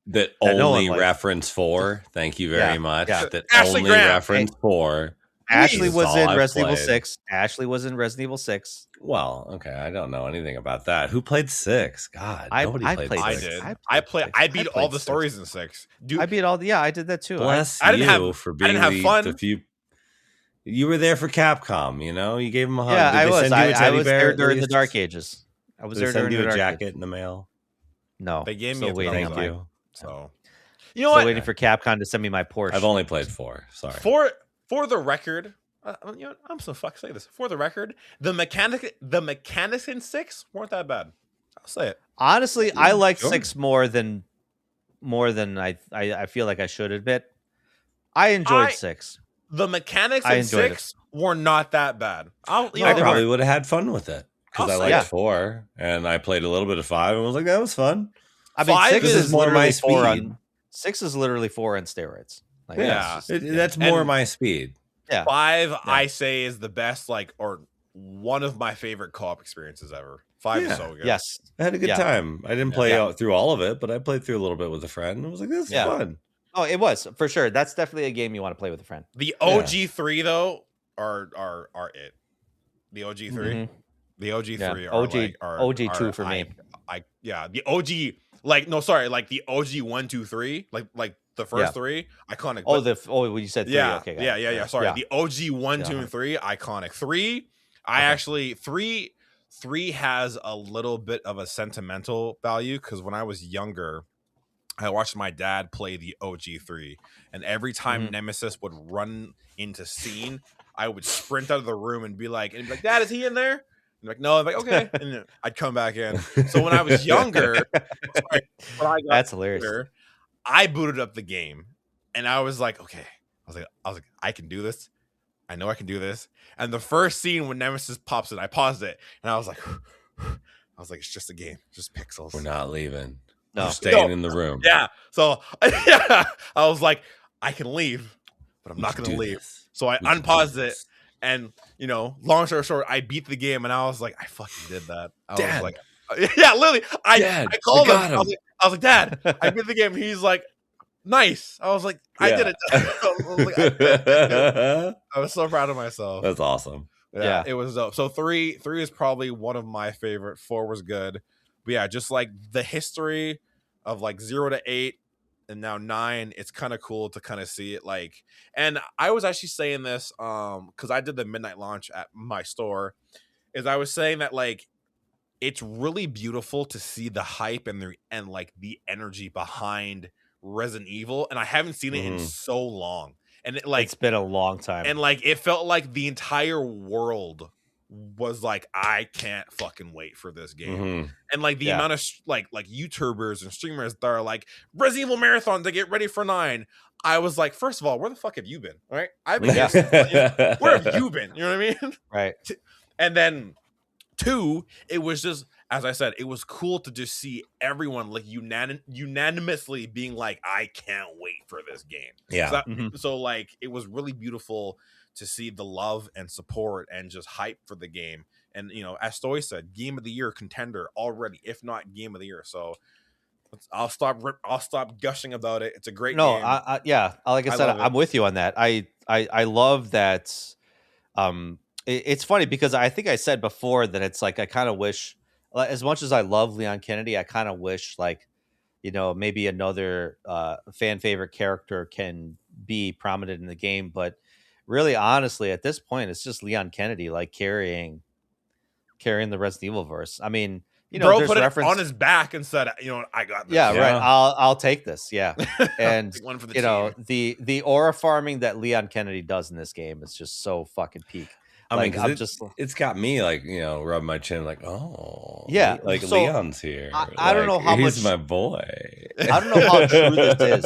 that only reference 4. Thank you very much. Yeah. That Ashley only Graham. reference 4. Ashley was in Resident Evil 6. Ashley was in Resident Evil 6. Well, okay, I don't know anything about that. Who played 6? God, nobody played 6. I did. I beat all the stories in 6. Dude, I beat all the. Yeah, I did that too. Bless I didn't you have, for being I didn't have fun. the few. You were there for Capcom, You gave them a hug. Yeah, Did they send you a teddy I was bear there at during the least? Dark Ages. I was Did there they during send you the a Dark jacket Ages. in the mail? No, they gave me still waiting. Thank you. So, still waiting for Capcom to send me my Porsche. I've only played 4. Sorry. For the record, I'm so fuck say this. For the record, the mechanics in 6 weren't that bad. I'll say it. Honestly, I like 6 more than I feel like I should admit. I enjoyed 6. The mechanics in 6 were not that bad. I probably would have had fun with it because I liked 4 and I played a little bit of 5 and was like, that was fun. I mean, 6 is more my speed. 6 is literally 4 on steroids. Like, that's more my speed. Yeah. 5, I say, is the best, like, or one of my favorite co-op experiences ever. 5 is so good. Yes, I had a good time. I didn't play through all of it, but I played through a little bit with a friend. I was like, this is fun. Oh, it was for sure. That's definitely a game you want to play with a friend. The OG 3 though are it. The OG 3, the OG 3 are OG 2 for me. The OG like the OG 1, 2, 3 like the first 3 iconic. When you said 3, okay, yeah. Sorry, the OG 1, 2, and 3 iconic. 3, I actually 3 has a little bit of a sentimental value because when I was younger, I watched my dad play the OG 3, and every time Nemesis would run into scene, I would sprint out of the room and be like, Dad, is he in there? And like, no. I'm like, okay, and I'd come back in. So when I was younger, that's hilarious. Younger, I booted up the game, and I was like, okay, I was like, I can do this. I know I can do this. And the first scene when Nemesis pops in, I paused it, and I was like, it's just a game, just pixels. We're not leaving. No. You're staying in the room. Yeah. So yeah, I was like, I can leave, but I'm We not can gonna do leave. this. So I We can do unpaused it, this. and long story short, I beat the game, and I was like, I fucking did that. I was Dad. like, yeah, literally. I Dad, called we him. got I was like, Dad, I beat the game. He's like, nice. I was like, I did it. I was like, I did it. I was so proud of myself. That's awesome. Yeah, it was dope. So three is probably one of my favorite. 4 was good, but yeah, just like the history of like 0 to 8 and now 9, it's kind of cool to kind of see it. Like, and I was actually saying this because I did the midnight launch at my store. Is I was saying that like it's really beautiful to see the hype and like the energy behind Resident Evil, and I haven't seen it in so long. And it, like, it's been a long time. And like it felt like the entire world was like, I can't fucking wait for this game. And like the amount of like YouTubers and streamers that are like Resident Evil marathon to get ready for 9. I was like, first of all, where the fuck have you been? All right, I've been here. Where have you been? You know what I mean? Right. And then 2, it was just, as I said, it was cool to just see everyone like unanimously being like, I can't wait for this game. Yeah. So like it was really beautiful to see the love and support and just hype for the game. And as Stoy said, game of the year contender already, if not game of the year. So I'll stop gushing about it. It's a great game. Yeah, like I said, I'm with you on that. I love that. It's funny because I think I said before that it's like I kind of wish, as much as I love Leon Kennedy, I kind of wish like maybe another fan favorite character can be prominent in the game. But really, honestly, at this point, it's just Leon Kennedy like carrying the Resident Evil verse. I mean, bro put it on his back and said, I got this. Yeah, right. I'll take this. Yeah. And one for the the aura farming that Leon Kennedy does in this game is just so fucking peak. I mean, it's got me like, rubbing my chin like, oh, yeah, like so Leon's here. I don't know how he's much, my boy. I don't know how true this is.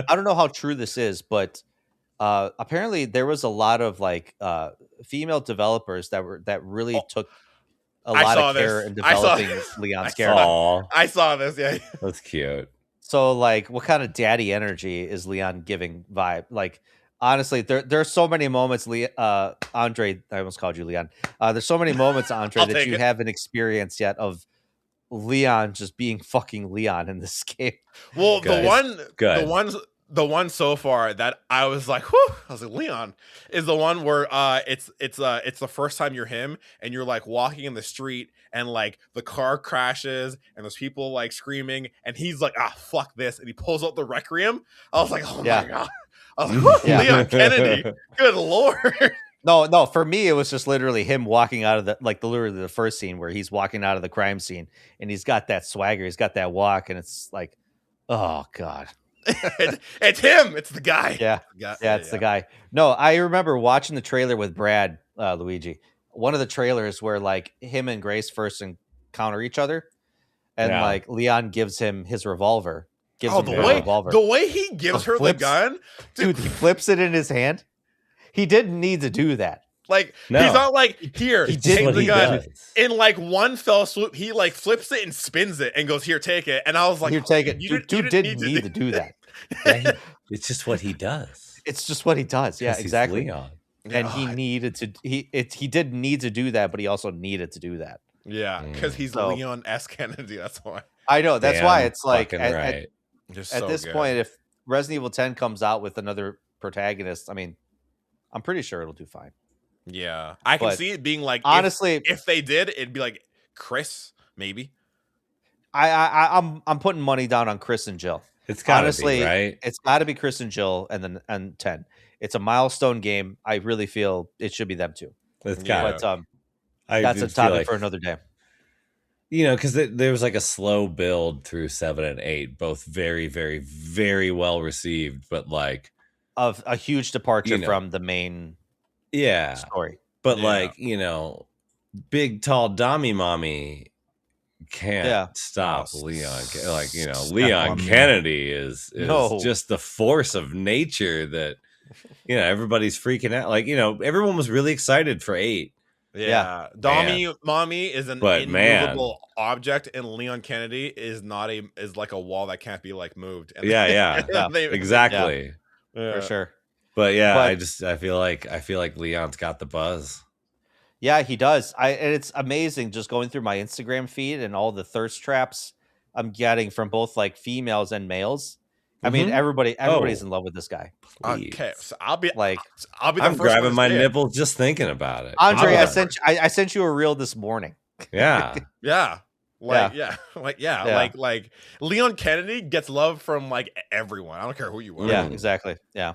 I don't know how true this is, but apparently there was a lot of like female developers that really took a lot of care in developing Leon's character. I saw this. Yeah, that's cute. So like, what kind of daddy energy is Leon giving vibe? Like, honestly, there are so many moments, Andre, I almost called you Leon. There's so many moments, Andre, that you haven't experienced yet of Leon just being fucking Leon in this game. Well, the one so far that I was like, whew, I was like, Leon is the one where it's the first time you're him and you're like walking in the street and like the car crashes and there's people like screaming and he's like, fuck this, and he pulls out the Requiem. I was like, oh my god. I was like, Leon Kennedy, good lord. No, for me, it was just literally him walking out of literally the first scene where he's walking out of the crime scene and he's got that swagger, he's got that walk, and it's like, oh god. It's him. It's the guy. Yeah, it's the guy. No, I remember watching the trailer with Brad, Luigi. One of the trailers where like him and Grace first encounter each other, and like Leon gives him his revolver. The way he gives her the gun, dude, he flips it in his hand. He didn't need to do that. Like, he's not like, here, he take the gun. Does. In like one fell swoop, he like flips it and spins it and goes, here, take it. And I was like, here, take it. Dude didn't need to do that. It's just what he does. It's just what he does. Yeah, exactly. Leon. And he needed to. He didn't need to do that, but he also needed to do that. Yeah, because he's Leon S. Kennedy. That's why. I know. That's why it's like right. At this point, if Resident Evil 10 comes out with another protagonist, I mean, I'm pretty sure it'll do fine. Yeah, I can see it being like, honestly, if they did, it'd be like Chris, maybe. I'm putting money down on Chris and Jill. It's gotta be, right? It's got to be Chris and Jill, and 10. It's a milestone game. I really feel it should be them too. It's got. But that's a topic for another day. Because there was like a slow build through 7 and 8, both very, very, very well received, but like of a huge departure from the main story. But like, big tall Dami Mommy can't stop Leon. Like, Leon Kennedy is just the force of nature that everybody's freaking out. Like, everyone was really excited for 8. Yeah, Dommy Mommy is an But, man. immovable object, and Leon Kennedy is not is like a wall that can't be like moved. And Yeah. Exactly. For sure. But yeah, But- I feel like Leon's got the buzz. Yeah, he does. And it's amazing just going through my Instagram feed and all the thirst traps I'm getting from both like females and males. I mean, everybody's in love with this guy. Okay, so I'll be like, the I'm first grabbing one to my say it. nipples just thinking about it. Andre, I sent you a reel this morning. Yeah. Yeah. Like Leon Kennedy gets love from like everyone. I don't care who you are. Yeah, exactly. Yeah.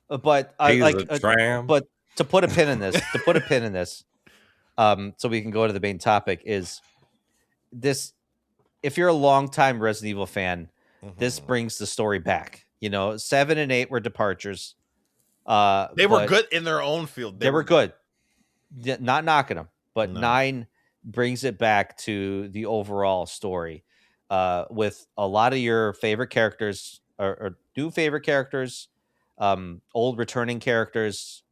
But He's a tramp. but to put a pin in this, so we can go to the main topic is this. If you're a longtime Resident Evil fan, this brings the story back. 7 and 8 were departures. They were good in their own field. They were good. Not knocking them, but 9 brings it back to the overall story, with a lot of your favorite characters or new favorite characters, old returning characters.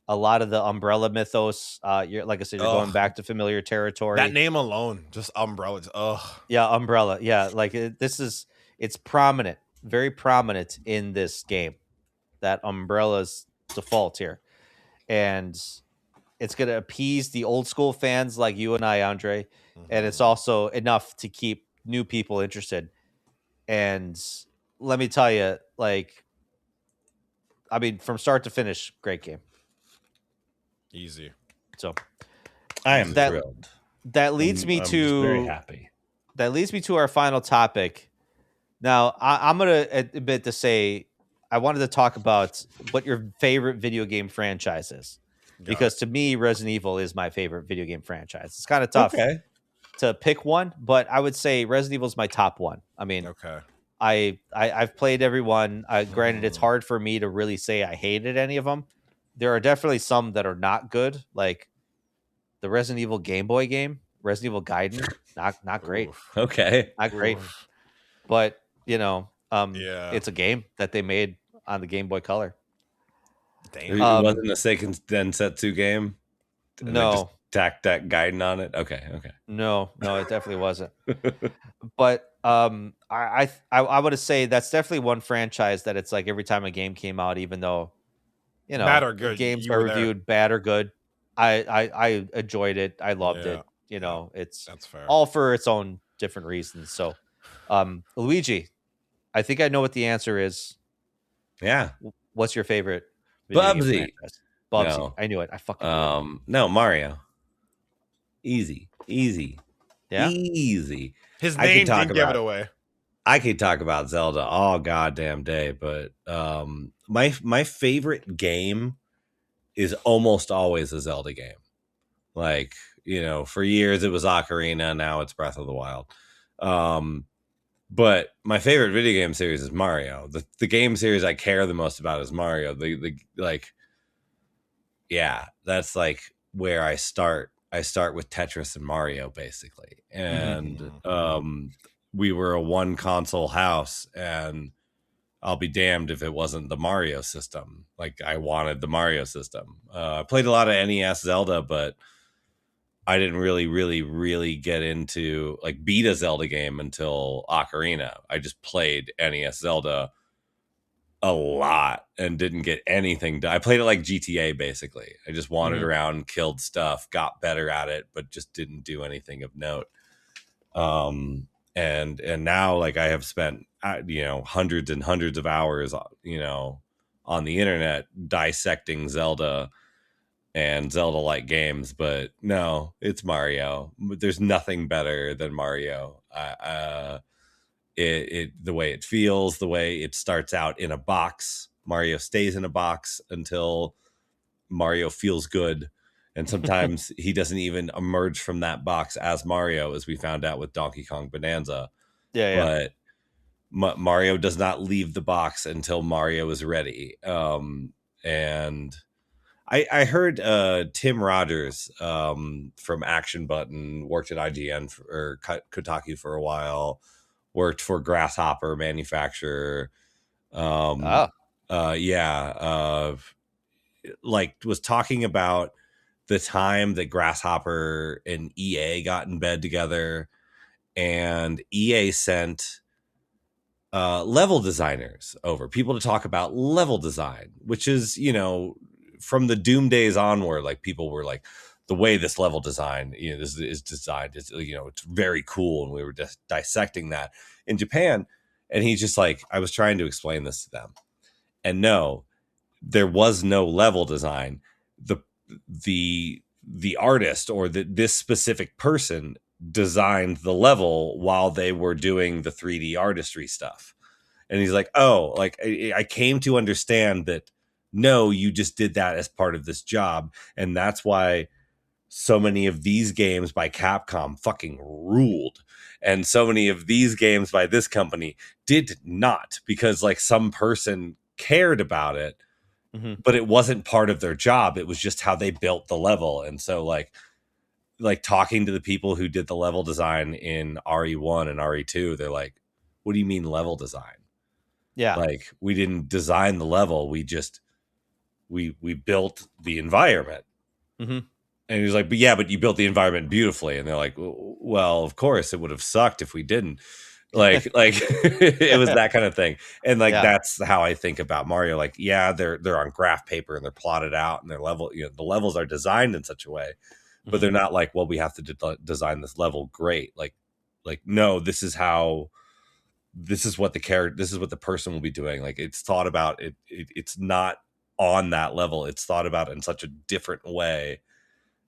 A lot of the Umbrella mythos. You're like I said, you're going back to familiar territory. That name alone, just Umbrella. Yeah, Umbrella. Yeah, like it's prominent, very prominent in this game. That Umbrella's default here, and it's going to appease the old school fans like you and I, Andre, and it's also enough to keep new people interested. And let me tell you, from start to finish, great game. Easy. So I am thrilled. That leads me to very happy. That leads me to our final topic. Now, I'm going to admit to say I wanted to talk about what your favorite video game franchise is. Because to me, Resident Evil is my favorite video game franchise. It's kind of tough to pick one, but I would say Resident Evil is my top one. I mean, I've played every one. Granted, it's hard for me to really say I hated any of them. There are definitely some that are not good, like the Resident Evil Game Boy game, Resident Evil Gaiden, not great. Okay, not great. But it's a game that they made on the Game Boy Color. Damn. It wasn't a Seiken Densetsu game. No, just tacked that Gaiden on it. Okay. No, it definitely wasn't. But I would say that's definitely one franchise that it's like every time a game came out, even though bad or good, games are reviewed bad or good, I enjoyed it. I loved it. That's fair. All for its own different reasons. So, Luigi, I think I know what the answer is. Yeah. What's your favorite? Bubsy. No. I knew it. I fucking knew it. No, Mario. Easy. Yeah. Easy. His name didn't give it away. I could talk about Zelda all goddamn day, but my favorite game is almost always a Zelda game. Like, for years it was Ocarina, now it's Breath of the Wild. But my favorite video game series is Mario. The game series I care the most about is Mario. That's like where I start. I start with Tetris and Mario basically. And we were a one console house, and I'll be damned if it wasn't the Mario system. Like, I wanted the Mario system. I played a lot of NES Zelda, but I didn't really get into beat a Zelda game until Ocarina. I just played NES Zelda a lot and didn't get anything done. I played it like GTA basically. I just wandered around, killed stuff, got better at it, but just didn't do anything of note. And now I have spent hundreds and hundreds of hours on the internet dissecting Zelda and Zelda-like games, but no, it's Mario. There's nothing better than Mario. The way it feels, the way it starts out in a box. Mario stays in a box until Mario feels good, and sometimes he doesn't even emerge from that box as Mario, as we found out with Donkey Kong Bonanza. But Mario does not leave the box until Mario is ready. And I heard Tim Rogers from Action Button, worked at IGN or Kotaku for a while, worked for Grasshopper manufacturer. Was talking about the time that Grasshopper and EA got in bed together, and EA sent level designers over, people to talk about level design, which is, from the Doom days onward, like people were like, the way this level design, this is designed, is, it's very cool. And we were just dissecting that in Japan. And he's just like, I was trying to explain this to them. And no, there was no level design. The artist or this specific person designed the level while they were doing the 3D artistry stuff. And he's like, oh, like I came to understand that, no, you just did that as part of this job. And that's why so many of these games by Capcom fucking ruled. And so many of these games by this company did not, because like some person cared about it, but it wasn't part of their job. It was just how they built the level. And so like talking to the people who did the level design in RE1 and RE2, they're like, what do you mean level design? Yeah. Like, we didn't design the level. We just, we built the environment. And he's like, but you built the environment beautifully. And they're like, well, of course it would have sucked if we didn't. Like it was that kind of thing. And like, that's how I think about Mario. Like, yeah, they're on graph paper and they're plotted out and their level, the levels are designed in such a way, but they're not like, well, we have to design this level great. Like, no, this is what the person will be doing. Like, it's thought about it's not on that level. It's thought about in such a different way.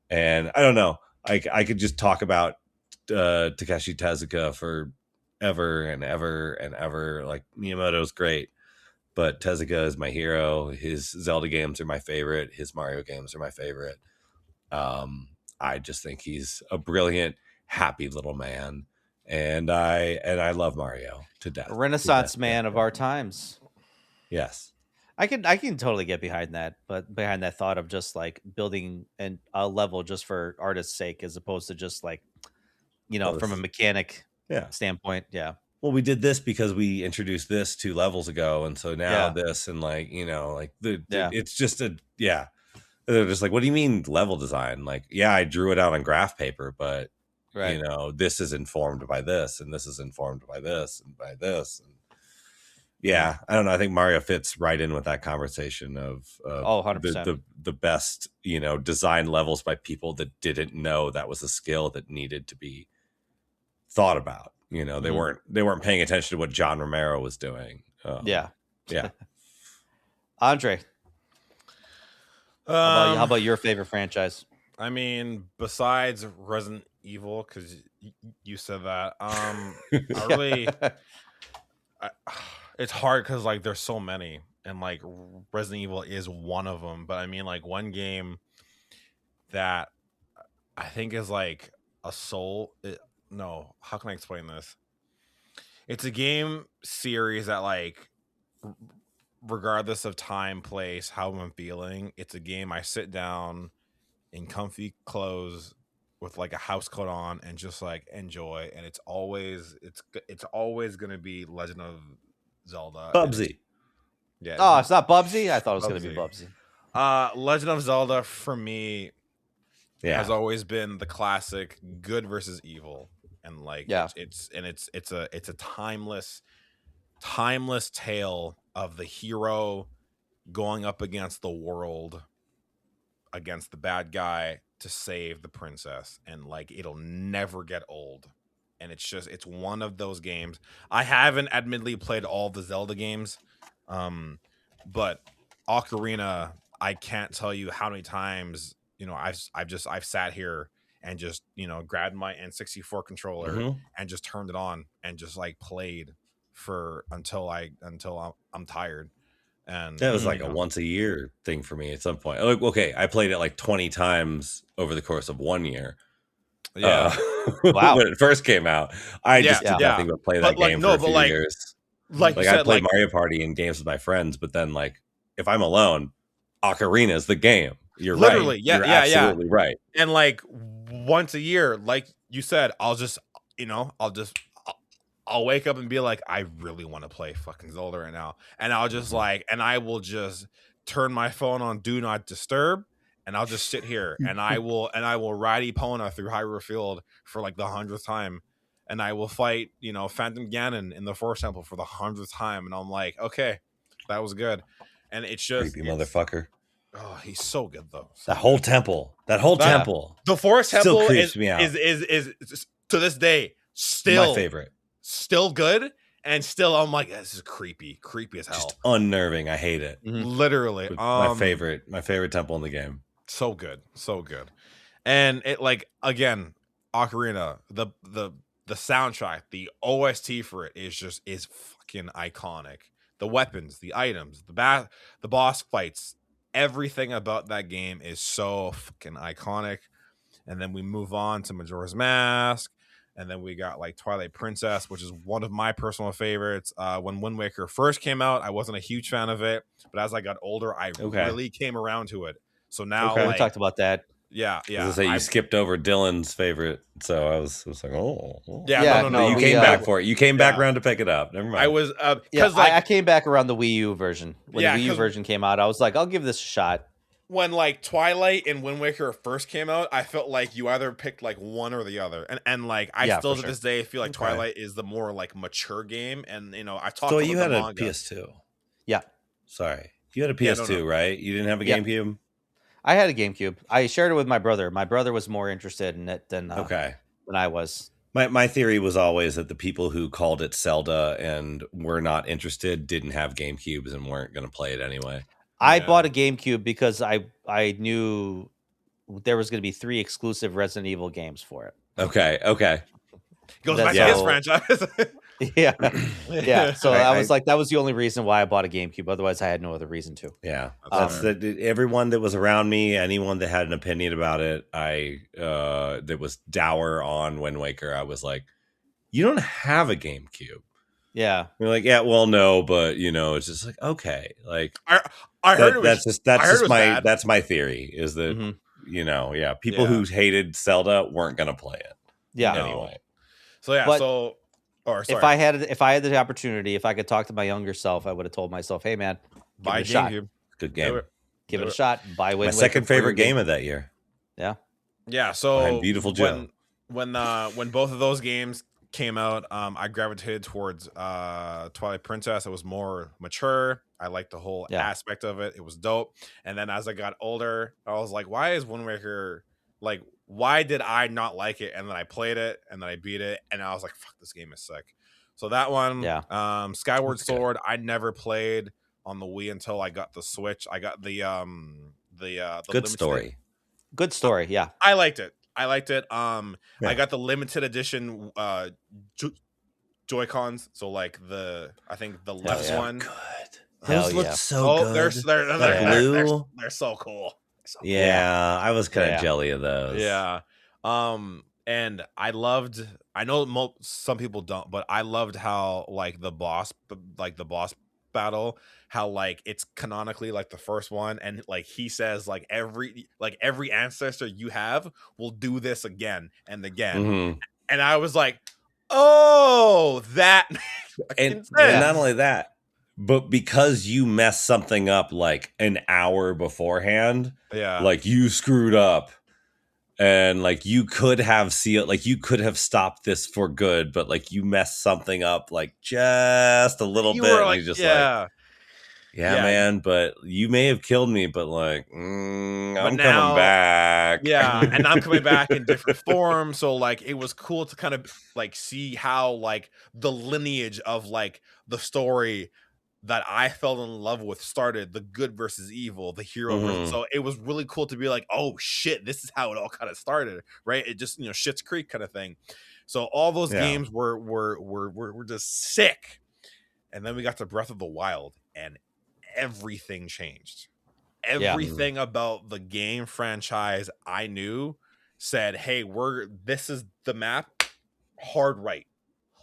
And I don't know, I could just talk about Takeshi Tezuka for ever and ever and ever. Like, Miyamoto's great, but Tezuka is my hero. His Zelda games are my favorite. His Mario games are my favorite. I just think he's a brilliant, happy little man. And I love Mario to death. A Renaissance man of our times. Yes. I can totally get behind that, but behind that thought of just like building a level just for artist's sake, as opposed to just like, from a mechanic standpoint. Yeah. Well, we did this because we introduced this 2 levels ago. And so now this, and like, it's just they're just like, what do you mean level design? Like, I drew it out on graph paper, but this is informed by this, and this is informed by this and by this. And I don't know. I think Mario fits right in with that conversation of 100%. The best, design levels by people that didn't know that was a skill that needed to be thought about. They weren't paying attention to what John Romero was doing. Yeah. Andre, how about your favorite franchise? I mean, besides Resident Evil, because you said that, it's hard because like there's so many, and like Resident Evil is one of them. But I mean, like, one game that I think is like a soul. No, how can I explain this? It's a game series that, like, regardless of time, place, how I'm feeling, it's a game I sit down in comfy clothes with like a house coat on and just like enjoy. And it's always gonna be Legend of Zelda. Bubsy. It's not Bubsy? I thought it was going to be Bubsy. Legend of Zelda for me has always been the classic good versus evil. And like, it's a timeless tale of the hero going up against the world, against the bad guy to save the princess. And like, it'll never get old. And it's one of those games. I haven't admittedly played all the Zelda games, but Ocarina, I can't tell you how many times, I've sat here and just, grabbed my N64 controller and just turned it on and just like played until I'm tired. And that was like a once a year thing for me at some point. Like, okay, I played it like 20 times over the course of 1 year. Wow. When it first came out, I just did nothing but play that game for a few years. Like I played Mario Party and games with my friends, but then like, if I'm alone, Ocarina is the game. You're literally, right. You're absolutely right. And like once a year, like you said, I'll wake up and be like, I really want to play fucking Zelda right now. And I'll just and I will just turn my phone on Do Not Disturb and I'll just sit here and I will ride Epona through Hyrule Field for like the 100th time, and I will fight, Phantom Ganon in the Forest Temple for the 100th time, and I'm like, okay, that was good. And it's just Creepy motherfucker. Oh, he's so good though. That whole temple. The Forest still Temple creeps me out. Is to this day still my favorite. Still good, and still I'm like, this is creepy as hell. Just unnerving. I hate it. Literally, my favorite temple in the game. So good. And it, like, again, Ocarina, the soundtrack, the OST for it is fucking iconic. The weapons, the items, the boss fights, everything about that game is so fucking iconic. And then we move on to Majora's Mask, and then we got like Twilight Princess, which is one of my personal favorites. When Wind Waker first came out, I wasn't a huge fan of it, but as I got older, I really came around to it. So now, we talked about that. Yeah. I was gonna say, you skipped over Dylan's favorite, so I was like, oh. No. You came back for it. You came back around to pick it up. Never mind. I was I came back around the Wii U version. When the Wii U version came out, I was like, I'll give this a shot. When like Twilight and Wind Waker first came out, I felt like you either picked like one or the other, and like I still to this day feel like Twilight is the more like mature game. And I talked. So you had a PS2. Yeah. Sorry, you had a PS2, right? You didn't have a GameCube. I had a GameCube. I shared it with my brother. My brother was more interested in it than I was. My theory was always that the people who called it Zelda and were not interested didn't have GameCubes and weren't going to play it anyway. I bought a GameCube because I knew there was going to be 3 exclusive Resident Evil games for it. Okay. Goes back to his franchise. Yeah. So I was like, that was the only reason why I bought a GameCube. Otherwise, I had no other reason to. Yeah. Everyone that was around me, anyone that had an opinion about it, that was dour on Wind Waker, I was like, you don't have a GameCube. Yeah. You're like, yeah, well, no, but it's just like, okay, like I heard that's my theory is that people who hated Zelda weren't gonna play it. Yeah. Anyway. So yeah. Sorry. If I had the opportunity, if I could talk to my younger self, I would have told myself, hey man, buy a GameCube. Shot. Good game. Give it a shot. Buy Wind Waker. My second favorite game of that year. Yeah. Yeah. So behind Beautiful Joe. When both of those games came out, I gravitated towards Twilight Princess. It was more mature. I liked the whole aspect of it. It was dope. And then as I got older, I was like, why is Wind Waker, like, why did I not like it? And then I played it and then I beat it and I was like, fuck, this game is sick. So that one, Skyward Sword, I never played on the Wii until I got the Switch. I got the Good story. Good story, yeah. I liked it. I got the limited edition Joy-Cons. So like I think the left one. Good. Hell Those look so good. They're so cool. I was kind of jelly of those. Yeah. And I know some people don't, but I loved how like the boss battle, how like it's canonically like the first one, and like he says like every ancestor you have will do this again and again. Mm-hmm. And I was like, oh, that and not only that, but because you messed something up like an hour beforehand, like you screwed up and like you could have stopped this for good, but like you messed something up like just a little bit. And you're just like, man, but you may have killed me, but like, I'm coming back. Yeah, and I'm coming back in different forms. So like, it was cool to kind of like see how like the lineage of like the story that I fell in love with started, the good versus evil, the hero versus. So it was really cool to be like, oh shit, this is how it all kind of started, right? It just Schitt's Creek kind of thing. So all those games were just sick. And then we got to Breath of the Wild, and everything changed. Everything about the game franchise I knew said, hey, this is the map, hard right.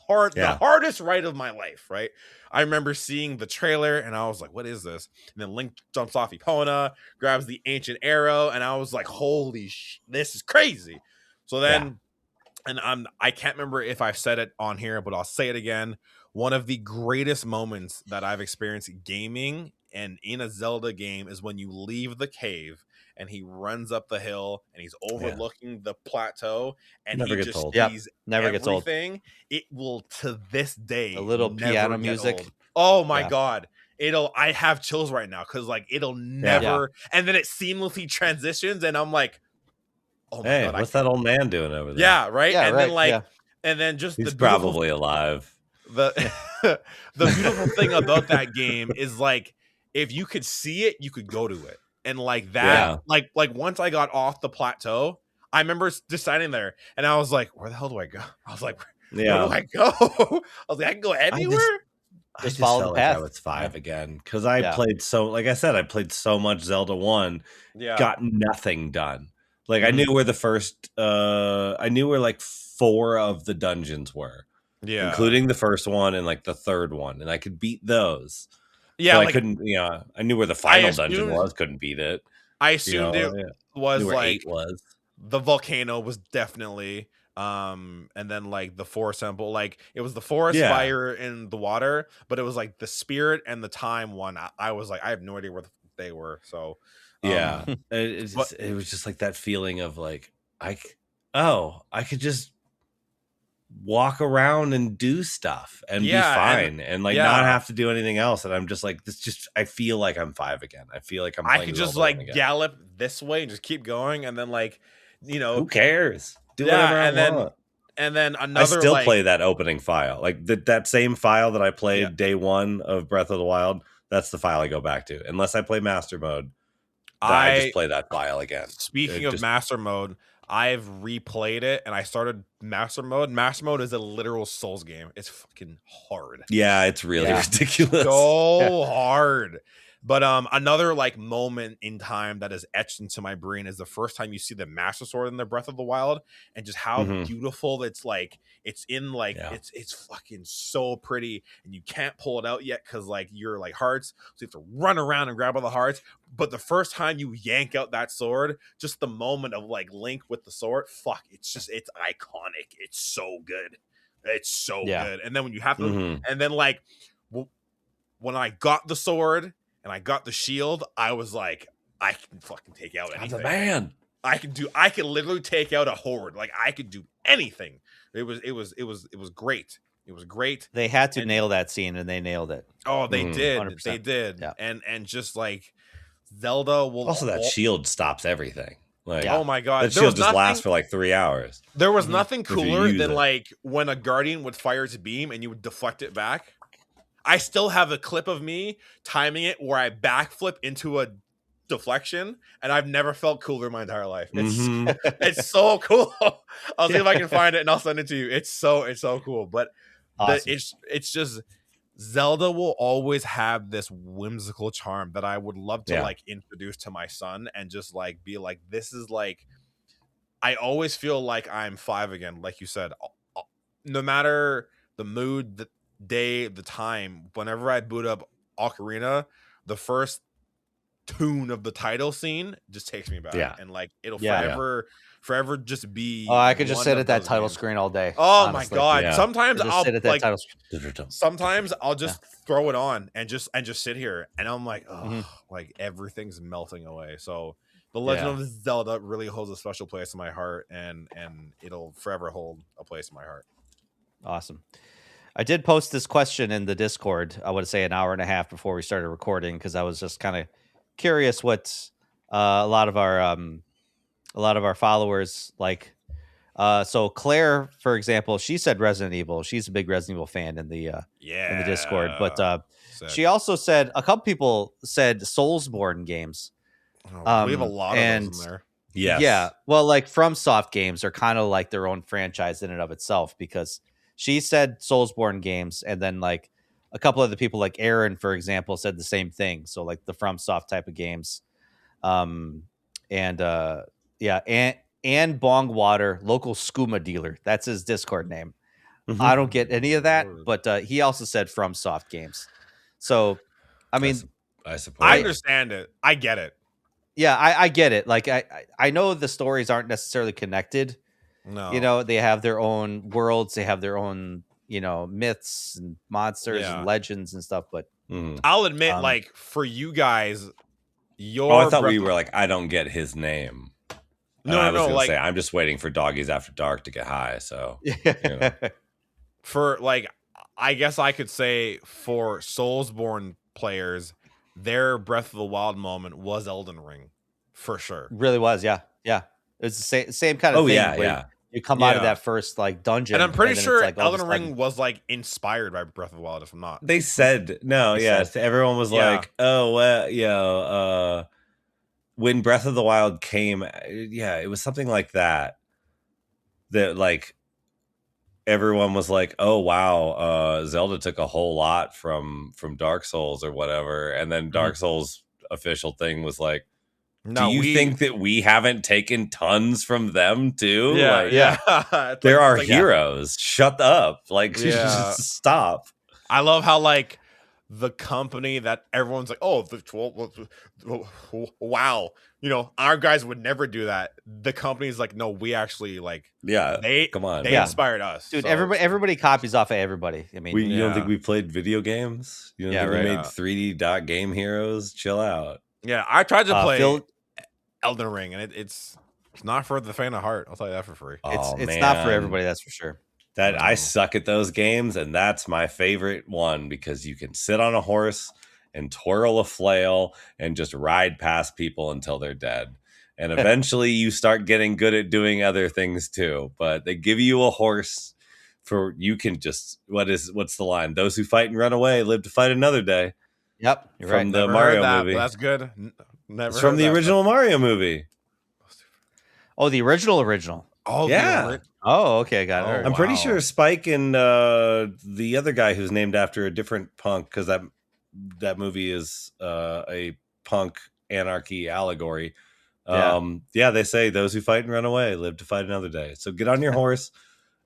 The hardest right of my life, right? I remember seeing the trailer and I was like, what is this? And then Link jumps off Epona, grabs the ancient arrow, and I was like, holy this is crazy. So then, and I can't remember if I've said it on here, but I'll say it again. One of the greatest moments that I've experienced gaming in a Zelda game is when you leave the cave and he runs up the hill and he's overlooking the plateau and Never he gets just old. sees Never gets old. everything. It will to this day A little never piano get music. old. Oh my Yeah. god. I have chills right now because like it'll never and then it seamlessly transitions and I'm like, oh my god, what's that old man doing over there? yeah, right. Yeah, and right, then like yeah. and then just He's the beautiful probably alive. the the beautiful thing about that game is like if you could see it, you could go to it. And like that, like once I got off the plateau, I remember deciding there and I was like, where the hell do I go? I was like, where do I go? I was like, I can go anywhere. I just follow felt the like I path. was 5 again because I played like I said, I played so much Zelda 1, got nothing done. Like I knew where the first, I knew where like 4 of the dungeons were, including the first one and like the third one, and I could beat those. Yeah, but like, I couldn't. I knew where the final dungeon was. Couldn't beat it. I assumed it was where like 8 was. The volcano was definitely. And then like the forest temple, like it was the forest, fire, and the water, but it was like the spirit and the time one. I was like, I have no idea where they were. So it was just like that feeling of like I could just walk around and do stuff and be fine and like not have to do anything else. And I'm just like, I feel like I'm 5 again. I feel like I could just like gallop this way and just keep going, and then like who cares? Do whatever I want. And then another, I still play that opening file, like that same file that I played day 1 of Breath of the Wild. That's the file I go back to, unless I play Master Mode. I just play that file again. Speaking of Master Mode, I've replayed it and I started Master Mode. Master Mode is a literal Souls game. It's fucking hard. Yeah, it's really ridiculous. So hard. But another like moment in time that is etched into my brain is the first time you see the Master Sword in the Breath of the Wild, and just how beautiful it's like. It's in like it's fucking so pretty, and you can't pull it out yet because like you're like hearts, so you have to run around and grab all the hearts. But the first time you yank out that sword, just the moment of like Link with the sword, it's iconic. It's so good. It's so good. And then when you have to, and then like when I got the sword and I got the shield, I was like, I can fucking take out anything. I'm the man. I can literally take out a horde. Like I could do anything. It was great. It was great. They had to nail that scene, and they nailed it. Oh, they did. 100%. They did. Yeah. And just like Zelda will also that shield stops everything. Like, oh my god, that shield just lasts for like 3 hours. There was nothing cooler than like when a guardian would fire its beam and you would deflect it back. I still have a clip of me timing it where I backflip into a deflection, and I've never felt cooler in my entire life. It's so cool. I'll see if I can find it and I'll send it to you. It's so cool. But awesome. It's just Zelda will always have this whimsical charm that I would love to like introduce to my son and just like be like, this is like, I always feel like I'm 5 again, like you said. No matter the mood, the day, the time, whenever I boot up Ocarina, the first tune of the title scene just takes me back, and like it'll forever just be. Oh, I could just sit at that title screen all day. Oh honestly. My god! Sometimes I'll sit at that like. Title sometimes I'll just throw it on and just sit here, and I'm like, oh, like everything's melting away. So the Legend of Zelda really holds a special place in my heart, and it'll forever hold a place in my heart. Awesome. I did post this question in the Discord, I would say an hour and a half before we started recording, because I was just kind of curious what a lot of our followers like. So Claire, for example, she said Resident Evil. She's a big Resident Evil fan in the Discord, but she also said a couple people said Soulsborne games. We have a lot of those in there. Yes. Yeah. Well, like FromSoft games are kind of like their own franchise in and of itself, because she said Soulsborne games, and then like a couple of the people, like Aaron, for example, said the same thing. So like the FromSoft type of games, and Bong Water, local skooma dealer. That's his Discord name. I don't get any of that, but he also said FromSoft games. So, I mean, I suppose I understand it. I get it. Yeah, I get it. Like I know the stories aren't necessarily connected. No, you know, they have their own worlds, they have their own, myths and monsters and legends and stuff. But I'll admit, like for you guys, I thought we were like, I don't get his name. I was gonna say I'm just waiting for Doggies After Dark to get high. So for like, I guess I could say for Soulsborne players, their Breath of the Wild moment was Elden Ring, for sure. Really was, yeah. It's the same kind of thing. Yeah. You come out of that first like dungeon, and I'm pretty sure like, Elden Ring was like inspired by Breath of the Wild. If I'm not, they said no. Everyone was like, "Oh well, when Breath of the Wild came, it was something like that. That like everyone was like, "Oh wow, Zelda took a whole lot from Dark Souls or whatever," and then Dark Souls official thing was like, "Do you think that we haven't taken tons from them too?" There are heroes. Shut up! Like, just stop. I love how like the company that everyone's like, "Oh, wow." Our guys would never do that. The company's like, no, we actually like, come on, they inspired us, dude. So. Everybody copies off of everybody. I mean, you don't think we played video games? You don't think we made 3D dot game heroes? Chill out. Yeah, I tried to play Elden Ring, and it's not for the faint of heart. I'll tell you that for free. It's not for everybody. That's for sure. That I suck at those games, and that's my favorite one because you can sit on a horse and twirl a flail and just ride past people until they're dead. And eventually you start getting good at doing other things too. But they give you a horse for you can just what's the line? Those who fight and run away live to fight another day. Yep, you're from the Mario movie. That's good. Never. It's from the original Mario movie. Oh, the original. Oh yeah. Oh, okay, I got it. I'm pretty sure Spike and the other guy who's named after a different punk because that movie is a punk anarchy allegory. They say those who fight and run away live to fight another day. So get on your horse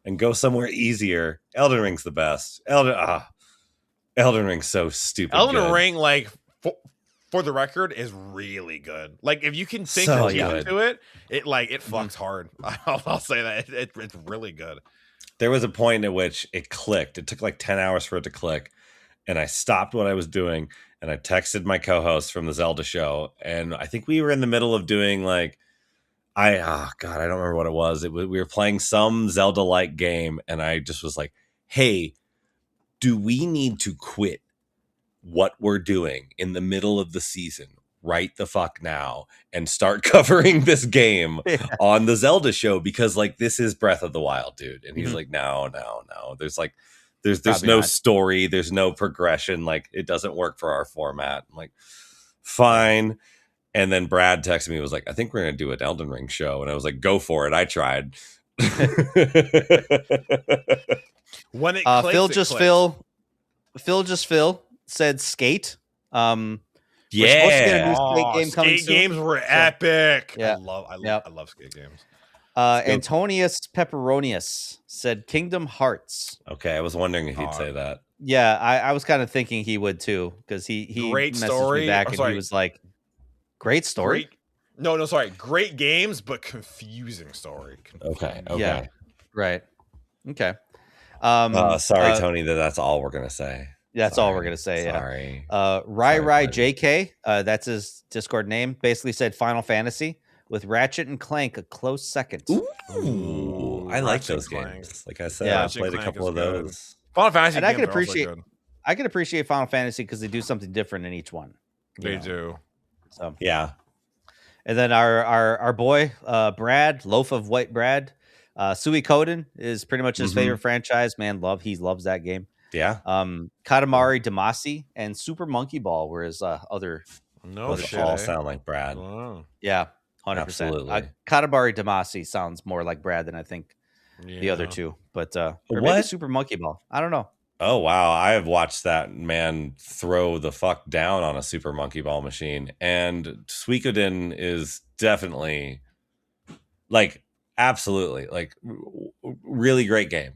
and go somewhere easier. Elden Ring's the best. Elden Ring's so stupid. Elden Ring, like for the record, is really good. Like if you can sink your teeth into it, it fucks hard. I'll say that it's really good. There was a point at which it clicked. It took like 10 hours for it to click. And I stopped what I was doing and I texted my co-host from the Zelda show. And I think we were in the middle of doing like, I don't remember what it was. We were playing some Zelda-like game. And I just was like, hey, do we need to quit what we're doing in the middle of the season right the fuck now and start covering this game on the Zelda show? Because like, this is Breath of the Wild, dude. And he's like, no. There's like, There's no story. There's no progression. Like it doesn't work for our format. I'm like, fine. And then Brad texted me, was like, I think we're going to do an Elden Ring show. And I was like, go for it. I tried. When it clicks, Phil said Skate. Yeah. Skate games were epic. Yeah. I love skate games. Antonius Pepperonius said Kingdom Hearts. Okay, I was wondering if he'd say that. Yeah, I was kind of thinking he would too, because he great messaged story me back and he was like, "Great story." Great games, but confusing story. Okay. Yeah, right. Okay. Sorry, Tony. That's all we're gonna say. That's all we're gonna say. Sorry. Rai JK. That's his Discord name. Basically said Final Fantasy with Ratchet and Clank a close second. Ooh, I like those games. Like I said, I played a couple of those. Final Fantasy, and I can appreciate Final Fantasy because they do something different in each one. They do. So yeah. And then our boy Brad, Loaf of White Brad, Suikoden is pretty much his favorite franchise. Man, he loves that game. Yeah. Katamari Damacy and Super Monkey Ball were his other. No shit. All sound like Brad. Wow. Yeah, 100%. Absolutely. Katamari Damacy sounds more like Brad than I think the other two. But or maybe Super Monkey Ball. I don't know. Oh wow, I have watched that man throw the fuck down on a Super Monkey Ball machine, and Suikoden is definitely, like, absolutely, like, really great game.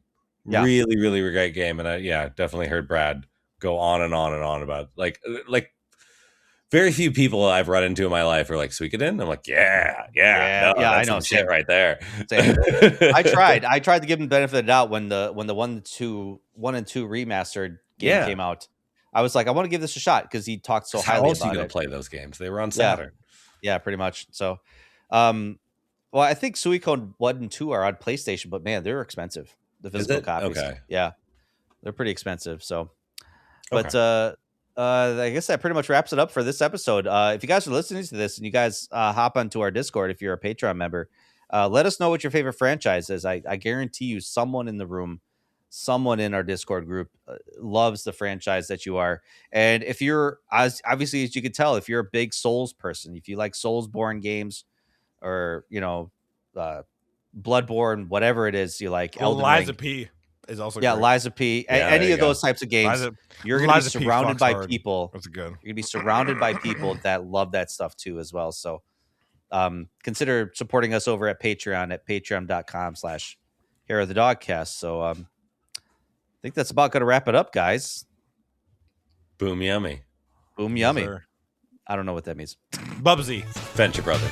Yeah. Really, really great game, and I definitely heard Brad go on and on and on about like Very few people I've run into in my life are like Suikoden. I'm like, yeah, Yeah, no, yeah, I that's know, some shit same. right there. Same. I tried to give him the benefit of the doubt when the 1 and 2 remastered game Yeah. came out. I was like, I want to give this a shot because he talked so How highly else are you about gonna it. play those games? They were on Yeah. Saturn. Yeah, pretty much. So, well, I think Suikoden 1 and 2 are on PlayStation, but man, they're expensive. The Is physical it? copies. Okay. Yeah, they're pretty expensive. So, Okay. but I guess that pretty much wraps it up for this episode. If you guys are listening to this and you guys hop onto our Discord, if you're a Patreon member, let us know what your favorite franchise is. I guarantee you, someone in the room, someone in our Discord group loves the franchise that you are. And if you're, as obviously as you can tell, if you're a big Souls person, if you like Souls-born games, or Bloodborne, whatever it is you like, Elden Liza Ring. P is also Yeah, great. Liza P. Yeah, Any there of you those types of games, you're going to be Liza P surrounded fucks by hard. people. That's good. You're going to be surrounded by people that love that stuff too, as well. So consider supporting us over at Patreon at patreon.com/Hero of the Dogcast. So I think that's about going to wrap it up, guys. Boom yummy. Boom Yes, yummy. sir. I don't know what that means. Bubsy. Venture brother.